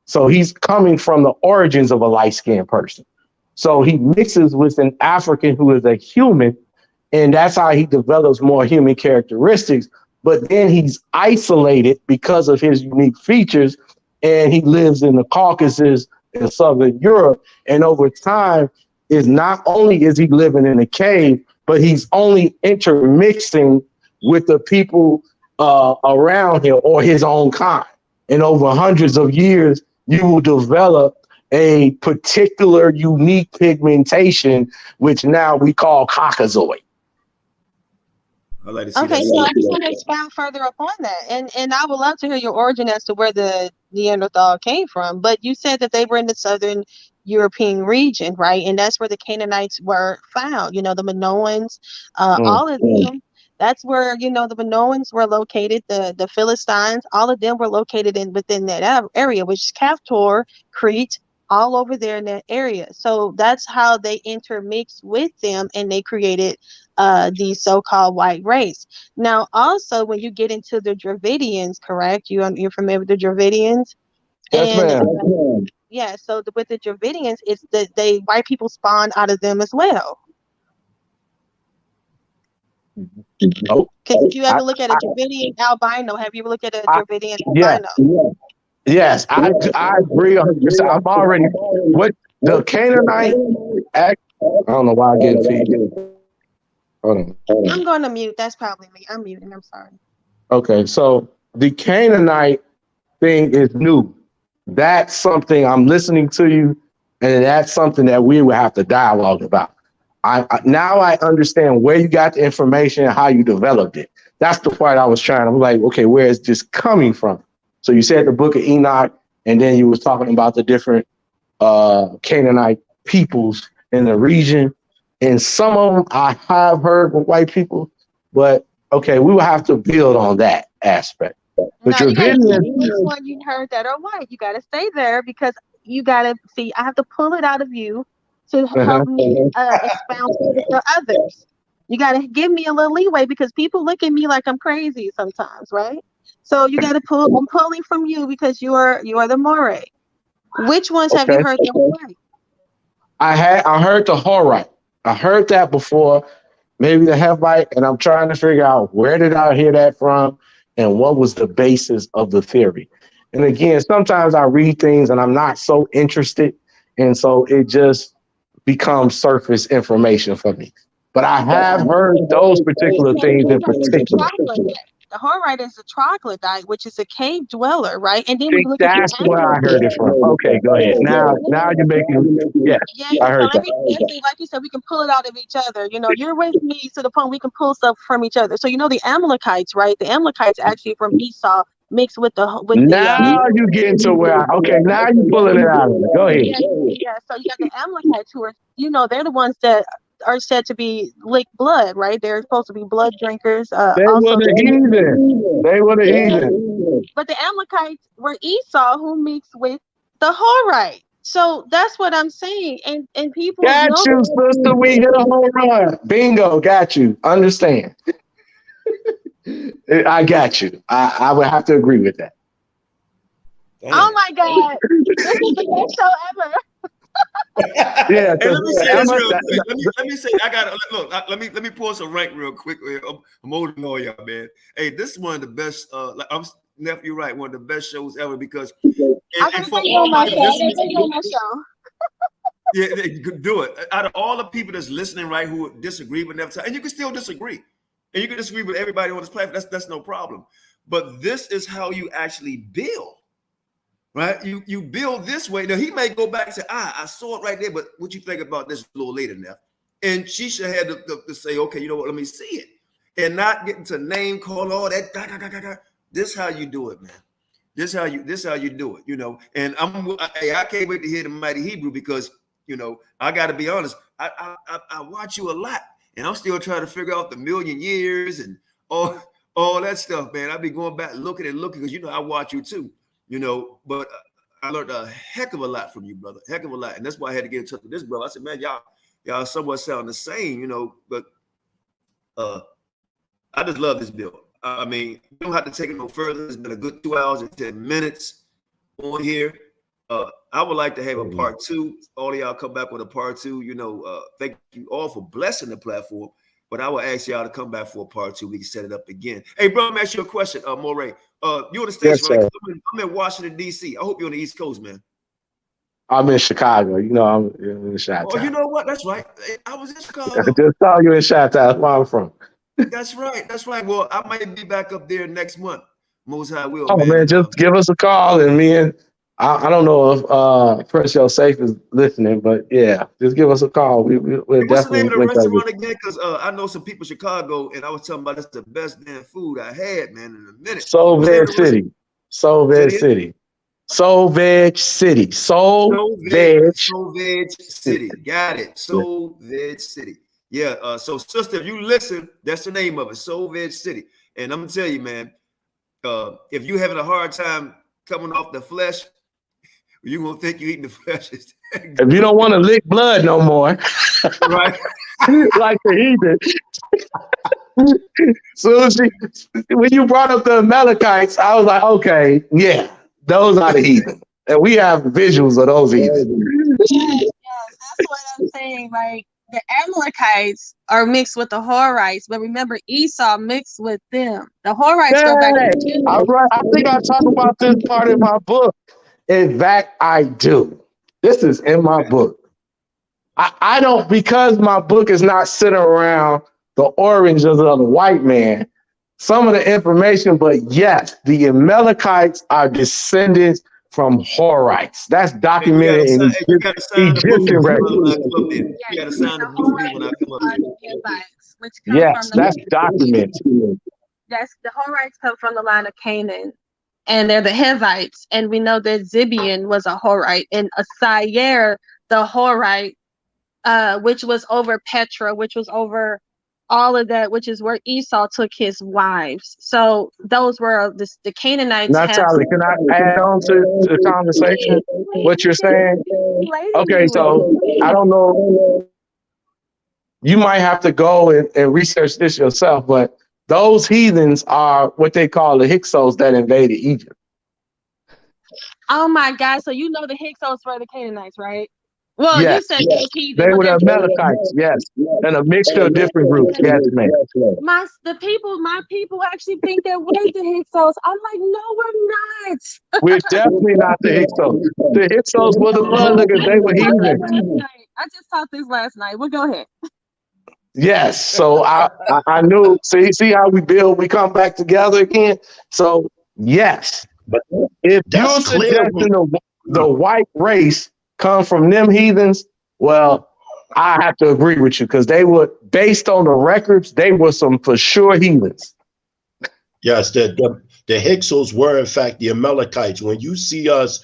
So he's coming from the origins of a light-skinned person. So he mixes with an African who is a human, and that's how he develops more human characteristics. But then he's isolated because of his unique features, and he lives in the Caucasus in Southern Europe. And over time, is not only is he living in a cave, but he's only intermixing with the people around him or his own kind. And over hundreds of years, you will develop a particular unique pigmentation, which now we call Caucasoid. I'd like to see Okay, that. so I just want to expound further upon that, and I would love to hear your origin as to where the Neanderthal came from. But you said that they were in the southern European region, right? And that's where the Canaanites were found. You know, the Minoans, all of them. That's where, you know, the Minoans were located. The Philistines, all of them were located within that area, which is Kaftor, Crete, all over there in that area. So that's how they intermixed with them, and they created the so-called white race. Now, also, when you get into the Dravidians, correct? You're familiar with the Dravidians? Yes, ma'am. Yeah, so with the Dravidians, it's the white people spawned out of them as well. Nope. If you ever look at a Dravidian albino, have you ever looked at a Dravidian albino? Yes, I agree 100%. I'm already what the Canaanite act. I don't know why I get feed. Hold on. I'm going to mute. That's probably me. I'm muting. I'm sorry. Okay, so the Canaanite thing is new. That's something I'm listening to you, and that's something that we will have to dialogue about. Now I understand where you got the information and how you developed it. That's the part I was trying. I'm like, okay, where is this coming from? So you said the book of Enoch, and then you was talking about the different Canaanite peoples in the region. And some of them I have heard with white people, but okay, we will have to build on that aspect. But your which one you heard that are white? You got to stay there, because you got to see. I have to pull it out of you to help me expound to others. You got to give me a little leeway, because people look at me like I'm crazy sometimes, right? So you got to pull. I'm pulling from you because you are the Moray. Which ones have you heard that were white? I heard the Horite. I heard that before, maybe the Hevite, and I'm trying to figure out where did I hear that from and what was the basis of the theory. And again, sometimes I read things and I'm not so interested, and so it just becomes surface information for me. But I have heard those particular things in particular. The Horite is a troglodyte, which is a cave dweller, right? And then we look that's at where I heard it from. Okay, go ahead. Now you're making I heard that. Like you said, we can pull it out of each other. You know, you're with me to the point we can pull stuff from each other. So you know the Amalekites, right? The Amalekites actually from Esau mixed with now you get into where now you're pulling it out. Go ahead. Yeah, so you got the Amalekites who are, you know, they're the ones that are said to be lick blood, right? They're supposed to be blood drinkers. They were the heathen. They were the heathen. But the Amalekites were Esau, who mixed with the Horite. So that's what I'm saying. And people got you, sister. We hit a home run. Bingo, got you. Understand. I got you. I would have to agree with that. Damn. Oh my God. This is the best show ever. Yeah, hey, let me say this real quick. Let me say, I got look. Let me pull some rank real quick. I'm holding on y'all, man. Hey, this is one of the best. I'm nephew, right? One of the best shows ever, because and for all my show. Yeah, do it. Out of all the people that's listening, right, who disagree with Nephi, and you can still disagree, and you can disagree with everybody on this platform. That's no problem. But this is how you actually build. Right, you build this way. Now he may go back and say, I saw it right there, but what you think about this a little later now? And she should have to say, okay, you know what? Let me see it, and not getting to name call all that. This is how you do it, man. This is how you do it. You know. And I can't wait to hear the Mighty Hebrew, because You know, I got to be honest. I watch you a lot, and I'm still trying to figure out the million years and all that stuff, man. I be going back looking because you know I watch you too. You know, but I learned a heck of a lot from you, brother. Heck of a lot, and that's why I had to get in touch with this brother. I said, man, y'all somewhat sound the same, you know, but I just love this bill. I mean, you don't have to take it no further. It's been a good 2 hours and 10 minutes on here. I would like to have a part 2. All of y'all come back with a part 2. You know, thank you all for blessing the platform. But I will ask y'all to come back for a part 2. We can set it up again. Hey, bro, let me ask you a question, Moray. You're on the station, Yes, right? I'm in Washington, D.C. I hope you're on the East Coast, man. I'm in Chicago. You know, I'm in Chi-Town. Oh, you know what? That's right. I was in Chicago. I just saw you in Chi-Town. That's where I'm from. That's right. That's right. Well, I might be back up there next month. Most High will, Oh, man, just give us a call. And me and I don't know if Prince Safe is listening, but yeah, just give us a call. We'll what's the name definitely of the restaurant again? Because I know some people in Chicago, and I was talking about that's the best damn food I had, man, in a minute. Soul Veg City. Soul Veg City. Soul Veg City. Soul Veg City. Got it. Soul Veg City. Yeah. So, sister, if you listen, that's the name of it, Soul Veg City. And I'm gonna tell you, man, if you're having a hard time coming off the flesh, you're gonna think you're eating the flesh. If you don't want to lick blood no more, right? Like the heathen. So when you brought up the Amalekites, I was like, okay, yeah, those are the heathen, and we have visuals of those heathen. Yes, that's what I'm saying. Like the Amalekites are mixed with the Horites, but remember Esau mixed with them. The Horites go back to all right. I think I talk about this part in my book. In fact, I do. This is in my book. I don't, because my book is not centered around the origins of the white man, some of the information, but yes, the Amalekites are descendants from Horites. That's documented in Egyptian records. You gotta sign the book when I come up here. Yes, that's documented. Yes, the Horites come from the line of Canaan, and they're the Hivites, and we know that Zibeon was a Horite, and Asayer, the Horite, which was over Petra, which was over all of that, which is where Esau took his wives. So those were the Canaanites. Natalie, can I add on to the conversation? What you're saying? Okay, so I don't know. You might have to go and research this yourself, but those heathens are what they call the Hyksos that invaded Egypt. Oh my God! So you know the Hyksos were the Canaanites, right? Well, yes, you said heathen, they were the Amalekites, yes, and a mixture of different groups. Yes, ma'am. My people actually think that we're the Hyksos. I'm like, no, we're not. We're definitely not the Hyksos. The Hyksos were the bloodlickers. They were heathens. I just taught this last night. Well, go ahead. Yes, so I knew. See how we build. We come back together again. So yes, but if you're suggesting the white race come from them heathens, well, I have to agree with you because they were, based on the records, they were some for sure heathens. Yes, the Hyksos were in fact the Amalekites. When you see us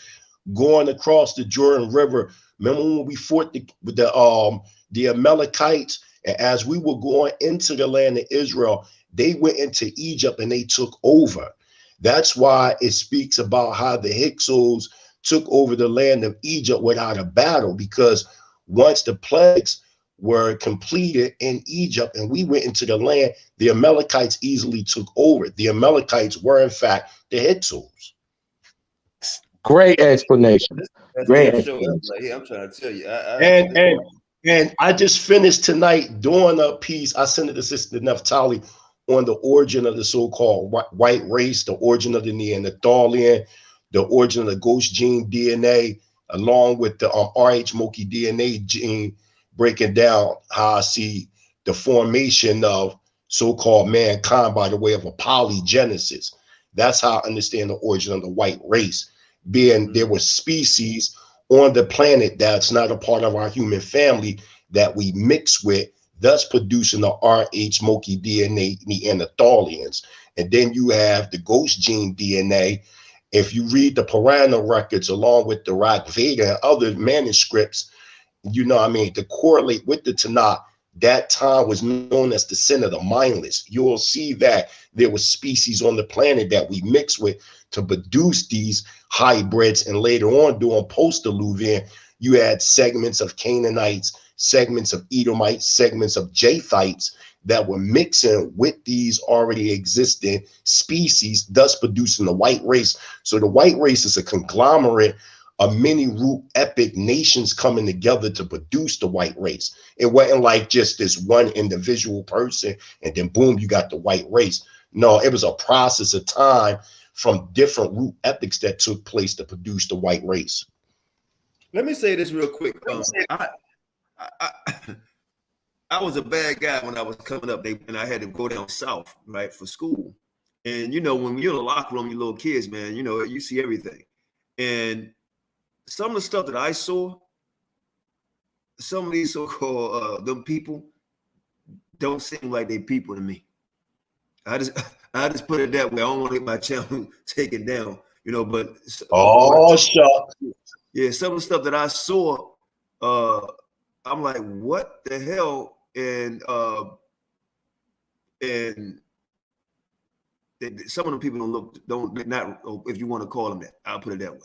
going across the Jordan River, remember when we fought the Amalekites, and as we were going into the land of Israel, they went into Egypt and they took over. That's why it speaks about how the Hyksos took over the land of Egypt without a battle, because once the plagues were completed in Egypt and we went into the land, the Amalekites easily took over. The Amalekites were in fact the Hyksos. Great explanation. Great explanation. I'm trying to tell you. And I just finished tonight doing a piece. I sent it to Sister Naphtali on the origin of the so-called white race, the origin of the Neanderthalian, the origin of the ghost gene DNA, along with the RH Moki DNA gene, breaking down how I see the formation of so-called mankind by the way of a polygenesis. That's how I understand the origin of the white race, being there were species on the planet that's not a part of our human family that we mix with, thus producing the RH Moki DNA Neanderthalians. And then you have the ghost gene DNA. If you read the Purana records along with the Rig Veda and other manuscripts, you know what I mean, to correlate with the Tanakh, that time was known as the sin of the mindless. You'll see that there were species on the planet that we mix with to produce these hybrids. And later on, during post-Diluvian, you had segments of Canaanites, segments of Edomites, segments of Japhites that were mixing with these already existing species, thus producing the white race. So the white race is a conglomerate of many root epic nations coming together to produce the white race. It wasn't like just this one individual person and then boom, you got the white race. No, it was a process of time from different root epics that took place to produce the white race. Let me say this real quick. I was a bad guy when I was coming up, and I had to go down south, right, for school. And you know, when you're in the locker room, you little kids, man, you know, you see everything. And some of the stuff that I saw, some of these so-called them people don't seem like they people to me. I just put it that way. I don't want to get my channel taken down, you know. But Shucks. Yeah, some of the stuff that I saw, I'm like, what the hell? And some of them people not if you want to call them that, I'll put it that way.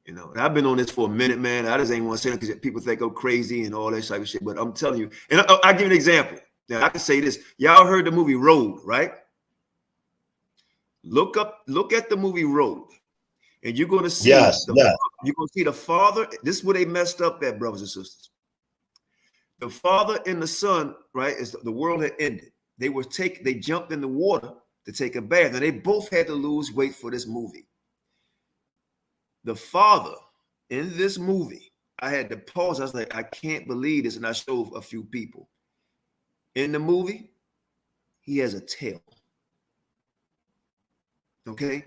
You know, and I've been on this for a minute, man. I just ain't want to say it because people think I'm crazy and all that type of shit. But I'm telling you, and I'll give you an example. Now I can say this. Y'all heard the movie Road, right? Look at the movie Road, and you're going to see you're going to see the father. This is where they messed up at, brothers and sisters. The father and the son, right? Is the world had ended. They jumped in the water to take a bath, and they both had to lose weight for this movie. The father in this movie, I had to pause. I was like, I can't believe this. And I showed a few people. In the movie, he has a tail. Okay?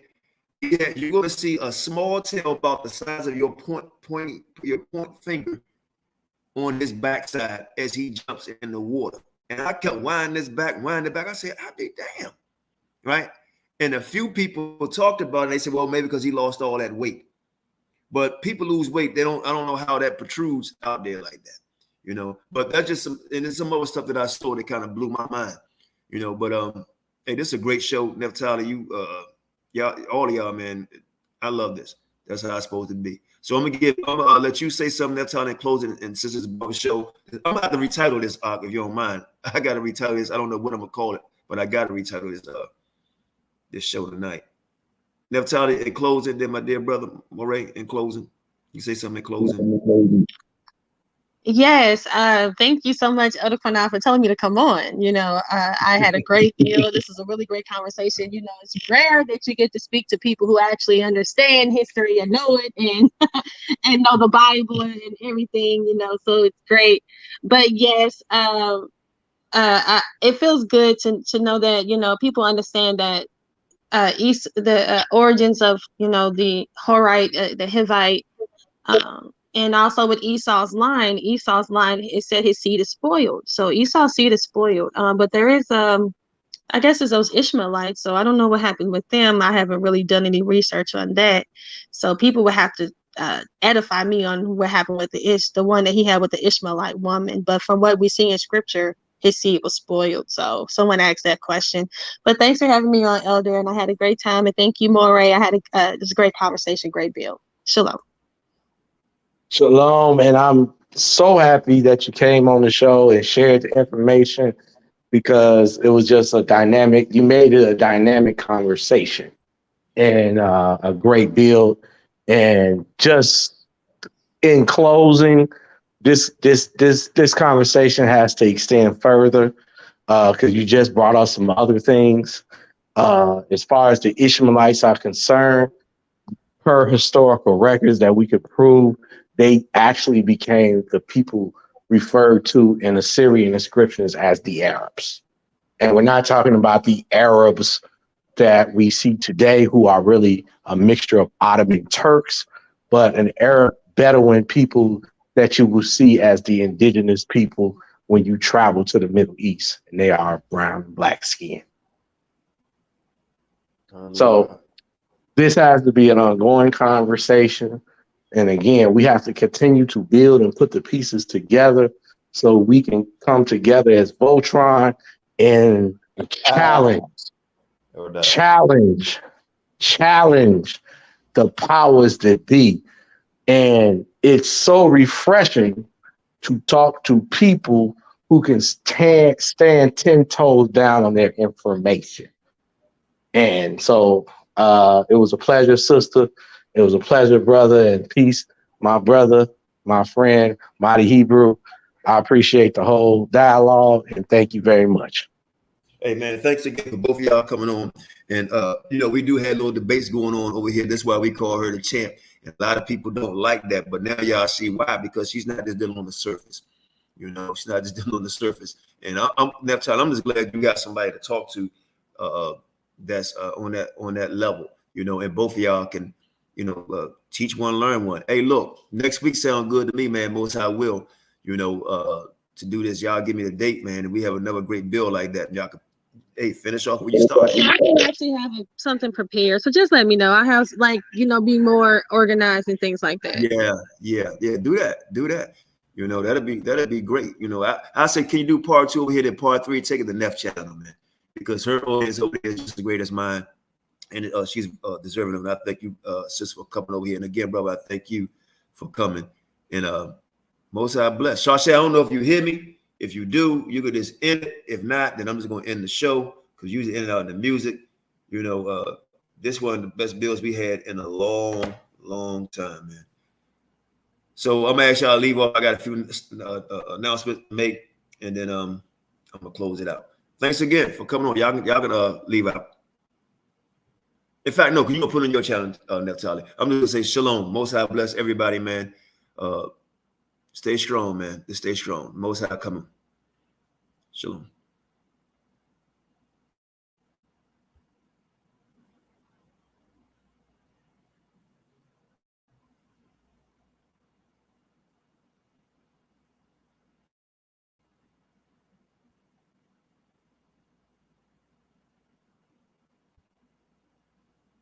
Yeah, you're going to see a small tail about the size of your point finger on his backside as he jumps in the water. And I kept winding it back. I said, I'll be damn. Right? And a few people talked about it. And they said, well, maybe because he lost all that weight. But people lose weight. I don't know how that protrudes out there like that, you know. But that's just and there's some other stuff that I saw that kind of blew my mind, you know. But hey, this is a great show, Nephtali. Y'all, all of y'all, man. I love this. That's how it's supposed to be. So I'm gonna let you say something, Nephtali, in closing. And since it's a show, I'm gonna have to retitle this, if you don't mind. I gotta retitle this. I don't know what I'm gonna call it, but I gotta retitle this show tonight. Nephtali, in closing, then my dear brother Moray, in closing. You say something in closing. Yes, thank you so much, Elder QANATH, for telling me to come on. You know, I had a great deal. This is a really great conversation. You know, it's rare that you get to speak to people who actually understand history and know it and and know the Bible and everything, you know, so it's great. But yes, it feels good to know that, you know, people understand that the origins of, you know, the Horite, the Hivite, and also with Esau's line, it said his seed is spoiled. So Esau's seed is spoiled. But there is, I guess it's those Ishmaelites. So I don't know what happened with them. I haven't really done any research on that. So people would have to edify me on what happened with the one that he had with the Ishmaelite woman. But from what we see in scripture, his seed was spoiled. So someone asked that question. But thanks for having me on, Elder, and I had a great time. And thank you, Moray. I had it was a great conversation, great bill. Shalom. Shalom, and I'm so happy that you came on the show and shared the information because it was just you made it a dynamic conversation and a great build. And just in closing, this conversation has to extend further because you just brought up some other things. As far as the Ishmaelites are concerned, per historical records that we could prove, they actually became the people referred to in Assyrian inscriptions as the Arabs. And we're not talking about the Arabs that we see today, who are really a mixture of Ottoman Turks, but an Arab Bedouin people that you will see as the indigenous people when you travel to the Middle East, and they are brown and black skin. So this has to be an ongoing conversation. And again, we have to continue to build and put the pieces together so we can come together as Voltron and challenge the powers that be. And it's so refreshing to talk to people who can stand 10 toes down on their information. And so it was a pleasure, sister. It was a pleasure, brother, and peace, my brother, my friend, Mighty Hebrew. I appreciate the whole dialogue, and thank you very much. Hey, man, thanks again for both of y'all coming on. And, you know, we do have little debates going on over here. That's why we call her the champ. And a lot of people don't like that. But now y'all see why, because she's not just dealing on the surface. You know, she's not just dealing on the surface. And I'm just glad you got somebody to talk to that's on that level, you know, and both of y'all can, you know, teach one, learn one. Hey, look, next week sound good to me, man. Most High will, you know, to do this. Y'all give me the date, man, and we have another great bill like that. And y'all can, hey, finish off when you start. Yeah, I can actually have something prepared. So just let me know. I have, like, you know, be more organized and things like that. Yeah. Do that. You know, that'd be great. You know, I say, can you do part 2 over here? Then part 3, take it to Neff channel, man, because her audience over there is just as great as mine, and she's deserving of it. I thank you, sis, for coming over here. And again, brother, I thank you for coming. And most High bless. Shashay, I don't know if you hear me. If you do, you could just end it. If not, then I'm just going to end the show, because usually end it out in the music. You know, this one of the best bills we had in a long, long time, man. So I'm gonna ask y'all to leave off. I got a few announcements to make, and then I'm gonna close it out. Thanks again for coming on. Y'all gonna leave out. In fact, no, because you're gonna put on your challenge, Neftali. I'm just gonna say shalom. Most High bless everybody, man. Stay strong, man. Stay strong. Most High coming. Shalom.